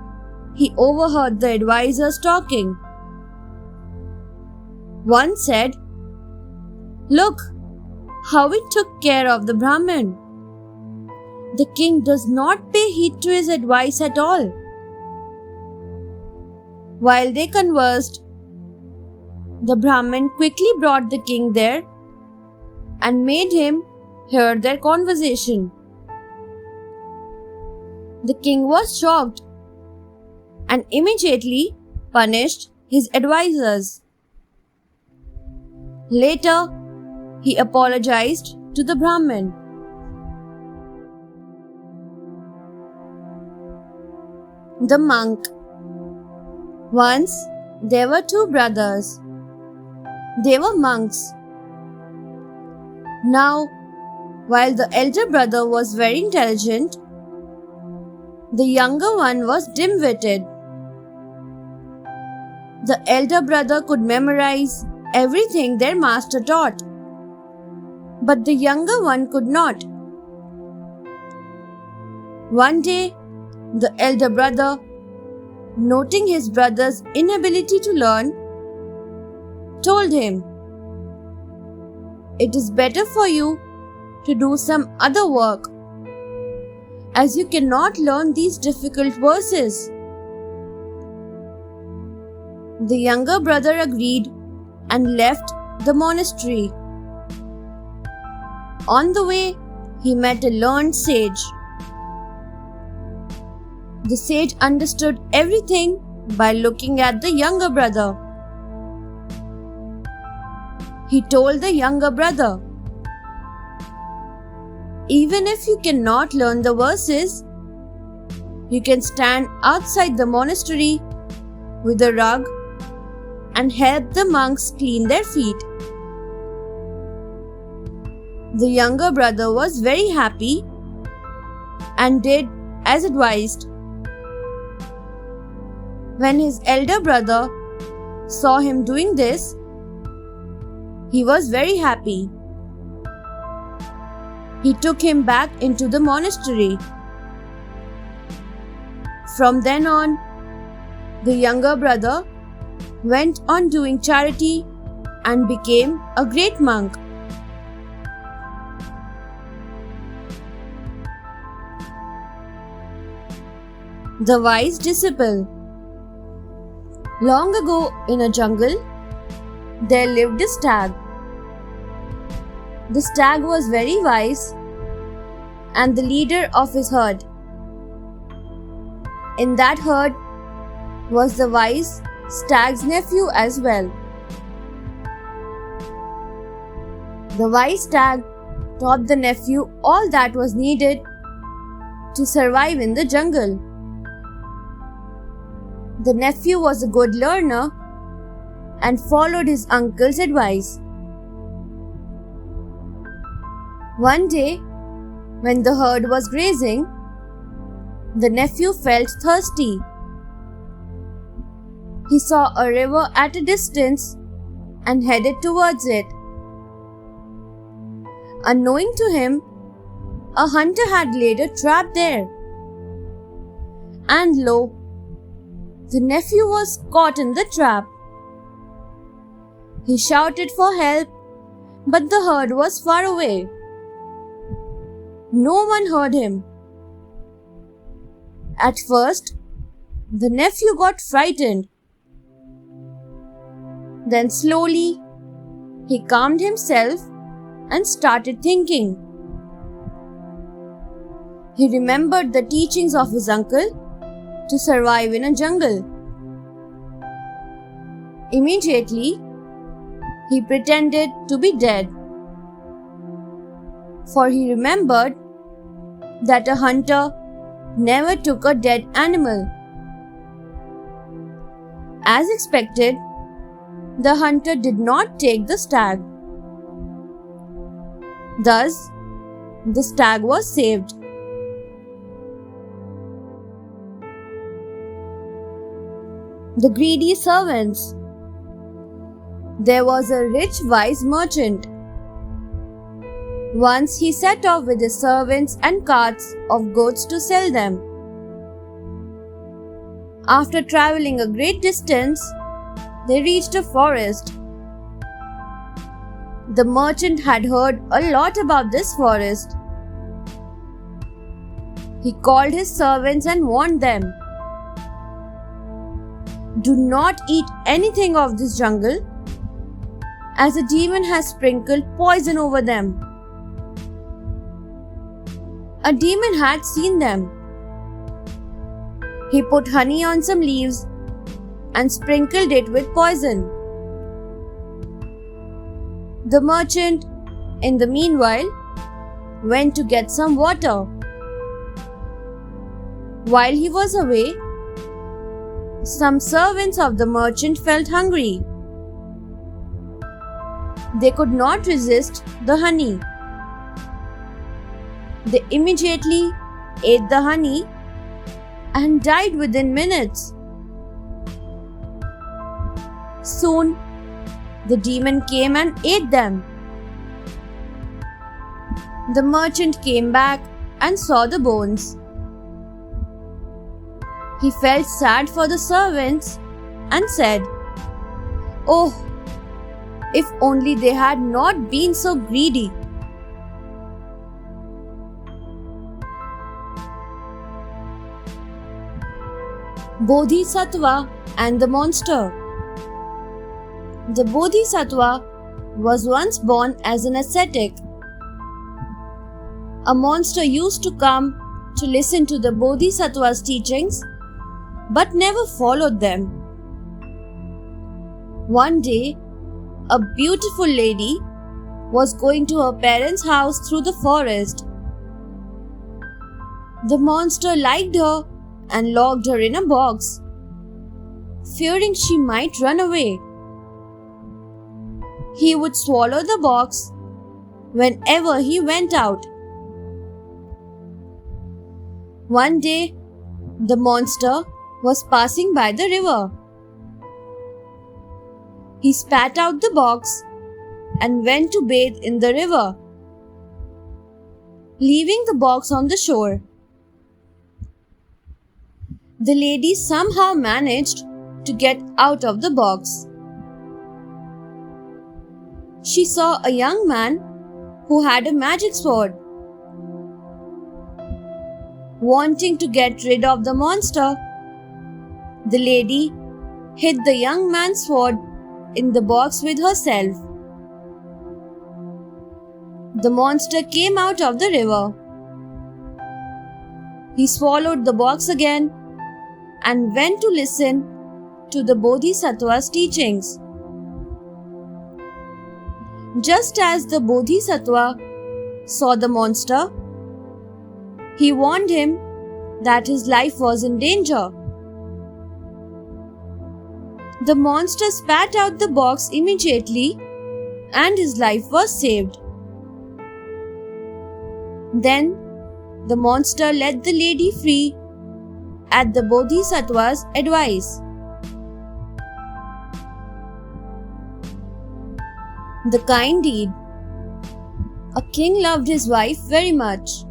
he overheard the advisors talking. One said, "Look how we took care of the Brahmin. The king does not pay heed to his advice at all." While they conversed, the Brahmin quickly brought the king there and made him hear their conversation. The king was shocked and immediately punished his advisors. Later, he apologized to the Brahmin. The monk. Once, there were 2 brothers. They were monks. Now, while the elder brother was very intelligent, the younger one was dim-witted. The elder brother could memorize everything their master taught, but the younger one could not. One day, the elder brother, noting his brother's inability to learn, told him, "It is better for you to do some other work, as you cannot learn these difficult verses." The younger brother agreed and left the monastery. On the way, he met a learned sage. The sage understood everything by looking at the younger brother. He told the younger brother, "Even if you cannot learn the verses, you can stand outside the monastery with a rug and help the monks clean their feet." The younger brother was very happy and did as advised. When his elder brother saw him doing this, he was very happy. He took him back into the monastery. From then on, the younger brother went on doing charity and became a great monk. The wise disciple. Long ago in a jungle, there lived a stag. The stag was very wise and the leader of his herd. In that herd was the wise stag's nephew as well. The wise stag taught the nephew all that was needed to survive in the jungle. The nephew was a good learner and followed his uncle's advice. One day, when the herd was grazing, the nephew felt thirsty. He saw a river at a distance and headed towards it. Unknowing to him, a hunter had laid a trap there. And lo, the nephew was caught in the trap. He shouted for help, but the herd was far away. No one heard him. At first, the nephew got frightened. Then slowly, he calmed himself and started thinking. He remembered the teachings of his uncle to survive in a jungle. Immediately, he pretended to be dead, for he remembered that a hunter never took a dead animal. As expected, the hunter did not take the stag. Thus, the stag was saved. The greedy servants. There was a rich, wise merchant. Once he set off with his servants and carts of goods to sell them. After traveling a great distance, they reached a forest. The merchant had heard a lot about this forest. He called his servants and warned them, "Do not eat anything of this jungle, as a demon has sprinkled poison over them." A demon had seen them. He put honey on some leaves and sprinkled it with poison. The merchant, in the meanwhile, went to get some water. While he was away, some servants of the merchant felt hungry. They could not resist the honey. They immediately ate the honey and died within minutes. Soon, the demon came and ate them. The merchant came back and saw the bones. He felt sad for the servants and said, "Oh, if only they had not been so greedy." Bodhisattva and the monster. The Bodhisattva was once born as an ascetic. A monster used to come to listen to the Bodhisattva's teachings, but never followed them. One day, a beautiful lady was going to her parents' house through the forest. The monster liked her and locked her in a box, fearing she might run away. He would swallow the box whenever he went out. One day, the monster was passing by the river. He spat out the box and went to bathe in the river. leaving the box on the shore. The lady somehow managed to get out of the box. She saw a young man who had a magic sword. Wanting to get rid of the monster, the lady hid the young man's sword in the box with herself. The monster came out of the river. He swallowed the box again and went to listen to the Bodhisattva's teachings. Just as the Bodhisattva saw the monster, he warned him that his life was in danger. The monster spat out the box immediately and his life was saved. Then the monster let the lady free at the Bodhisattva's advice. The kind deed. A king loved his wife very much.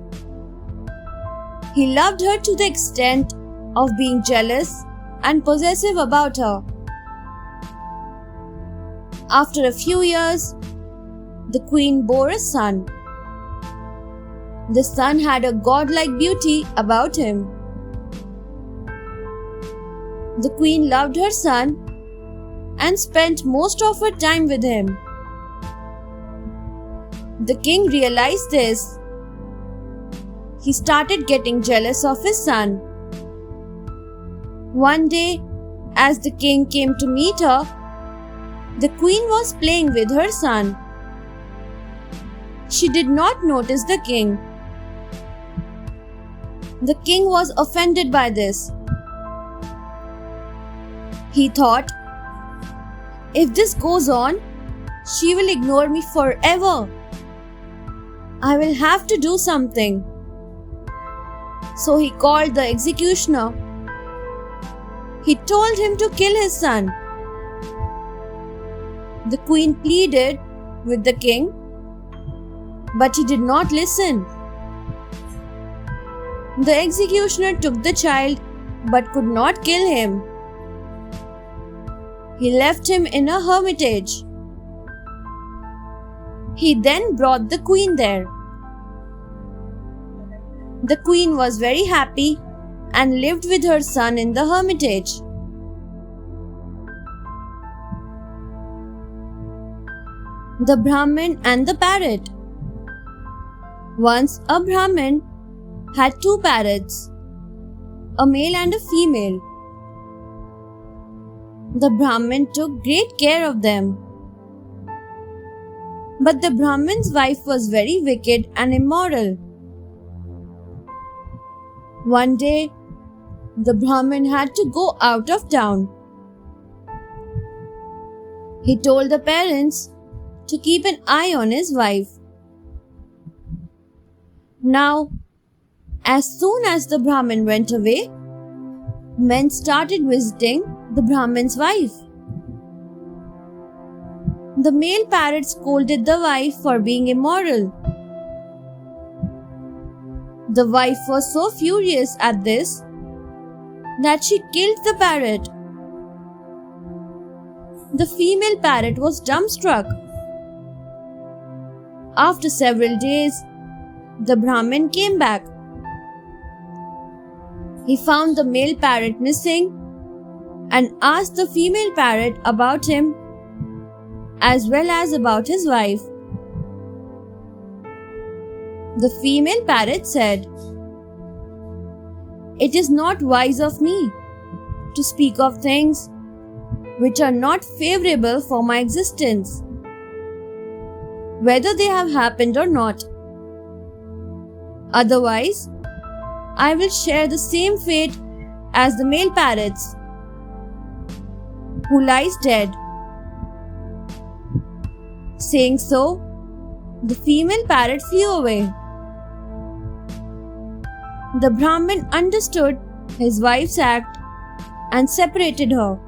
He loved her to the extent of being jealous and possessive about her. After a few years, the queen bore a son. The son had a godlike beauty about him. The queen loved her son and spent most of her time with him. The king realized this. He started getting jealous of his son. One day, as the king came to meet her, the queen was playing with her son. She did not notice the king. The king was offended by this. He thought, if this goes on, she will ignore me forever. I will have to do something. So he called the executioner. He told him to kill his son. The queen pleaded with the king, but he did not listen. The executioner took the child but could not kill him. He left him in a hermitage. He then brought the queen there. The queen was very happy and lived with her son in the hermitage. The Brahmin and the Parrot. Once a Brahmin had two parrots, a male and a female. The Brahmin took great care of them. But the Brahmin's wife was very wicked and immoral. One day, the Brahmin had to go out of town. He told the parents to keep an eye on his wife. Now, as soon as the Brahmin went away, men started visiting the Brahmin's wife. The male parrot scolded the wife for being immoral. The wife was so furious at this that she killed the parrot. The female parrot was dumbstruck. After several days, the Brahmin came back. He found the male parrot missing and asked the female parrot about him as well as about his wife. The female parrot said, "It is not wise of me to speak of things which are not favorable for my existence, whether they have happened or not. Otherwise, I will share the same fate as the male parrots, who lies dead." Saying so, the female parrot flew away. The Brahmin understood his wife's act and separated her.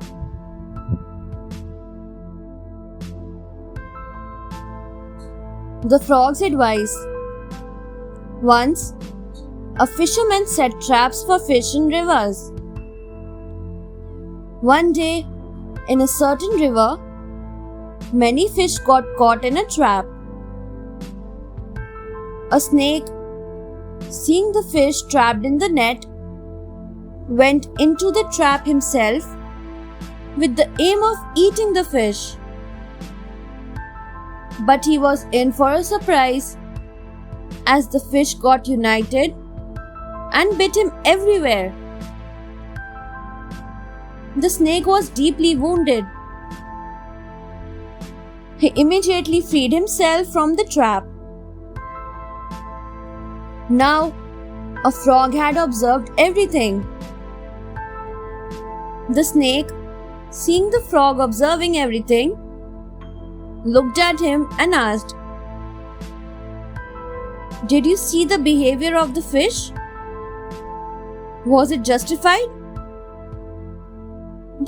The frog's advice. Once, a fisherman set traps for fish in rivers. One day, in a certain river, many fish got caught in a trap. A snake, seeing the fish trapped in the net, went into the trap himself with the aim of eating the fish. But he was in for a surprise, as the fish got united and bit him everywhere. The snake was deeply wounded. He immediately freed himself from the trap. Now, a frog had observed everything. The snake, seeing the frog observing everything, looked at him and asked, "Did you see the behavior of the fish? Was it justified?"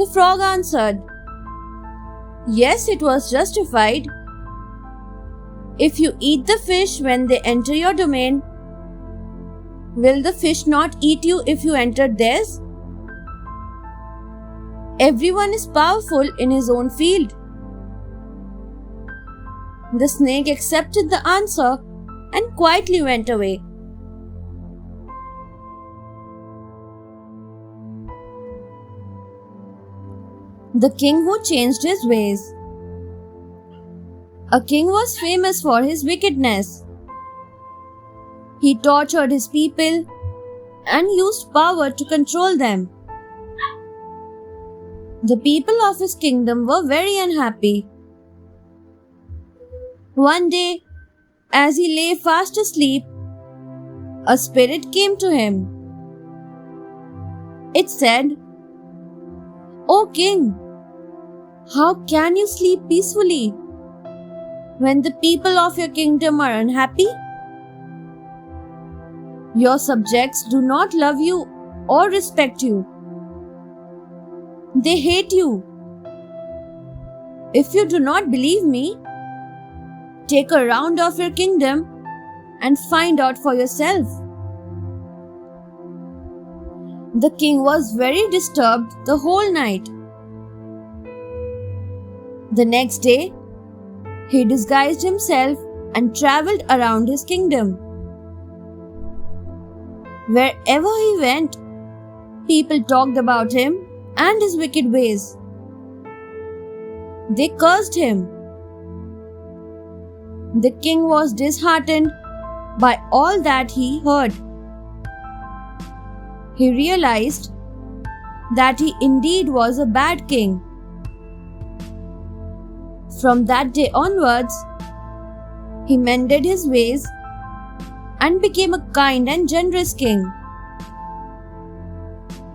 The frog answered, "Yes, it was justified. If you eat the fish when they enter your domain, will the fish not eat you if you enter theirs? Everyone is powerful in his own field." The snake accepted the answer and quietly went away. The king who changed his ways. A king was famous for his wickedness. He tortured his people and used power to control them. The people of his kingdom were very unhappy. One day, as he lay fast asleep, a spirit came to him. It said, "O king, how can you sleep peacefully when the people of your kingdom are unhappy? Your subjects do not love you or respect you. They hate you. If you do not believe me, take a round of your kingdom and find out for yourself." The king was very disturbed the whole night. The next day, he disguised himself and traveled around his kingdom. Wherever he went, people talked about him and his wicked ways. They cursed him. The king was disheartened by all that he heard. He realized that he indeed was a bad king. From that day onwards, he mended his ways and became a kind and generous king.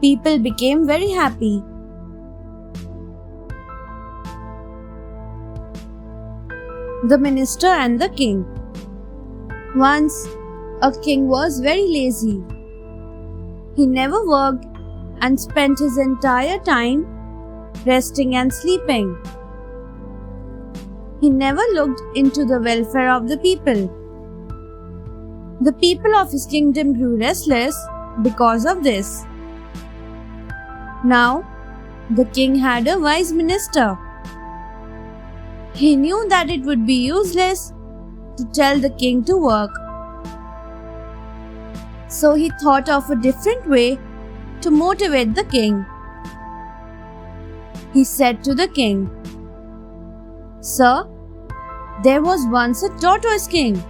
People became very happy. The minister and the king. Once, a king was very lazy. He never worked and spent his entire time resting and sleeping. He never looked into the welfare of the people. The people of his kingdom grew restless because of this. Now, the king had a wise minister. He knew that it would be useless to tell the king to work. So he thought of a different way to motivate the king. He said to the king, "Sir, there was once a tortoise king.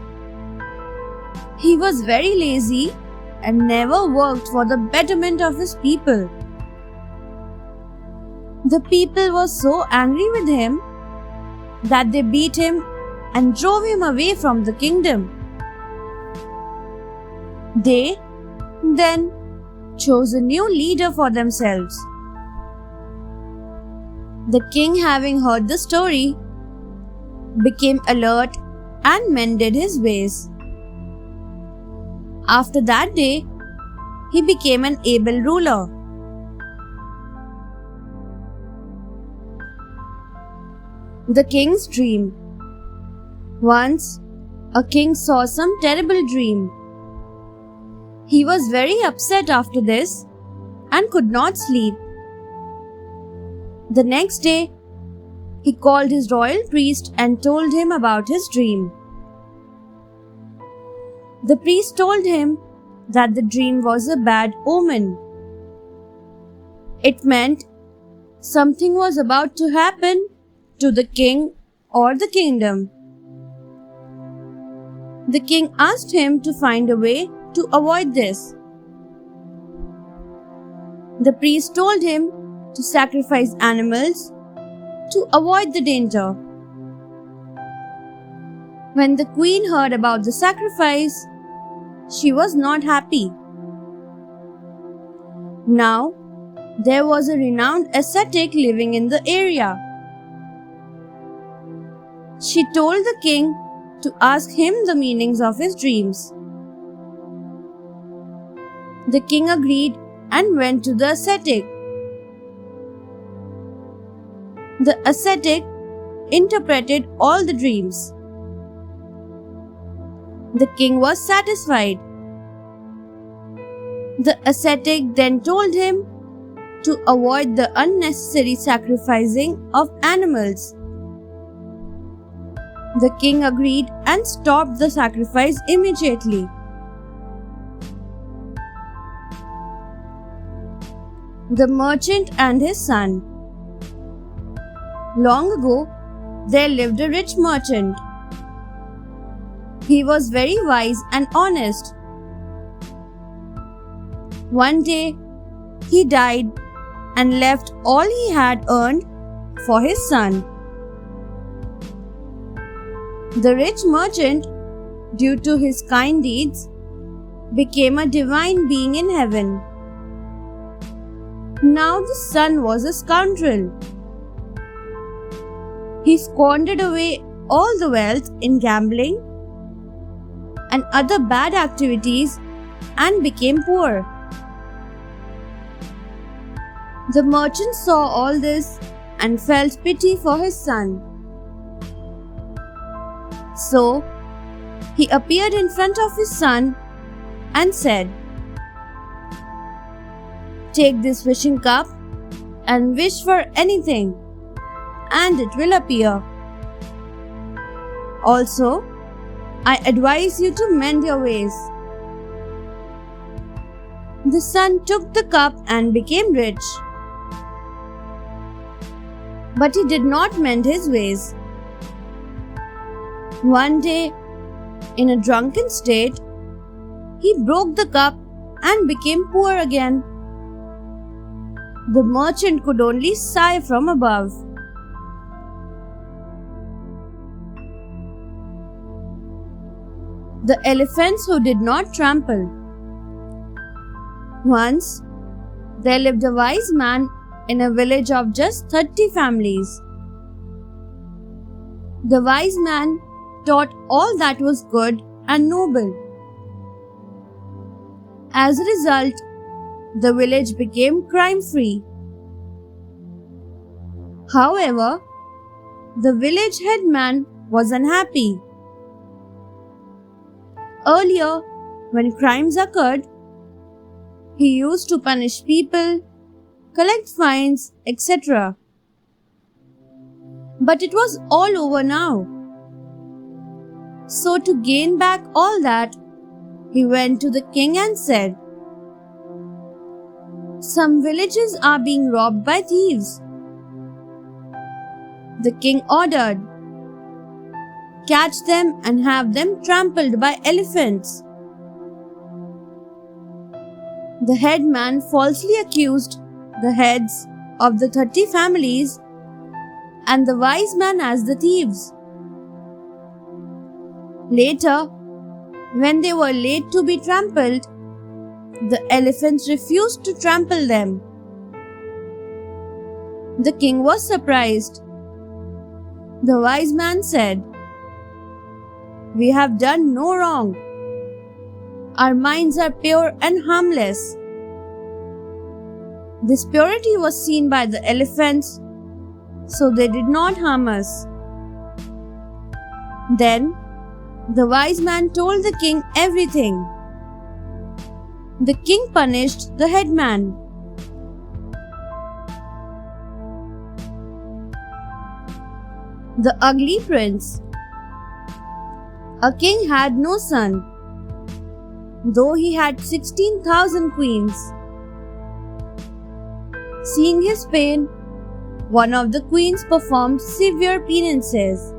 He was very lazy and never worked for the betterment of his people. The people were so angry with him that they beat him and drove him away from the kingdom. They then chose a new leader for themselves." The king, having heard the story, became alert and mended his ways. After that day, he became an able ruler. The king's dream. Once, a king saw some terrible dream. He was very upset after this and could not sleep. The next day, he called his royal priest and told him about his dream. The priest told him that the dream was a bad omen. It meant something was about to happen to the king or the kingdom. The king asked him to find a way to avoid this. The priest told him to sacrifice animals to avoid the danger. When the queen heard about the sacrifice, she was not happy. Now, there was a renowned ascetic living in the area. She told the king to ask him the meanings of his dreams. The king agreed and went to the ascetic. The ascetic interpreted all the dreams. The king was satisfied. The ascetic then told him to avoid the unnecessary sacrificing of animals. The king agreed and stopped the sacrifice immediately. The merchant and his son. Long ago, there lived a rich merchant. He was very wise and honest. One day, he died and left all he had earned for his son. The rich merchant, due to his kind deeds, became a divine being in heaven. Now the son was a scoundrel. He squandered away all the wealth in gambling and other bad activities and became poor. The merchant saw all this and felt pity for his son. So, he appeared in front of his son and said, "Take this wishing cup and wish for anything, and it will appear. Also, I advise you to mend your ways." The son took the cup and became rich. But he did not mend his ways. One day, in a drunken state, he broke the cup and became poor again. The merchant could only sigh from above. The elephants who did not trample. Once, there lived a wise man in a village of just 30 families. The wise man taught all that was good and noble. As a result, the village became crime-free. However, the village headman was unhappy. Earlier, when crimes occurred, he used to punish people, collect fines, etc. But it was all over now. So to gain back all that, he went to the king and said, "Some villages are being robbed by thieves." The king ordered, "Catch them and have them trampled by elephants." The headman falsely accused the heads of the 30 families and the wise man as the thieves. Later, when they were laid to be trampled, the elephants refused to trample them. The king was surprised. The wise man said, "We have done no wrong. Our minds are pure and harmless." This purity was seen by the elephants, so they did not harm us. Then the wise man told the king everything. The king punished the headman. The ugly prince. A king had no son, though he had 16,000 queens. Seeing his pain, one of the queens performed severe penances.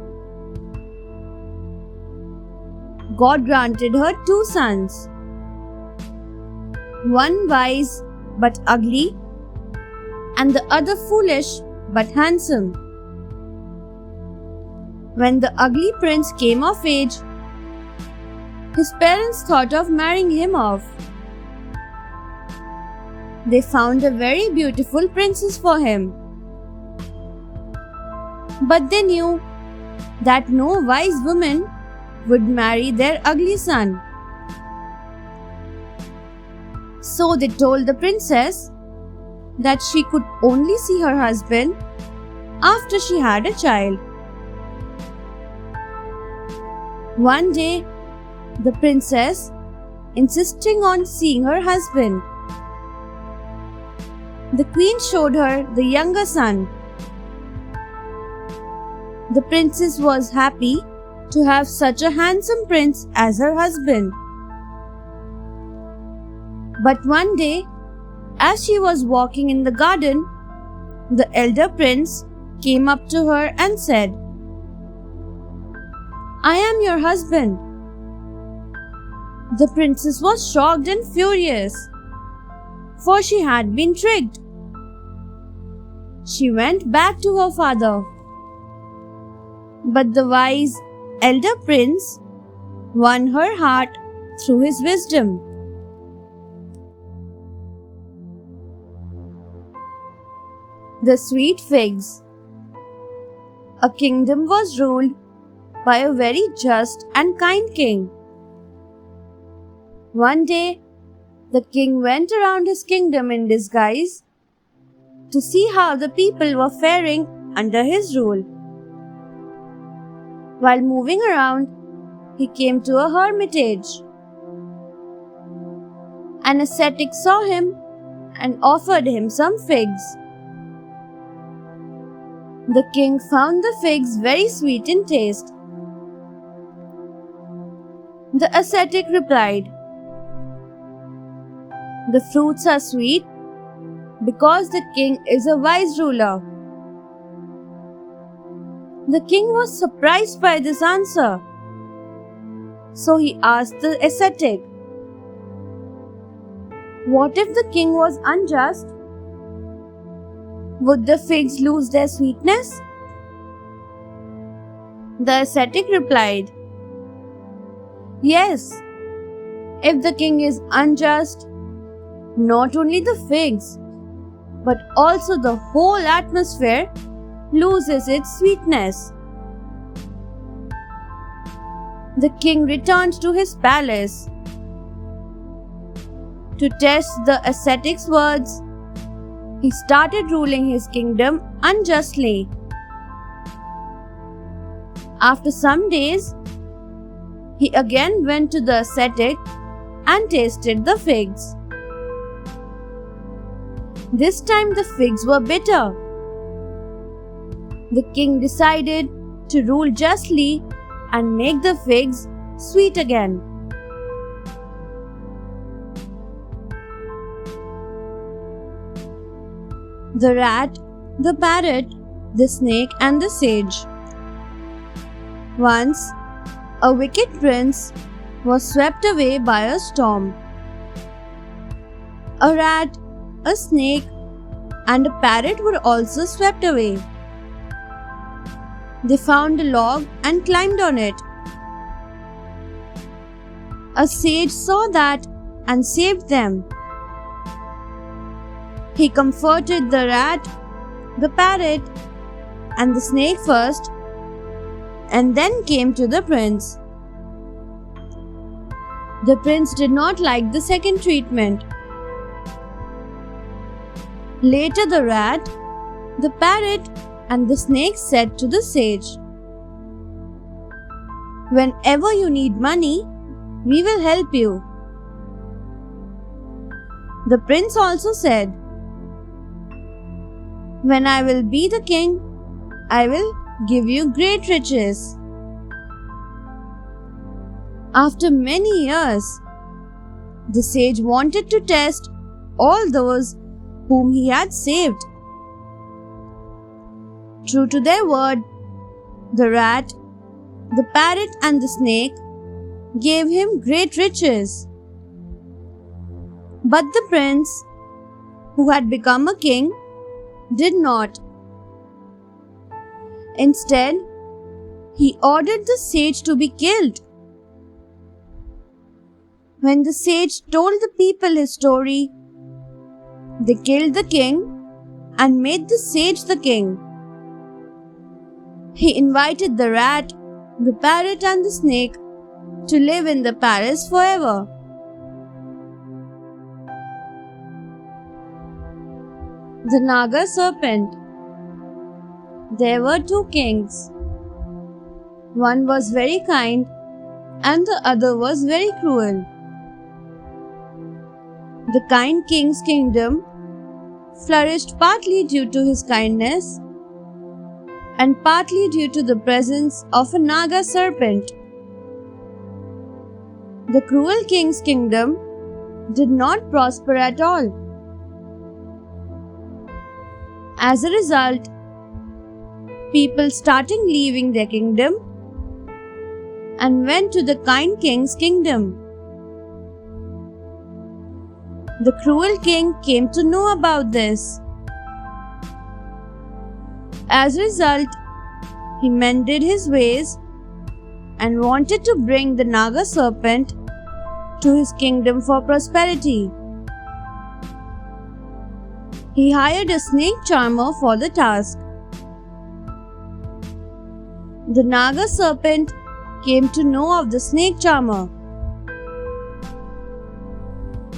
God granted her 2 sons, one wise but ugly, and the other foolish but handsome. When the ugly prince came of age, his parents thought of marrying him off. They found a very beautiful princess for him. But they knew that no wise woman would marry their ugly son. So they told the princess that she could only see her husband after she had a child. One day, the princess insisting on seeing her husband. The queen showed her the younger son. The princess was happy to have such a handsome prince as her husband. But one day, as she was walking in the garden, the elder prince came up to her and said, "I am your husband." The princess was shocked and furious, for she had been tricked. She went back to her father. But the wise elder prince won her heart through his wisdom. The sweet figs. A kingdom was ruled by a very just and kind king. One day, the king went around his kingdom in disguise to see how the people were faring under his rule. While moving around, he came to a hermitage. An ascetic saw him and offered him some figs. The king found the figs very sweet in taste. The ascetic replied, "The fruits are sweet because the king is a wise ruler." The king was surprised by this answer. So he asked the ascetic, "What if the king was unjust? Would the figs lose their sweetness?" The ascetic replied, "Yes, if the king is unjust, not only the figs, but also the whole atmosphere loses its sweetness." The king returned to his palace. To test the ascetic's words, he started ruling his kingdom unjustly. After some days, he again went to the ascetic and tasted the figs. This time the figs were bitter. The king decided to rule justly and make the figs sweet again. The rat, the parrot, the snake, and the sage. Once, a wicked prince was swept away by a storm. A rat, a snake, and a parrot were also swept away. They found a log and climbed on it. A sage saw that and saved them. He comforted the rat, the parrot, and the snake first, and then came to the prince. The prince did not like the second treatment. Later, the rat, the parrot, and the snake said to the sage, "Whenever you need money, we will help you." The prince also said, "When I will be the king, I will give you great riches." After many years, the sage wanted to test all those whom he had saved. True to their word, the rat, the parrot, and the snake gave him great riches. But the prince, who had become a king, did not. Instead, he ordered the sage to be killed. When the sage told the people his story, they killed the king and made the sage the king. He invited the rat, the parrot, and the snake to live in the palace forever. The Naga serpent. There were two kings. One was very kind and the other was very cruel. The kind king's kingdom flourished partly due to his kindness and partly due to the presence of a Naga serpent. The cruel king's kingdom did not prosper at all. As a result, people started leaving their kingdom and went to the kind king's kingdom. The cruel king came to know about this. As a result, he mended his ways and wanted to bring the Naga serpent to his kingdom for prosperity. He hired a snake charmer for the task. The Naga serpent came to know of the snake charmer.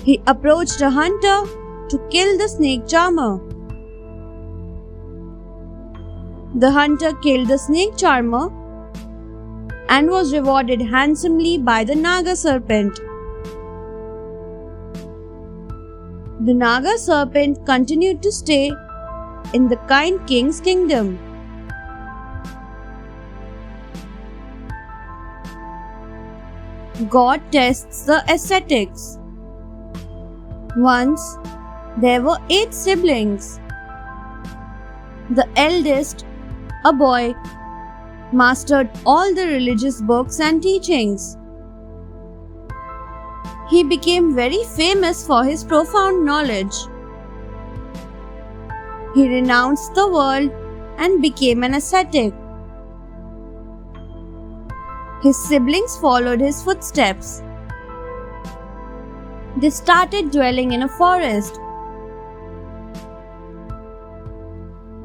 He approached a hunter to kill the snake charmer. The hunter killed the snake charmer and was rewarded handsomely by the Naga serpent. The Naga serpent continued to stay in the kind king's kingdom. God tests the ascetics. Once, there were 8 siblings. The eldest, a boy, mastered all the religious books and teachings. He became very famous for his profound knowledge. He renounced the world and became an ascetic. His siblings followed his footsteps. They started dwelling in a forest.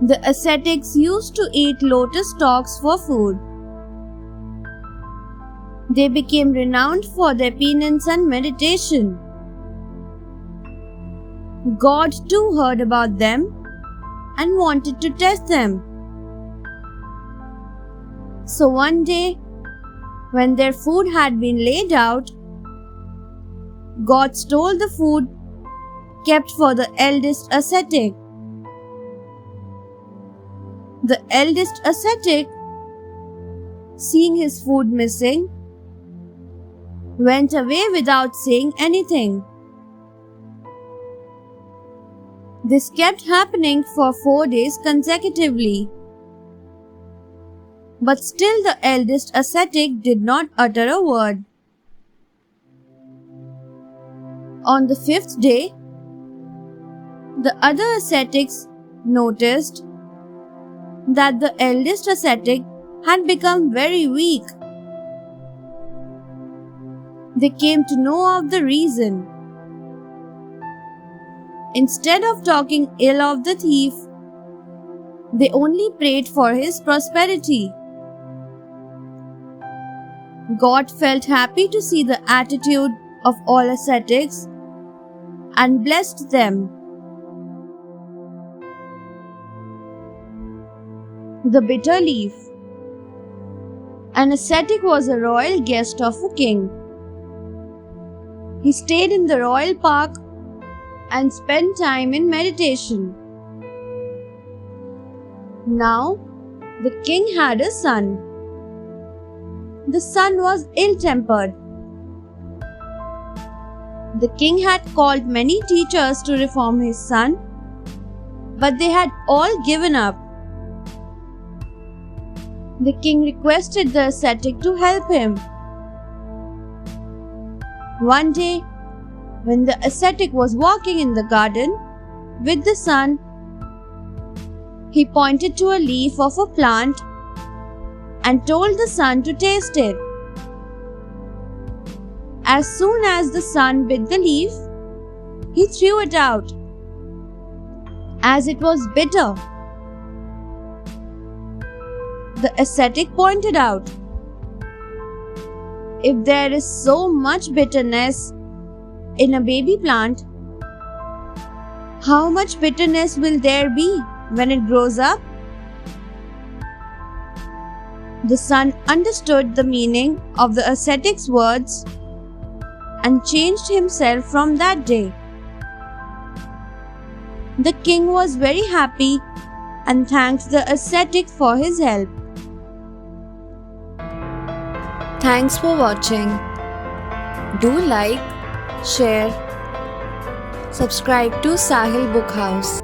The ascetics used to eat lotus stalks for food. They became renowned for their penance and meditation. God too heard about them and wanted to test them. So one day, when their food had been laid out, God stole the food kept for the eldest ascetic. The eldest ascetic, seeing his food missing, went away without saying anything. This kept happening for 4 days consecutively. But still the eldest ascetic did not utter a word. On the 5th day, the other ascetics noticed that the eldest ascetic had become very weak. They came to know of the reason. Instead of talking ill of the thief, they only prayed for his prosperity. God felt happy to see the attitude of all ascetics and blessed them. The bitter leaf. An ascetic was a royal guest of a king. He stayed in the royal park and spend time in meditation. Now, the king had a son. The son was ill-tempered. The king had called many teachers to reform his son, but they had all given up. The king requested the ascetic to help him. One day, when the ascetic was walking in the garden with the son, he pointed to a leaf of a plant and told the son to taste it. As soon as the son bit the leaf, he threw it out, as it was bitter. The ascetic pointed out, if there is so much bitterness in a baby plant, how much bitterness will there be when it grows up? The son understood the meaning of the ascetic's words and changed himself from that day. The king was very happy and thanked the ascetic for his help. Thanks for watching. Do like, share, subscribe to Sahil Book House.